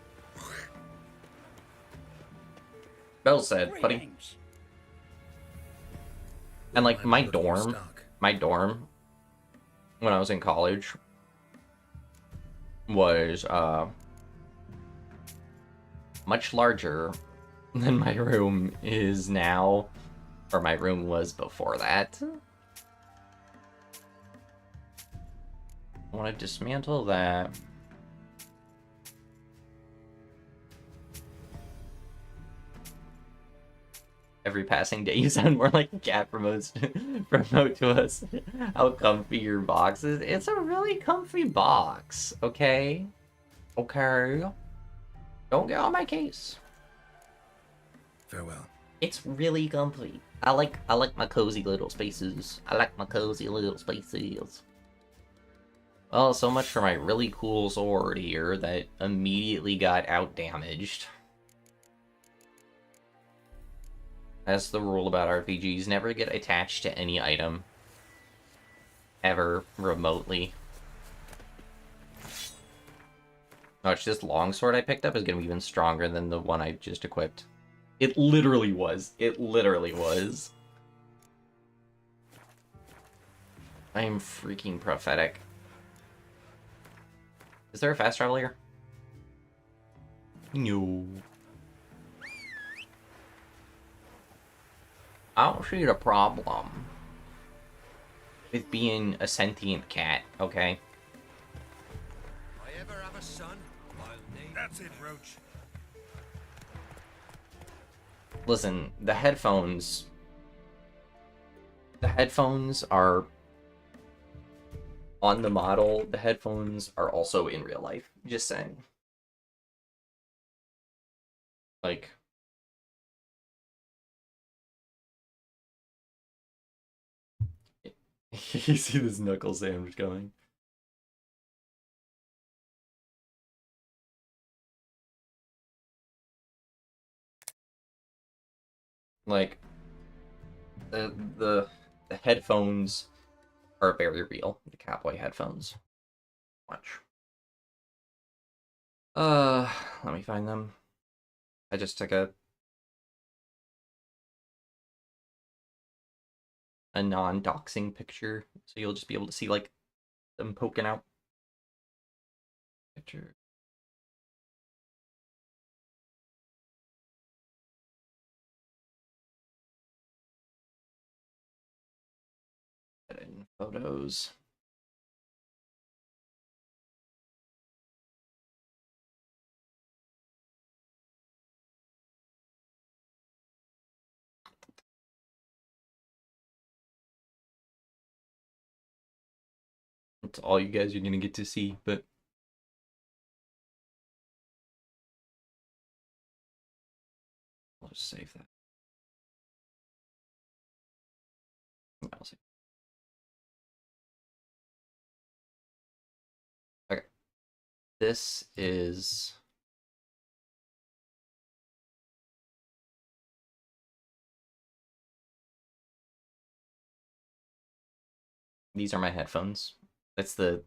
Bell said, buddy. And like my dorm, when I was in college, was much larger than my room is now, or my room was before that. I want to dismantle that. Every passing day, you sound more like a cat promote to us how comfy your box is. It's a really comfy box, okay? Okay. Don't get on my case. Farewell. It's really comfy. I like my cozy little spaces. I like my cozy little spaces. Well, so much for my really cool sword here that immediately got out damaged. That's the rule about RPGs. Never get attached to any item. Ever. Remotely. Watch, this longsword I picked up is going to be even stronger than the one I just equipped. It literally was. It literally was. I am freaking prophetic. Is there a fast travel here? No. I don't see the problem with being a sentient cat, okay? If I ever have a son, I'll name... That's it, Roach. Listen, the headphones are on the model. The headphones are also in real life. Just saying. Like... You see this knuckle sandwich going. Like, the headphones are very real. The cowboy headphones. Watch. Let me find them. I just took a non-doxing picture, so you'll just be able to see like them poking out. Picture. Edit in photos. That's all you guys are gonna get to see, but I'll just save that. I'll save. Okay. This is these are my headphones. That's the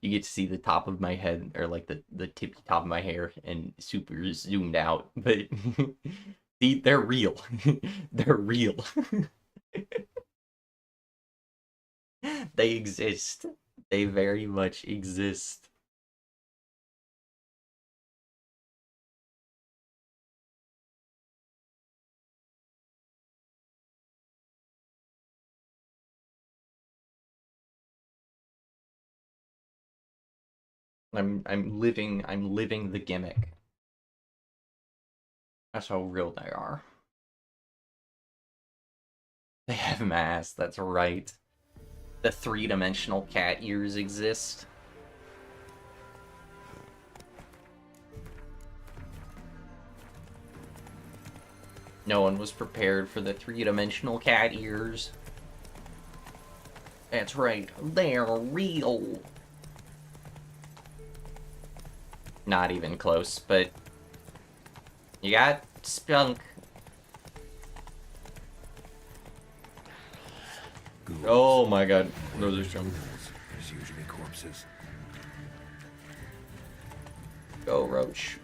you get to see the top of my head, or like the tippy top of my hair, and super zoomed out, but they're real. They're real. They exist. They very much exist. I'm living the gimmick. That's how real they are. They have masks, that's right. The three-dimensional cat ears exist. No one was prepared for the three-dimensional cat ears. That's right, they're real. Not even close, but you got spunk. Oh my god, those are strong. There's usually corpses. Go, Roach.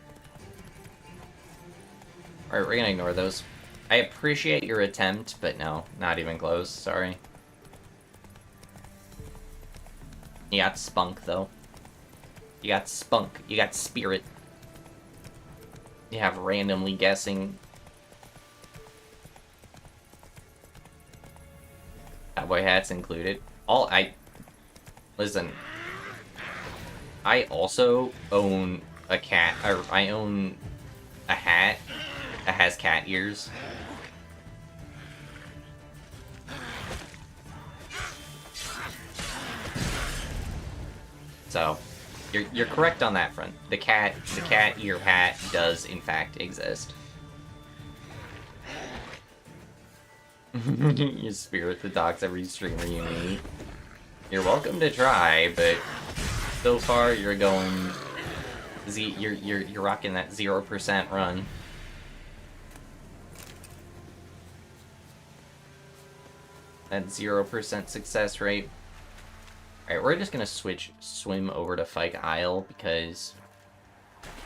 Alright, we're gonna ignore those. I appreciate your attempt, but no, not even close, sorry. You got spunk, though. You got spunk. You got spirit. You have randomly guessing. Cowboy hats included. Listen. I also own a cat, or I own a hat that has cat ears. So, you're correct on that front. The cat ear hat does in fact exist. You spirit the docs every streamer you meet. You're welcome to try, but so far you're going you're rocking that 0% run. That 0% success rate. Alright, we're just gonna swim over to Fike Isle because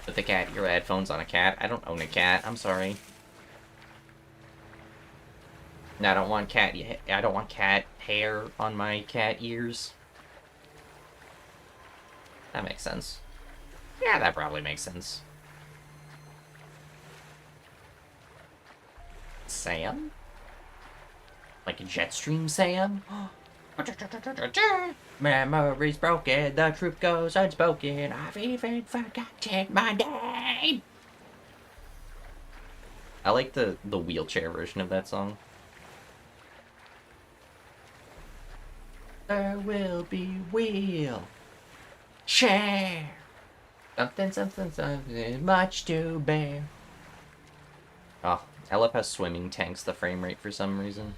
put the cat ear headphones on a cat. I don't own a cat. I'm sorry. No, I don't want cat hair on my cat ears. That makes sense. Yeah, that probably makes sense. Sam? Like a Jetstream Sam? Memories broken, the truth goes unspoken. I've even forgotten my name. I like the wheelchair version of that song. There will be wheel share. Something, something, something much to bear. Oh, I love how swimming tanks the frame rate for some reason.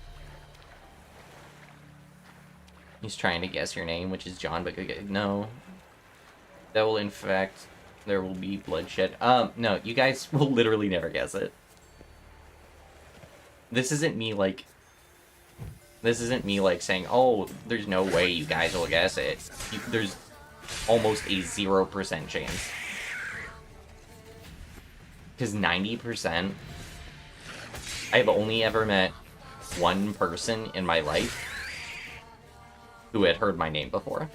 He's trying to guess your name, which is John, but no. That will, in fact, there will be bloodshed. No, you guys will literally never guess it. This isn't me, like, saying, oh, there's no way you guys will guess it. There's almost a 0% chance. Because 90%, I've only ever met one person in my life who had heard my name before.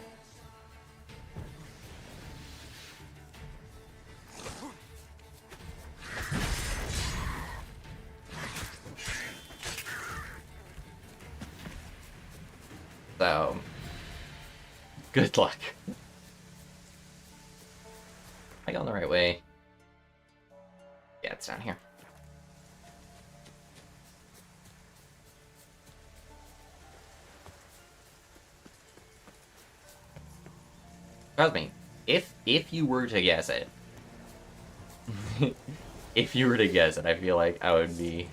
So, good luck. Am I going the right way? Yeah, it's down here. Trust me, if you were to guess it, if you were to guess it, I feel like I would be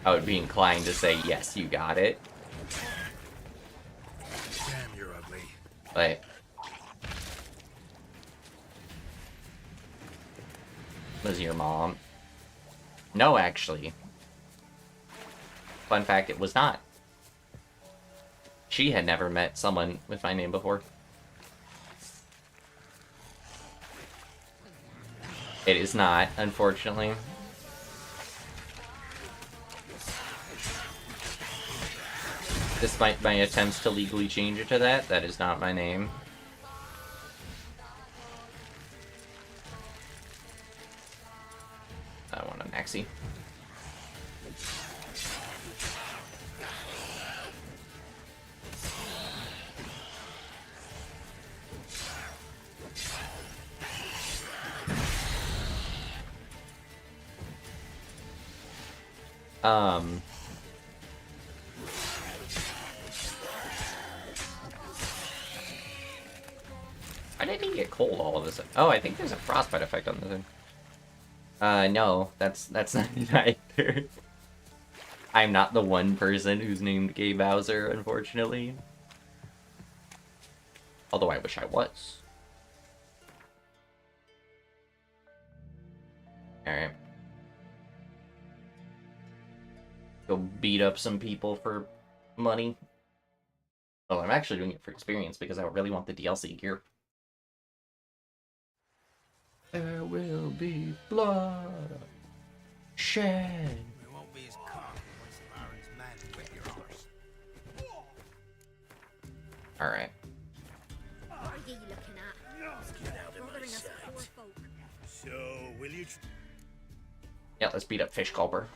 inclined to say yes, you got it. Damn, you're ugly. But was your mom? No, actually. Fun fact, it was not. She had never met someone with my name before. It is not, unfortunately. Despite my attempts to legally change it to that, that is not my name. I want a maxi. Why did he get cold all of a sudden? Oh, I think there's a frostbite effect on this thing. No, that's not it either. I'm not the one person who's named Gay Bowser, unfortunately. Although I wish I was. Alright. Go beat up some people for money. Well, I'm actually doing it for experience because I really want the DLC gear. There will be blood shed. We won't be as cocky once the Baron's men whip your horse. Alright. What are you looking at? Get out of my Bothering us sight. poor folk. So, will you... Yeah, let's beat up Fish Gulper.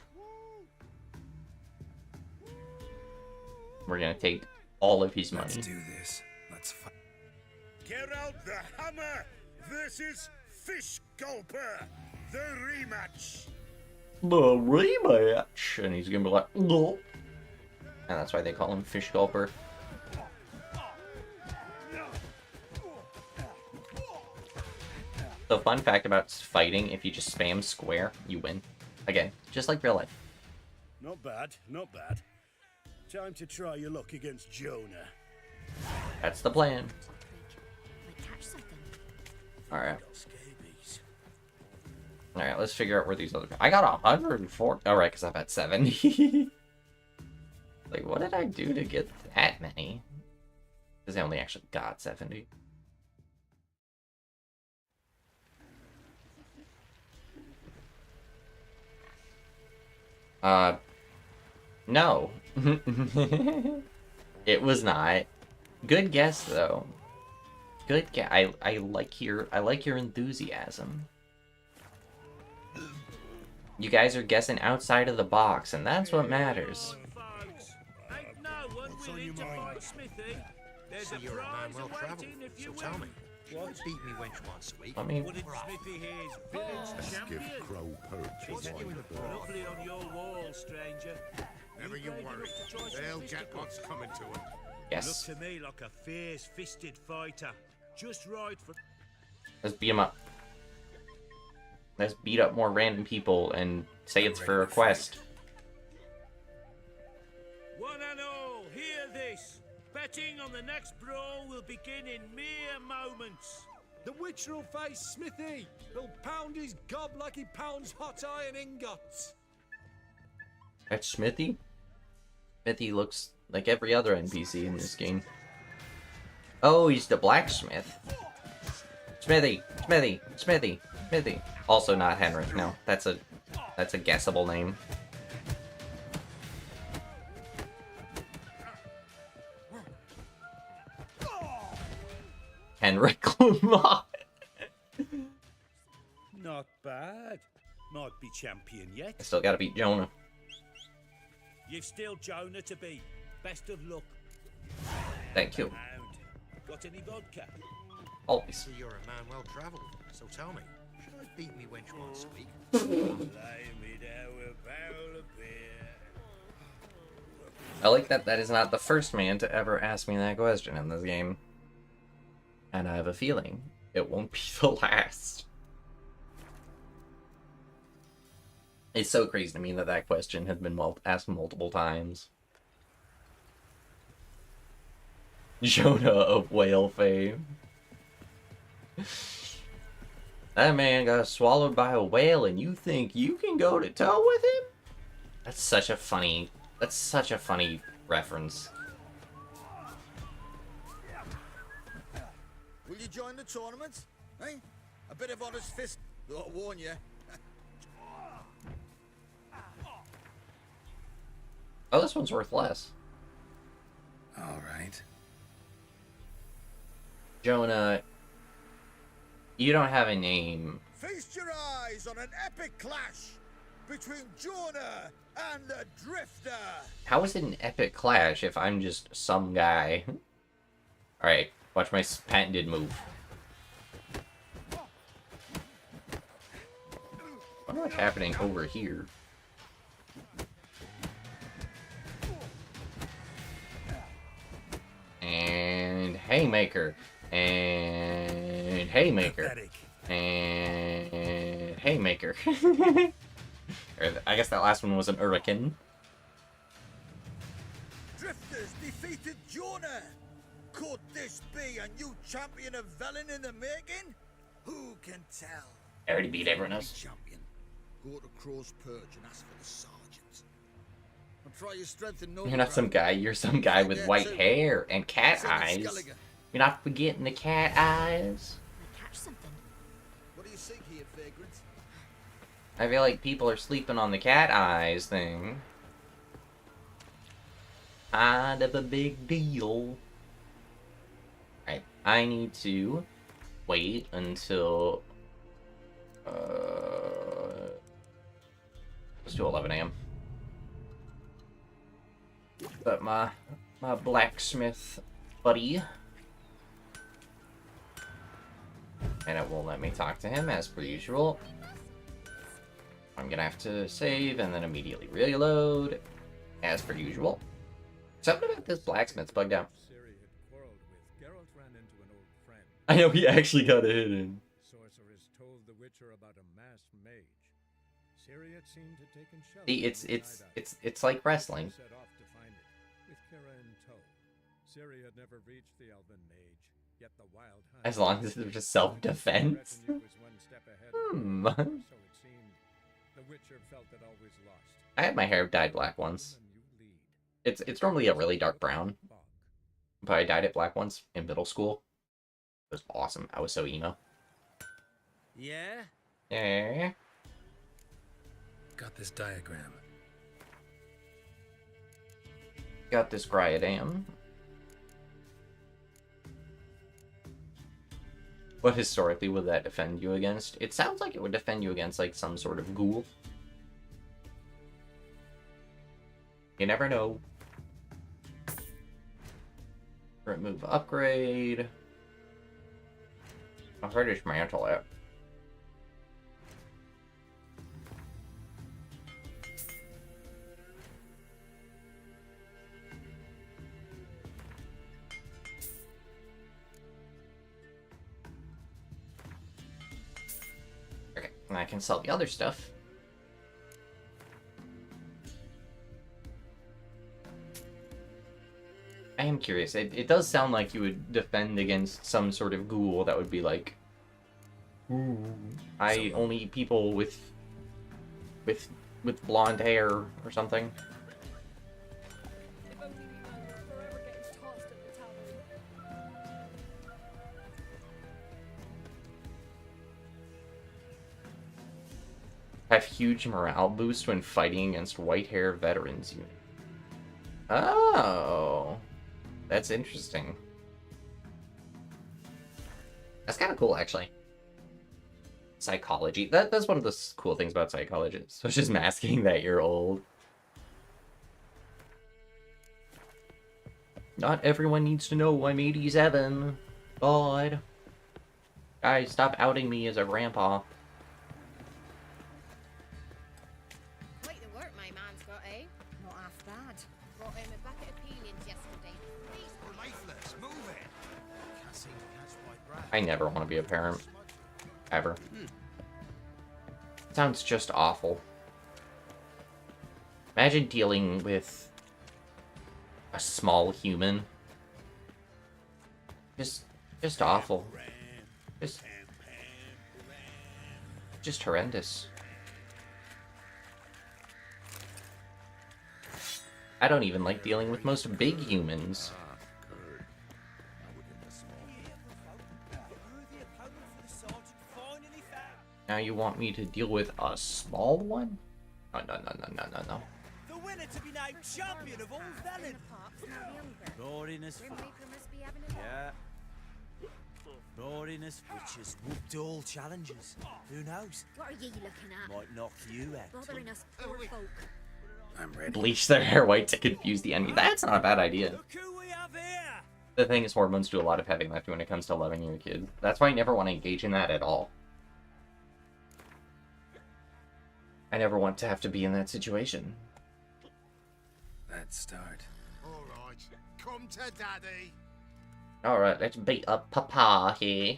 We're gonna take all of his money. Let's do this. Let's fight. Geralt the Hammer versus Fish Gulper, the rematch. The rematch! And he's gonna be like, no. And that's why they call him Fish Gulper. So fun fact about fighting, if you just spam square, you win. Again, just like real life. Not bad, not bad. Time to try your luck against Jonah. That's the plan. Might catch something. Alright. Scabies. Alright, let's figure out where these other... I got 104. Alright, because I'm at 70. Like, what did I do to get that many? Because I only actually got 70. No. It was not. Good guess, though. Good guess. I like your enthusiasm. You guys are guessing outside of the box, and that's what matters. What's on your mind? So you're a man well travelled, so tell me. Should I beat me wench once a week? I mean, Smithy here's village champion. Crow perch What's you in the broad? Lovely on your wall, stranger. Never you worry. They'll get what's coming to them. yes. Look to me like a fierce-fisted fighter. Just right for... Let's beat him up. Let's beat up more random people and say it's for a quest. One and all, hear this. Betting on the next brawl will begin in mere moments. The Witcher will face Smithy. He'll pound his gob like he pounds hot iron ingots. That's Smithy? Smithy looks like every other NPC in this game. Oh, he's the blacksmith. Smithy! Smithy! Smithy! Smithy! Also not Henrik, no. That's a guessable name. Henrik Lamont. Not bad. Might be champion yet. I still gotta beat Jonah. You've still Jonah to beat. Best of luck. Thank you. Round. Got any vodka? Always. So you're a man well travelled, so tell me. Should I beat me wench once a week? Lay me down with a barrel of beer. I like that is not the first man to ever ask me that question in this game. And I have a feeling it won't be the last. It's so crazy to me that that question has been asked multiple times. Jonah of whale fame. That man got swallowed by a whale and you think you can go to toe with him? That's such a funny reference. Will you join the tournament? Eh? A bit of honest fist, though I warn you. Oh, this one's worth less. All right. Jonah, you don't have a name. Feast your eyes on an epic clash between Jonah and the Drifter. How is it an epic clash if I'm just some guy? Alright, watch my patented move. I wonder what's happening over here. And haymaker. And haymaker. And haymaker. I guess that last one was an hurricane. Drifters defeated Jonah. Could this be a new champion of Velen in the making? Who can tell? I already beat everyone else. Champion. Go to Crow's Perch and ask for the sergeant. And try your strength in You're not some guy, you're some guy with white hair and cat eyes. You're not forgetting the cat eyes. Catch something. What do you seek here, vagrant? I feel like people are sleeping on the cat eyes thing. Kind of a big deal. Alright, I need to wait until let's do 11 a.m. But my blacksmith buddy, and it won't let me talk to him as per usual. I'm gonna have to save and then immediately reload as per usual. Something about this blacksmith's bugged out. I know he actually got it hidden. Sorceress told the Witcher about a masked mage. Syriat seemed to take shelter. See, it's like wrestling. Set off to find it, with Kira in tow. Syriat never reached the elven mage, yet the wild hunt. As long as it's just self-defense. So it seemed. The Witcher felt it always lost. I had my hair dyed black once. It's normally a really dark brown, but I dyed it black once in middle school. It was awesome. I was so emo. Yeah? Yeah. Got this diagram. Got this Gryadam. What historically would that defend you against? It sounds like it would defend you against like some sort of ghoul. You never know. Remove upgrade. Where is mantle at? Okay, and I can sell the other stuff. I am curious. It does sound like you would defend against some sort of ghoul that would be like, ooh, I only eat people with blonde hair or something. Have huge morale boost when fighting against white hair veterans unit. Oh. That's interesting. That's kind of cool, actually. Psychology. That's one of the cool things about psychology. So it's just masking that you're old. Not everyone needs to know I'm 87. God. Guys, stop outing me as a grandpa. Quite the work my man's got, eh? Not half bad. Brought him a bucket of peelings yesterday. Lifeless, move it! Can't seem to catch White I never want to be a parent. Ever. Sounds just awful. Imagine dealing with a small human. Just awful. Just horrendous. I don't even like dealing with most big humans. Now you want me to deal with a small one? Oh, no. The winner to be named champion of all Velen. Naughtiness. Yeah. Naughtiness, which has whooped all challenges. Who knows? What are ye looking at? Might knock you out. Bothering us poor folk. I'm ready. Bleach their hair white to confuse the enemy. That's not a bad idea. Look who we have here. The thing is, hormones do a lot of heavy lifting when it comes to loving your kid. That's why I never want to engage in that at all. I never want to have to be in that situation. Let's start. All right, come to daddy. Alright, let's beat up Papa here.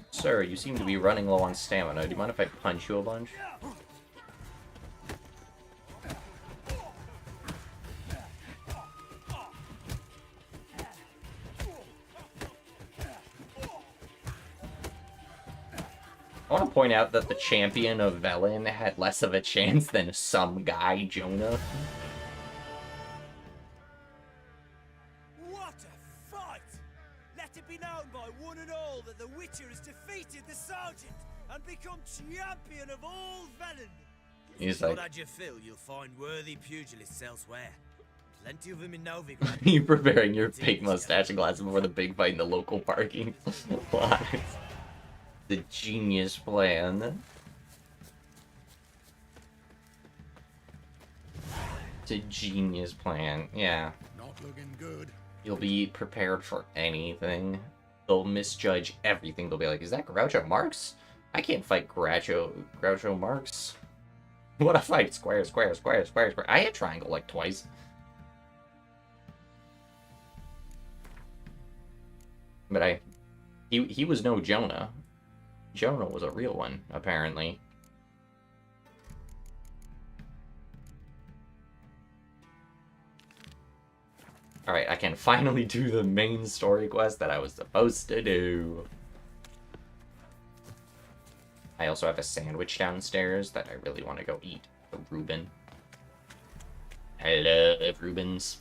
Sir, you seem to be running low on stamina. Do you mind if I punch you a bunch? I want to point out that the champion of Velen had less of a chance than some guy, Jonah. What a fight! Let it be known by one and all that the Witcher has defeated the Sergeant and become champion of all Velen. He's Not like, as you feel, you'll find worthy pugilists elsewhere. Plenty of them in Novigrad. you preparing your fake mustache and glasses before the big fight in the local parking lot. The genius plan. It's a genius plan, yeah. Not looking good. You'll be prepared for anything. They'll misjudge everything. They'll be like, is that Groucho Marx? I can't fight Groucho Marx. What a fight. Square, square, square, square, square. I hit triangle like twice. But he was no Jonah. Jonah was a real one, apparently. Alright, I can finally do the main story quest that I was supposed to do. I also have a sandwich downstairs that I really want to go eat. A Reuben. I love Reubens.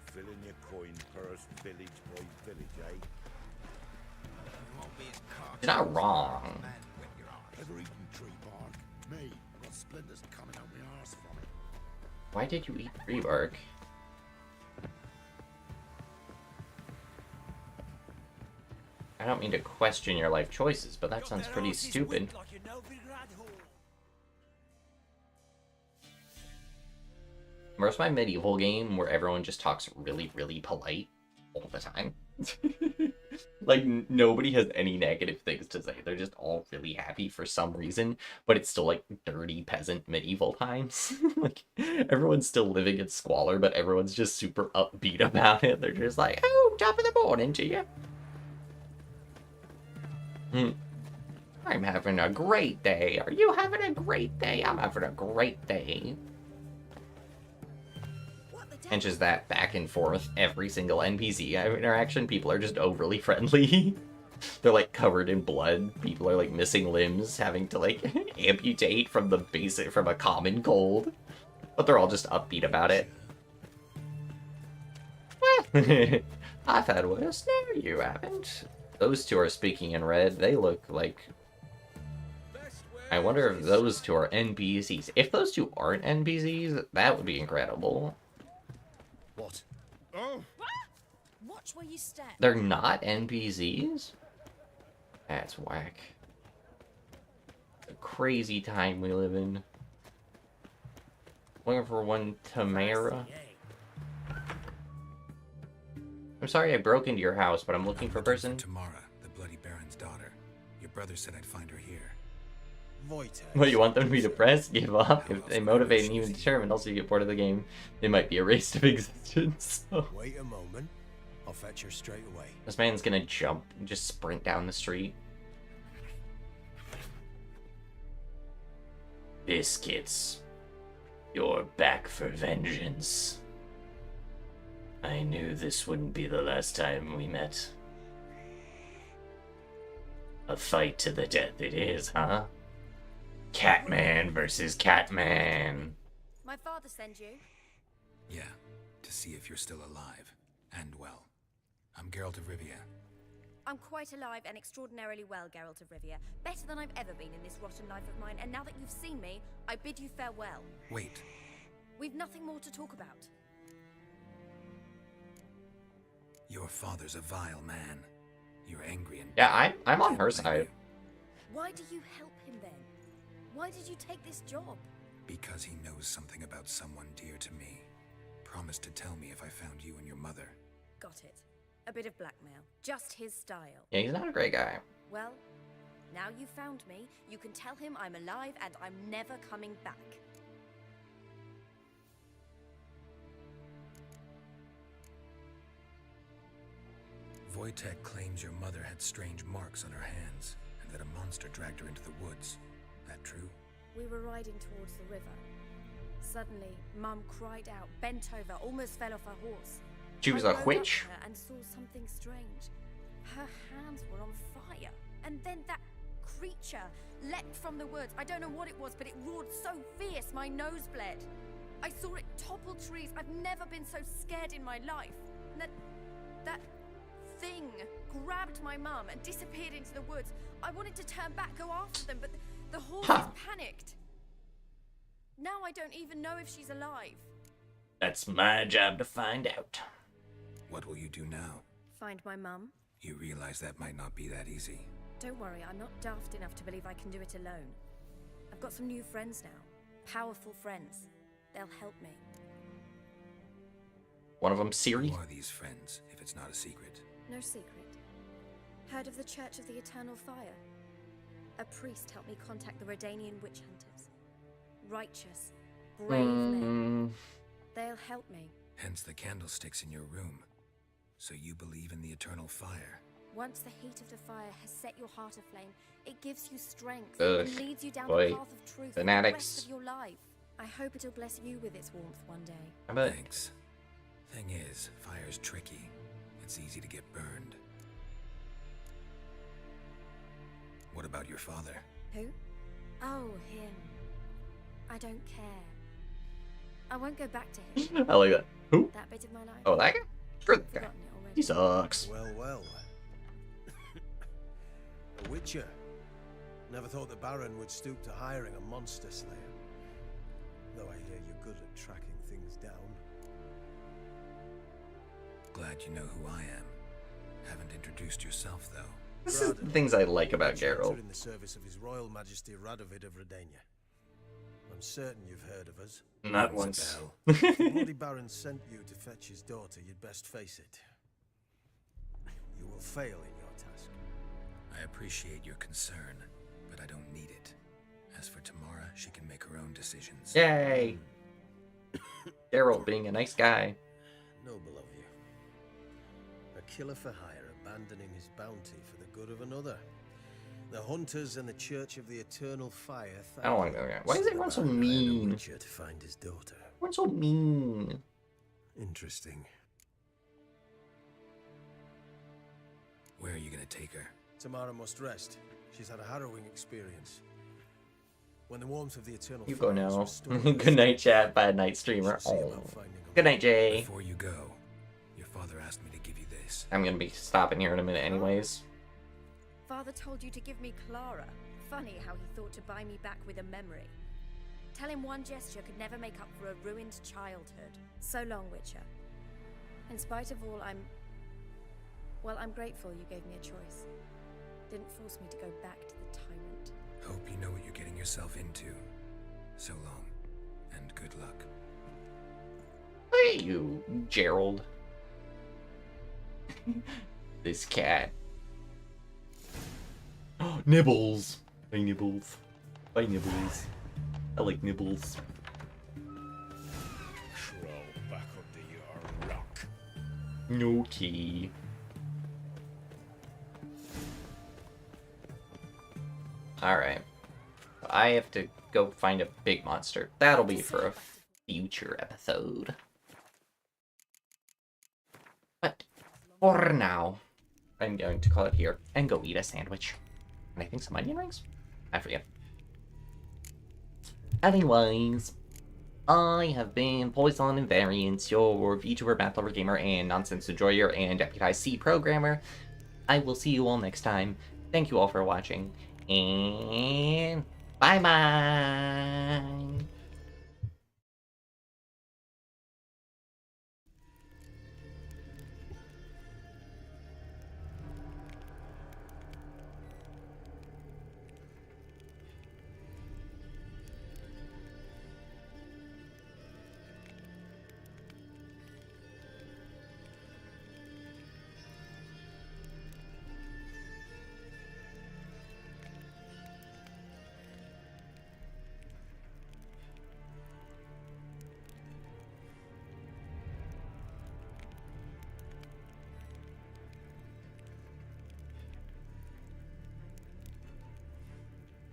Fill in your coin purse, village by village, eh? You're not wrong. Ever eaten tree bark? Me, got splinters coming out my arse from it. Why did you eat tree bark? I don't mean to question your life choices, but that sounds pretty stupid. Where's my medieval game where everyone just talks really, really polite all the time? Like, nobody has any negative things to say. They're just all really happy for some reason, but it's still, like, dirty peasant medieval times. Like, everyone's still living in squalor, but everyone's just super upbeat about it. They're just like, oh, top of the morning to you. I'm having a great day. Are you having a great day? I'm having a great day. And just that back and forth every single NPC interaction. People are just overly friendly. They're like covered in blood. People are like missing limbs, having to like amputate from a common cold. But they're all just upbeat about it. I've had worse. No, you haven't. Those two are speaking in red. They look like... I wonder if those two are NPCs. If those two aren't NPCs, that would be incredible. What? Oh! Watch where you step. They're not NPCs? That's whack. A crazy time we live in. Looking for one Tamara. I'm sorry I broke into your house, but I'm looking for a person. Tamara, the Bloody Baron's daughter. Your brother said I'd find her here. What, you want them to be depressed, give up? If they motivate and even determined, also you get bored of the game, they might be erased of existence. Wait a moment. I'll fetch her straight away. This man's gonna jump and just sprint down the street. Biscuits. You're back for vengeance. I knew this wouldn't be the last time we met. A fight to the death it is, huh? Catman versus Catman. My father sent you? Yeah, to see if you're still alive and well. I'm Geralt of Rivia. I'm quite alive and extraordinarily well, Geralt of Rivia. Better than I've ever been in this rotten life of mine, and now that you've seen me, I bid you farewell. Wait. We've nothing more to talk about. Your father's a vile man. You're angry and... Yeah, I'm on her side. Why do you help him then? Why did you take this job? Because he knows something about someone dear to me. Promised to tell me if I found you and your mother. Got it. A bit of blackmail. Just his style. Yeah, he's not a great guy. Well, now you found me, you can tell him I'm alive and I'm never coming back. Wojtek claims your mother had strange marks on her hands, and that a monster dragged her into the woods. That true? We were riding towards the river. Suddenly, Mum cried out, bent over, almost fell off her horse. She was I a rode witch? up to her and saw something strange. Her hands were on fire. And then that creature leapt from the woods. I don't know what it was, but it roared so fierce my nose bled. I saw it topple trees. I've never been so scared in my life. And that thing grabbed my mum and disappeared into the woods. I wanted to turn back, go after them, but the horses panicked. Now I don't even know if she's alive. That's my job to find out. What will you do now? Find my mum? You realize that might not be that easy. Don't worry, I'm not daft enough to believe I can do it alone. I've got some new friends now. Powerful friends. They'll help me. One of them, Siri? Who are these friends, if it's not a secret? No secret. Heard of the Church of the Eternal Fire? A priest helped me contact the Redanian witch hunters. Righteous, brave men. They'll help me. Hence the candlesticks in your room. So you believe in the eternal fire? Once the heat of the fire has set your heart aflame, it gives you strength Ugh, and leads you down boy. the path of truth Fanatics. for the rest of your life. I hope it'll bless you with its warmth one day. Thanks. Thing is, fire's tricky. It's easy to get burned. What about your father? Who? Oh, him. I don't care. I won't go back to him. I like that. Who? That bit of my life. Oh, that guy? Screw that guy. Forgotten it already. He sucks. Well, well. A witcher. Never thought the Baron would stoop to hiring a monster slayer. Though I hear you're good at tracking things down. Glad you know who I am. Haven't introduced yourself, though. This is the things I like about Geralt. In the service of His Royal Majesty Radovid of Redania. I'm certain you've heard of us. Not once. If the Bloody Baron sent you to fetch his daughter, you'd best face it. You will fail in your task. I appreciate your concern, but I don't need it. As for Tamara, she can make her own decisions. Yay! Geralt being a nice guy. Noble of you. A killer for hire, abandoning his bounty for the good of another. The hunters and the Church of the Eternal Fire. I don't want to go there. Why is everyone so mean? To find his daughter. Everyone's so mean. Interesting. Where are you gonna take her? Tamara must rest. She's had a harrowing experience. When the warmth of the Eternal You Fire go is now. restored, Good night, chat. Bad night, streamer. Oh. Good night, Jay. Before you go, your father asked me to give you this. I'm gonna be stopping here in a minute anyways. Father told you to give me Clara. Funny how he thought to buy me back with a memory. Tell him one gesture could never make up for a ruined childhood. So long, Witcher. In spite of all, I'm grateful you gave me a choice. Didn't force me to go back to the tyrant. Hope you know what you're getting yourself into. So long, and good luck. Hey, you, Gerald. This cat. Nibbles. Hey, Nibbles. Bye, Nibbles. I like Nibbles. Crawl back under your rock. Okay. Alright. I have to go find a big monster. That'll be for a future episode. But for now, I'm going to call it here and go eat a sandwich. And I think some onion rings? I forget. Anyways, I have been Poisson and Variants, your VTuber, Math Lover Gamer, and Nonsense Enjoyer, and Deputized C Programmer. I will see you all next time. Thank you all for watching, and bye-bye!